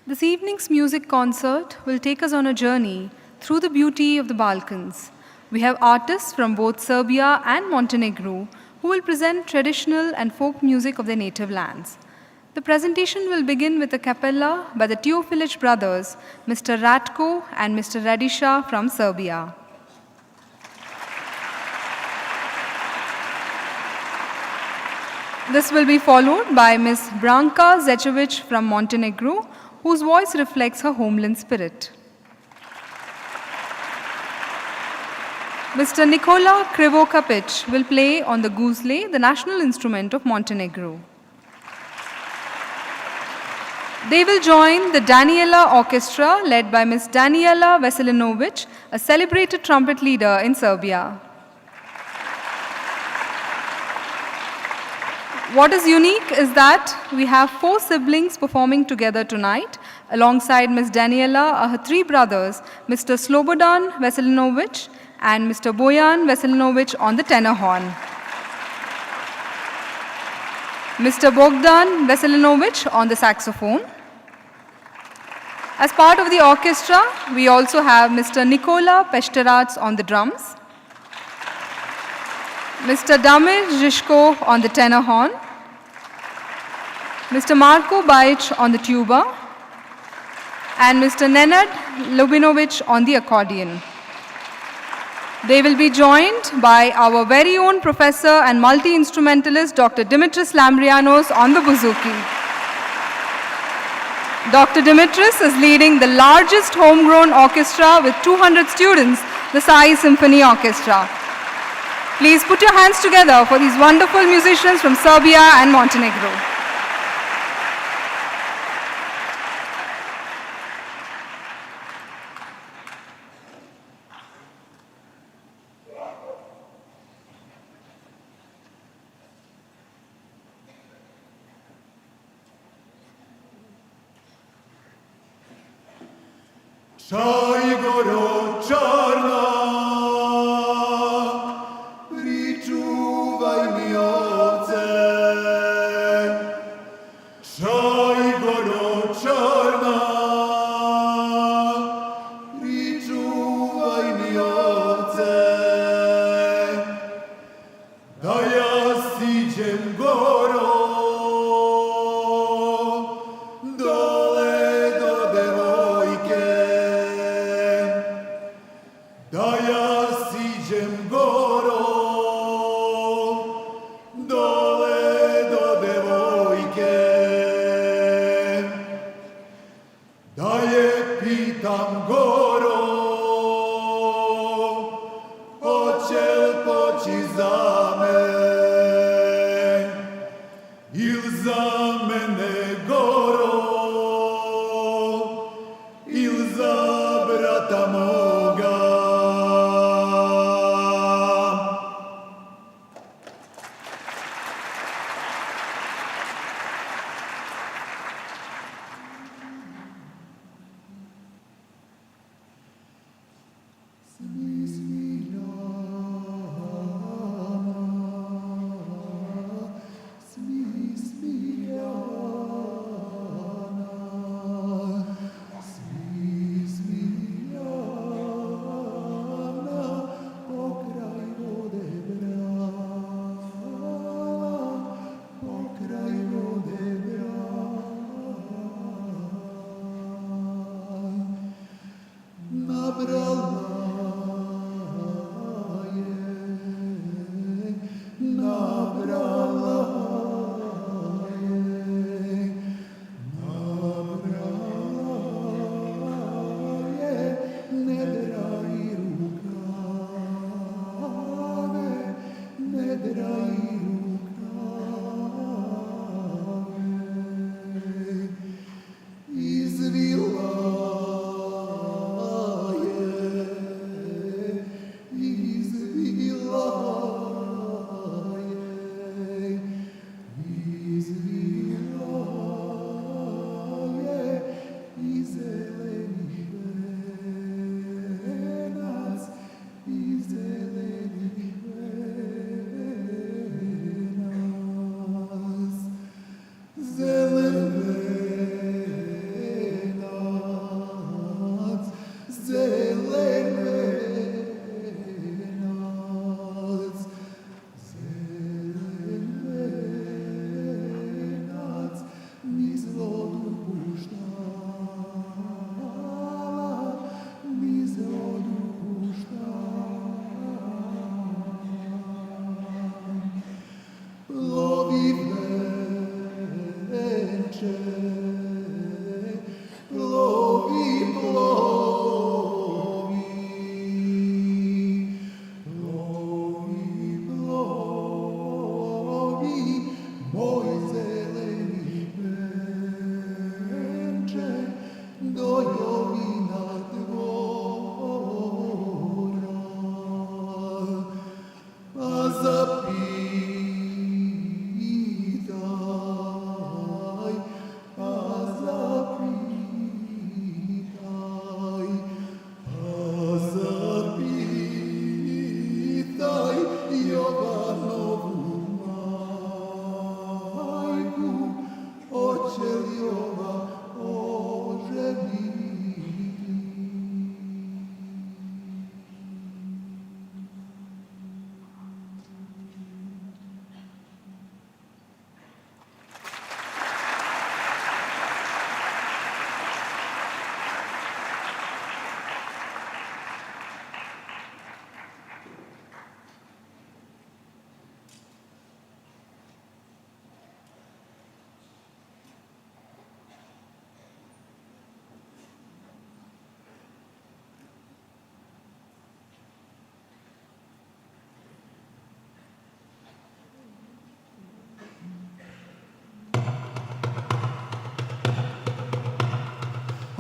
[SPEAKER 3] This evening's music concert will take us on a journey through the beauty of the Balkans. We have artists from both Serbia and Montenegro who will present traditional and folk music of their native lands. The presentation will begin with a cappella by the Teofilic brothers, Mr. Ratko and Mr. Radiša from Serbia. This will be followed by Ms. Branka Zečević from Montenegro, whose voice reflects her homeland spirit. Mr. Nikola Krivokapic will play on the guzle, the national instrument of Montenegro. They will join the Daniela Orchestra, led by Ms. Daniela Veselinovic, a celebrated trumpet leader in Serbia. What is unique is that we have 4 siblings performing together tonight. Alongside Ms. Daniela are her 3 brothers, Mr. Slobodan Veselinovic and Mr. Bojan Veselinovic on the tenor horn. Mr. Bogdan Veselinovic on the saxophone. As part of the orchestra, we also have Mr. Nikola Pesterac on the drums, Mr. Damir Zizko on the tenor horn, Mr. Marko Bajic on the tuba, and Mr. Nenad Lubinovic on the accordion. They will be joined by our very own professor and multi-instrumentalist, Dr. Dimitris Lambrianos on the bouzouki. Dr. Dimitris is leading the largest homegrown orchestra with 200 students, the Sai Symphony Orchestra. Please put your hands together for these wonderful musicians from Serbia and Montenegro.
[SPEAKER 1] Čaj goro čarna, pričuvaj mi ovce. Čaj goro čarna, pričuvaj mi ovce. Da ja siđem goro, dole do devojke. Da ja siđem goro, dole do devojke. Da je pitam goro, hoće li poći za me.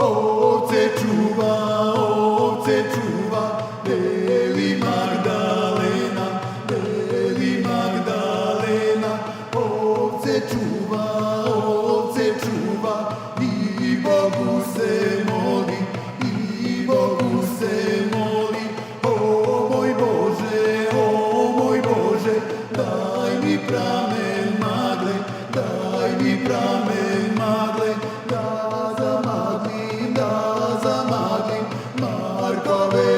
[SPEAKER 1] Ovce čuva, Beli Magdalena, Beli Magdalena. Ovce čuva, i Bogu se moli, i Bogu se moli. O moj Bože, daj mi pramen magle, daj mi pramen magle, da zamaglim Markove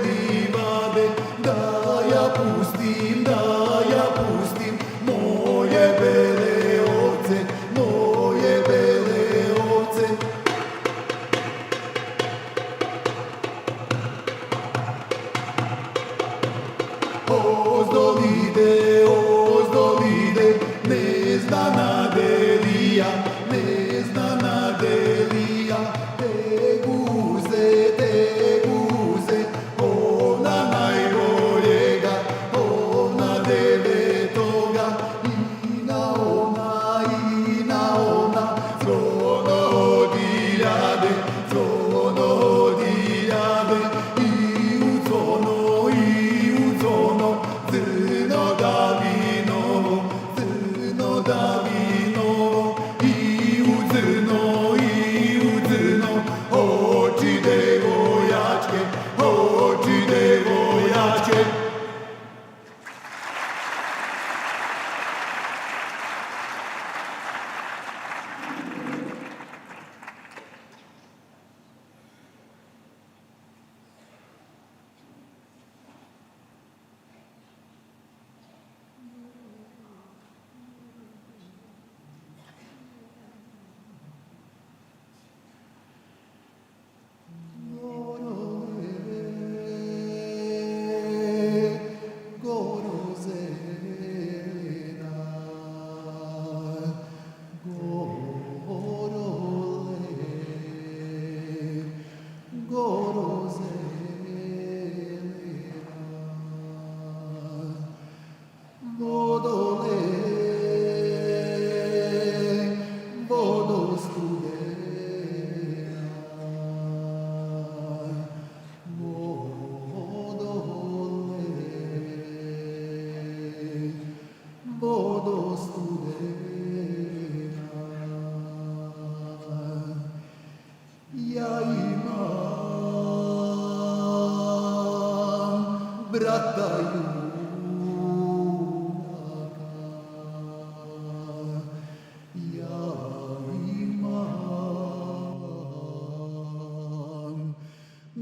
[SPEAKER 1] livade, da ja pustim moje bele ovce, moje bele ovce. Ozdolide, neznana delija, te guze, ona najboljega, ona devetoga, i na ona, zvono odiljade, i u zvono, zrno davinovo, i u zrno, oči devojachke.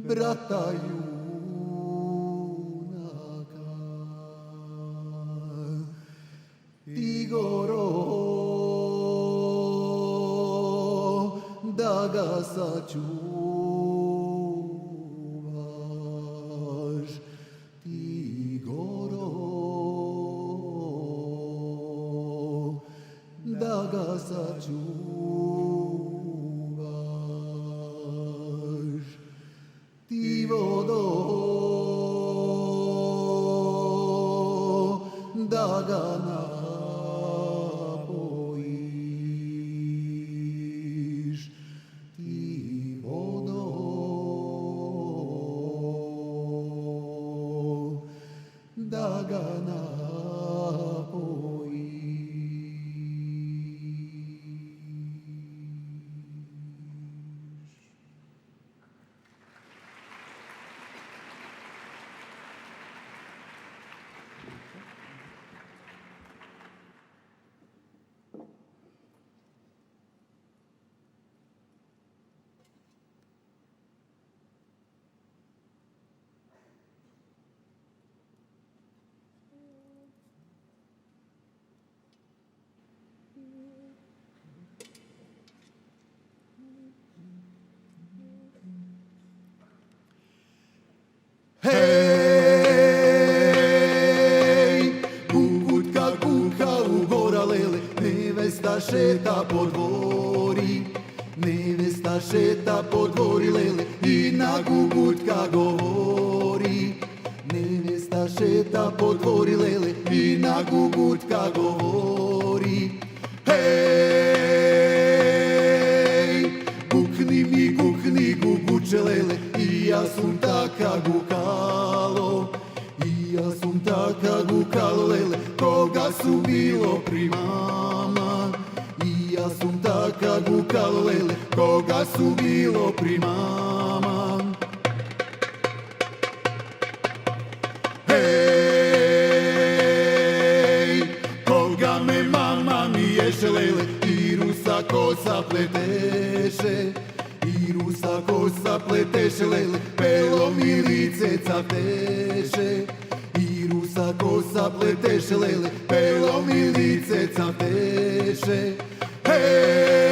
[SPEAKER 1] Brata junaka, ti goro da ga sačuvaš, ti goro da ga sačuvaš. Ti vodo da ga napojiš. Ti vodo da ga Hej, kukutka kuka u gora lele, nevesta šeta po dvori, nevesta šeta po dvori lele i na gugutka govori. Nevesta šeta po dvori lele i na gugutka govori. Hej, gukni mi guguče lele, i ja sam taka gukalo, i ja sam taka gukalo lele, koga su bilo pri mama. I ja sam taka gukalo lele, koga su bilo pri mama. Hej, koga me mama mi ješe lele, i rusa kosa pleteše, i rusa kosa pleteše lele, pelo mi lice capteše. I rusa kosa pleteše lele, pelo mi lice capteše. Hej!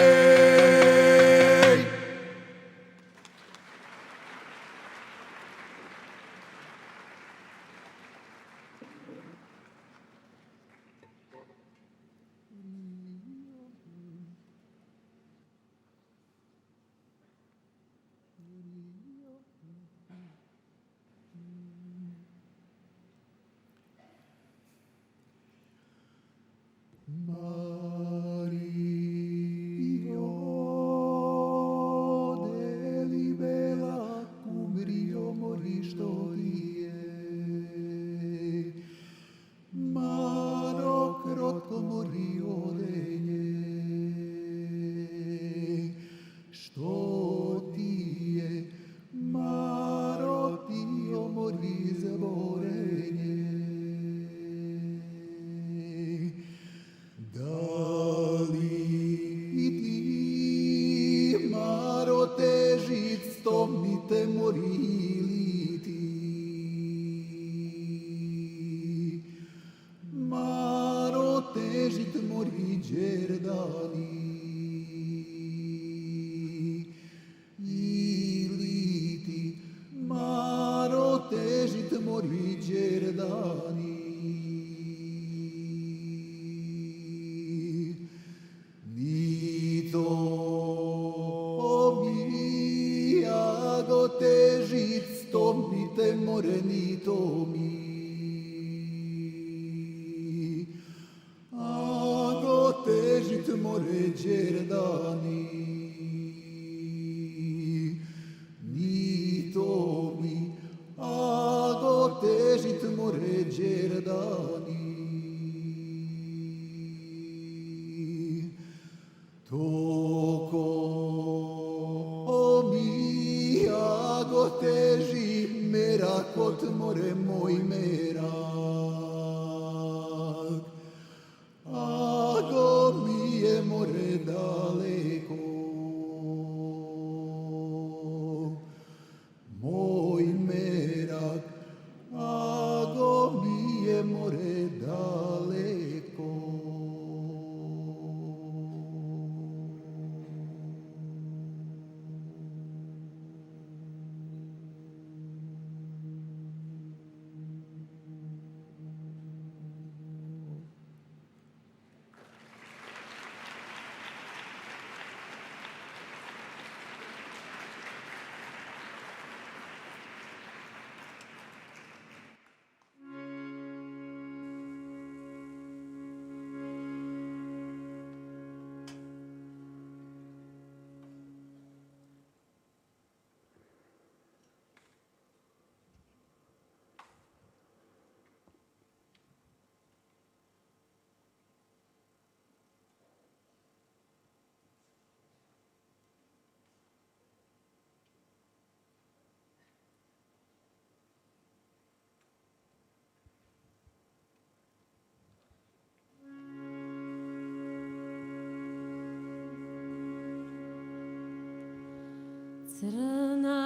[SPEAKER 14] Crna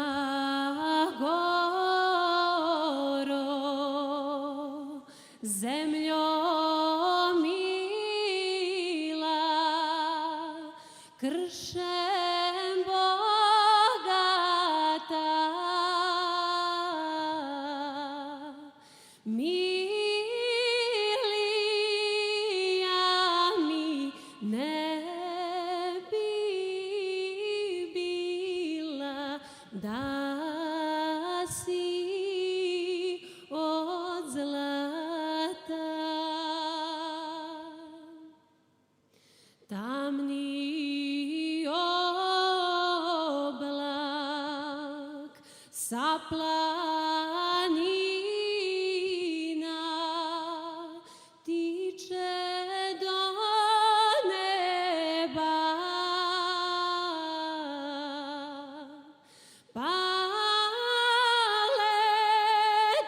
[SPEAKER 14] Goro, zemljo mila, kršem bogata, milija mi ne bi bila da si od zlata. Tamni oblak sa planina tiče do neba, pa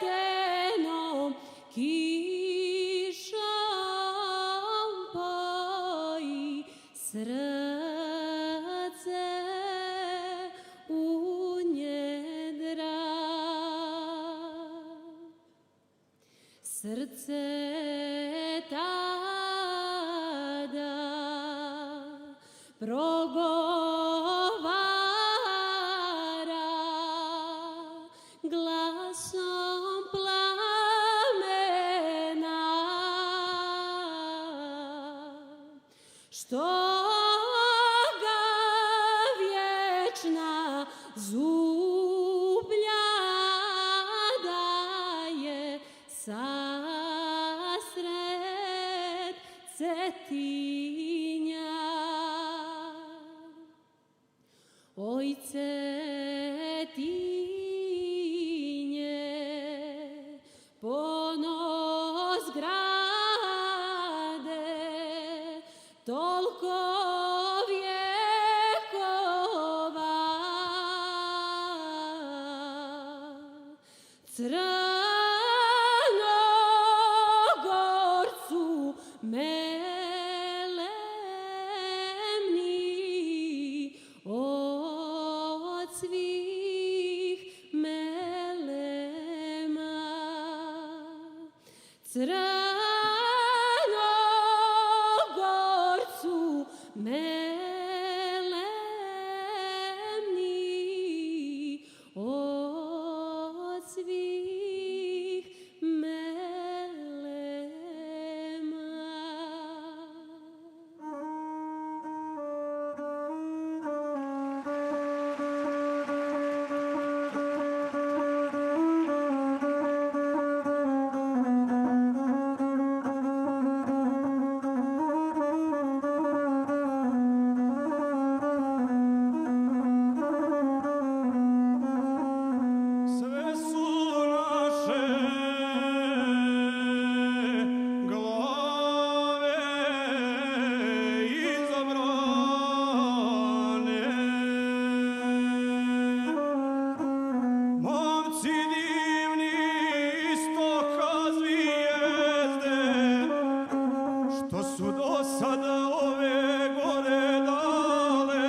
[SPEAKER 14] ledenom kišom poji srce u njedra. Srce tada progovara glasom plamena, što ga vječna zublja daje sasred Cetinja. Oj Cetinje, ponos grade, toliko vjekova, Crnogorcu melemni, od svih melema. Crnogorcu melemni, od svih melema.
[SPEAKER 15] Sve su naše glave izabrane, momci divni istoka zvijezde, što su do sada ove gore dale,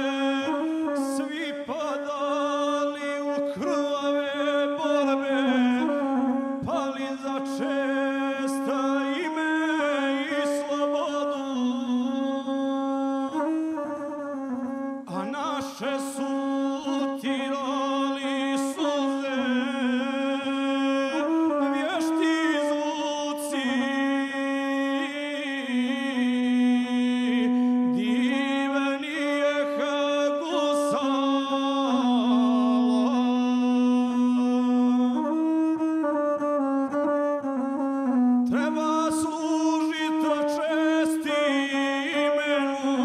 [SPEAKER 15] svi padali u krvave borbe, pali za česta ime i slobodu, a naše su tirali suze, vješti zvuci, divni je treba služiti česti imenu,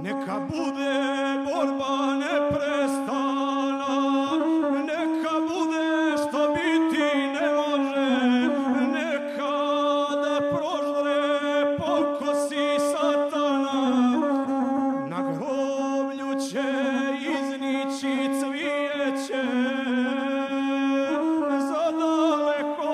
[SPEAKER 15] neka bude borba neprestana, neka bude što biti ne može, neka da proždre pokosi satana, na groblju će iznići cvijeće za daleko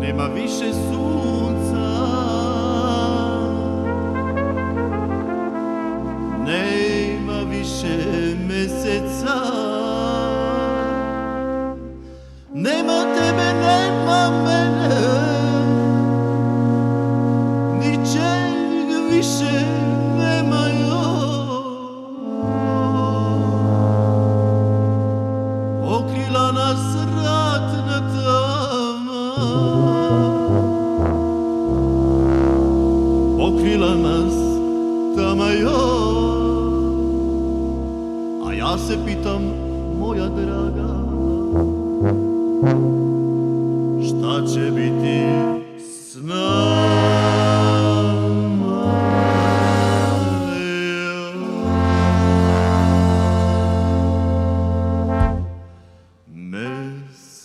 [SPEAKER 1] Nema više sunca, nema više meseca, nema tebe, nema mene, ničeg više nema okrila nas ratna tama, okrila nas tama a ja se pitam, moja draga, šta će biti s nama?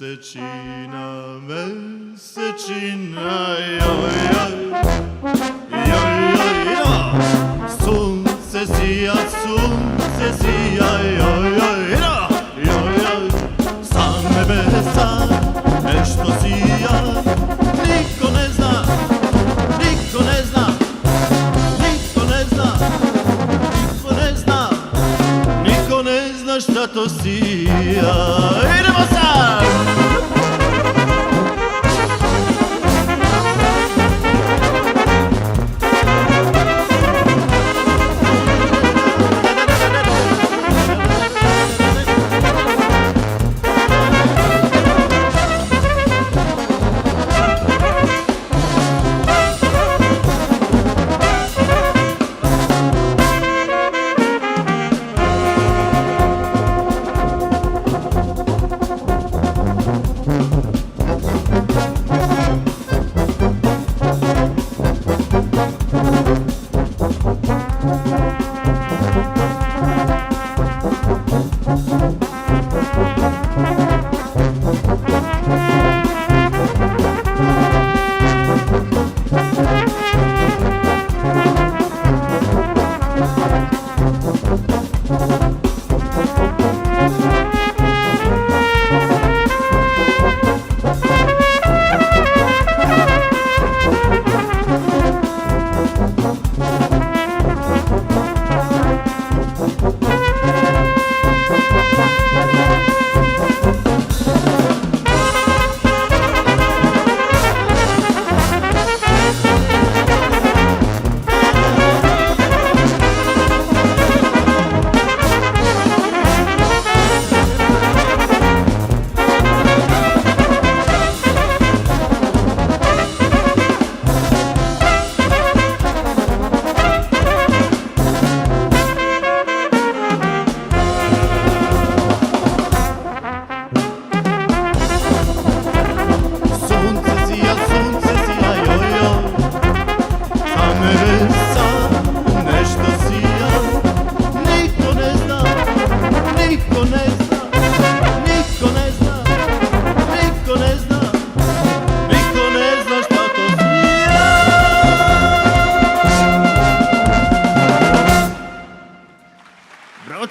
[SPEAKER 1] Mesečina, mesečina, joj, joj, joj, joj, joj. Sunce sija, joj, joj, joj, joj, joj. Sa nebesa nešto sija, niko ne zna, niko ne zna, niko ne zna, niko ne zna, niko ne zna šta to sija. Idemo sad!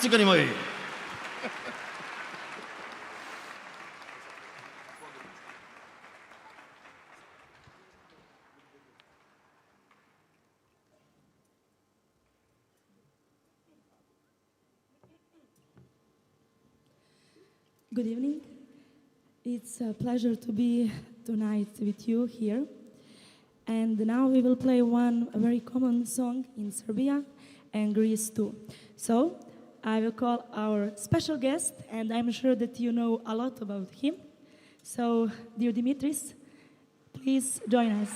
[SPEAKER 1] Cigani moji.
[SPEAKER 16] Good evening. It's a pleasure to be tonight with you here. And now we will play one very common song in Serbia and Greece too. So I will call our special guest, and I'm sure that you know a lot about him. So, dear Dimitris, please join us.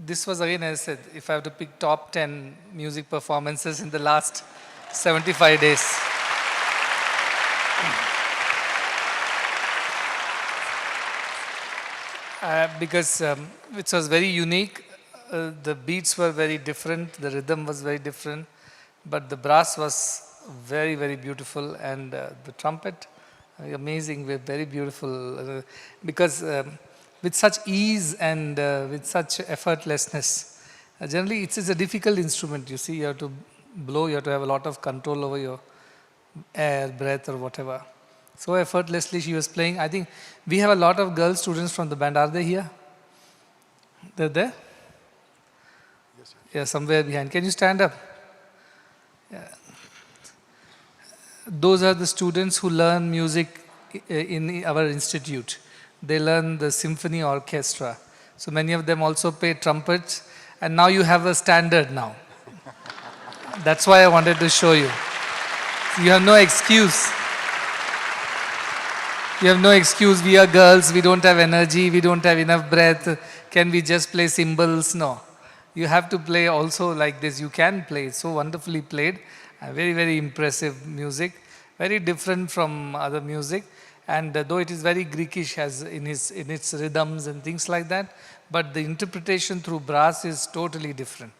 [SPEAKER 13] This was again, as I said, if I have to pick top 10 music performances in the last 75 days. Because it was very unique, the beats were very different, the rhythm was very different, but the brass was very, very beautiful, and the trumpet, amazing, very beautiful, because with such ease and with such effortlessness. Generally, it's a difficult instrument, you see, you have to blow, you have to have a lot of control over your air, breath, or whatever. So effortlessly she was playing. I think we have a lot of girl students from the band. Are they here? They're there? Yes, yeah, somewhere behind. Can you stand up? Yeah. Those are the students who learn music in our institute. They learn the symphony orchestra. So many of them also play trumpets. And now you have a standard now. That's why I wanted to show you. You have no excuse. You have no excuse. We are girls. We don't have energy. We don't have enough breath. Can we just play cymbals? No. You have to play also like this. You can play. It's so wonderfully played. Very, very impressive music. Very different from other music. And though it is very Greekish as in its rhythms and things like that, but the interpretation through brass is totally different.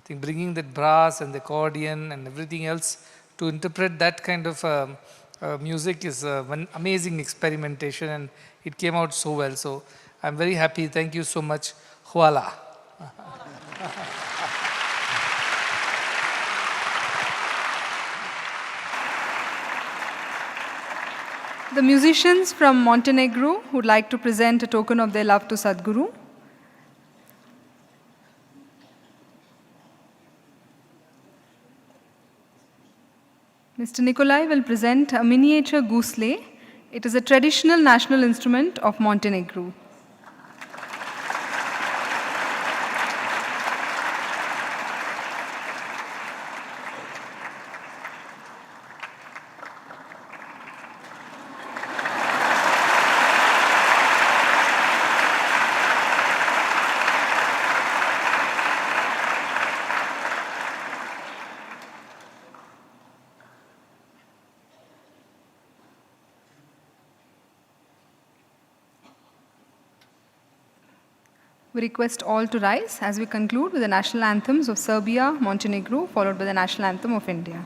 [SPEAKER 13] I think bringing that brass and the accordion and everything else to interpret that kind of music is one amazing experimentation, and it came out so well. So I'm very happy. Thank you so much. Huala.
[SPEAKER 3] The musicians from Montenegro would like to present a token of their love to Sadguru. Mr. Nikolai will present a miniature goosle. It is a traditional national instrument of Montenegro. We request all to rise as we conclude with the national anthems of Serbia, Montenegro, followed by the national anthem of India.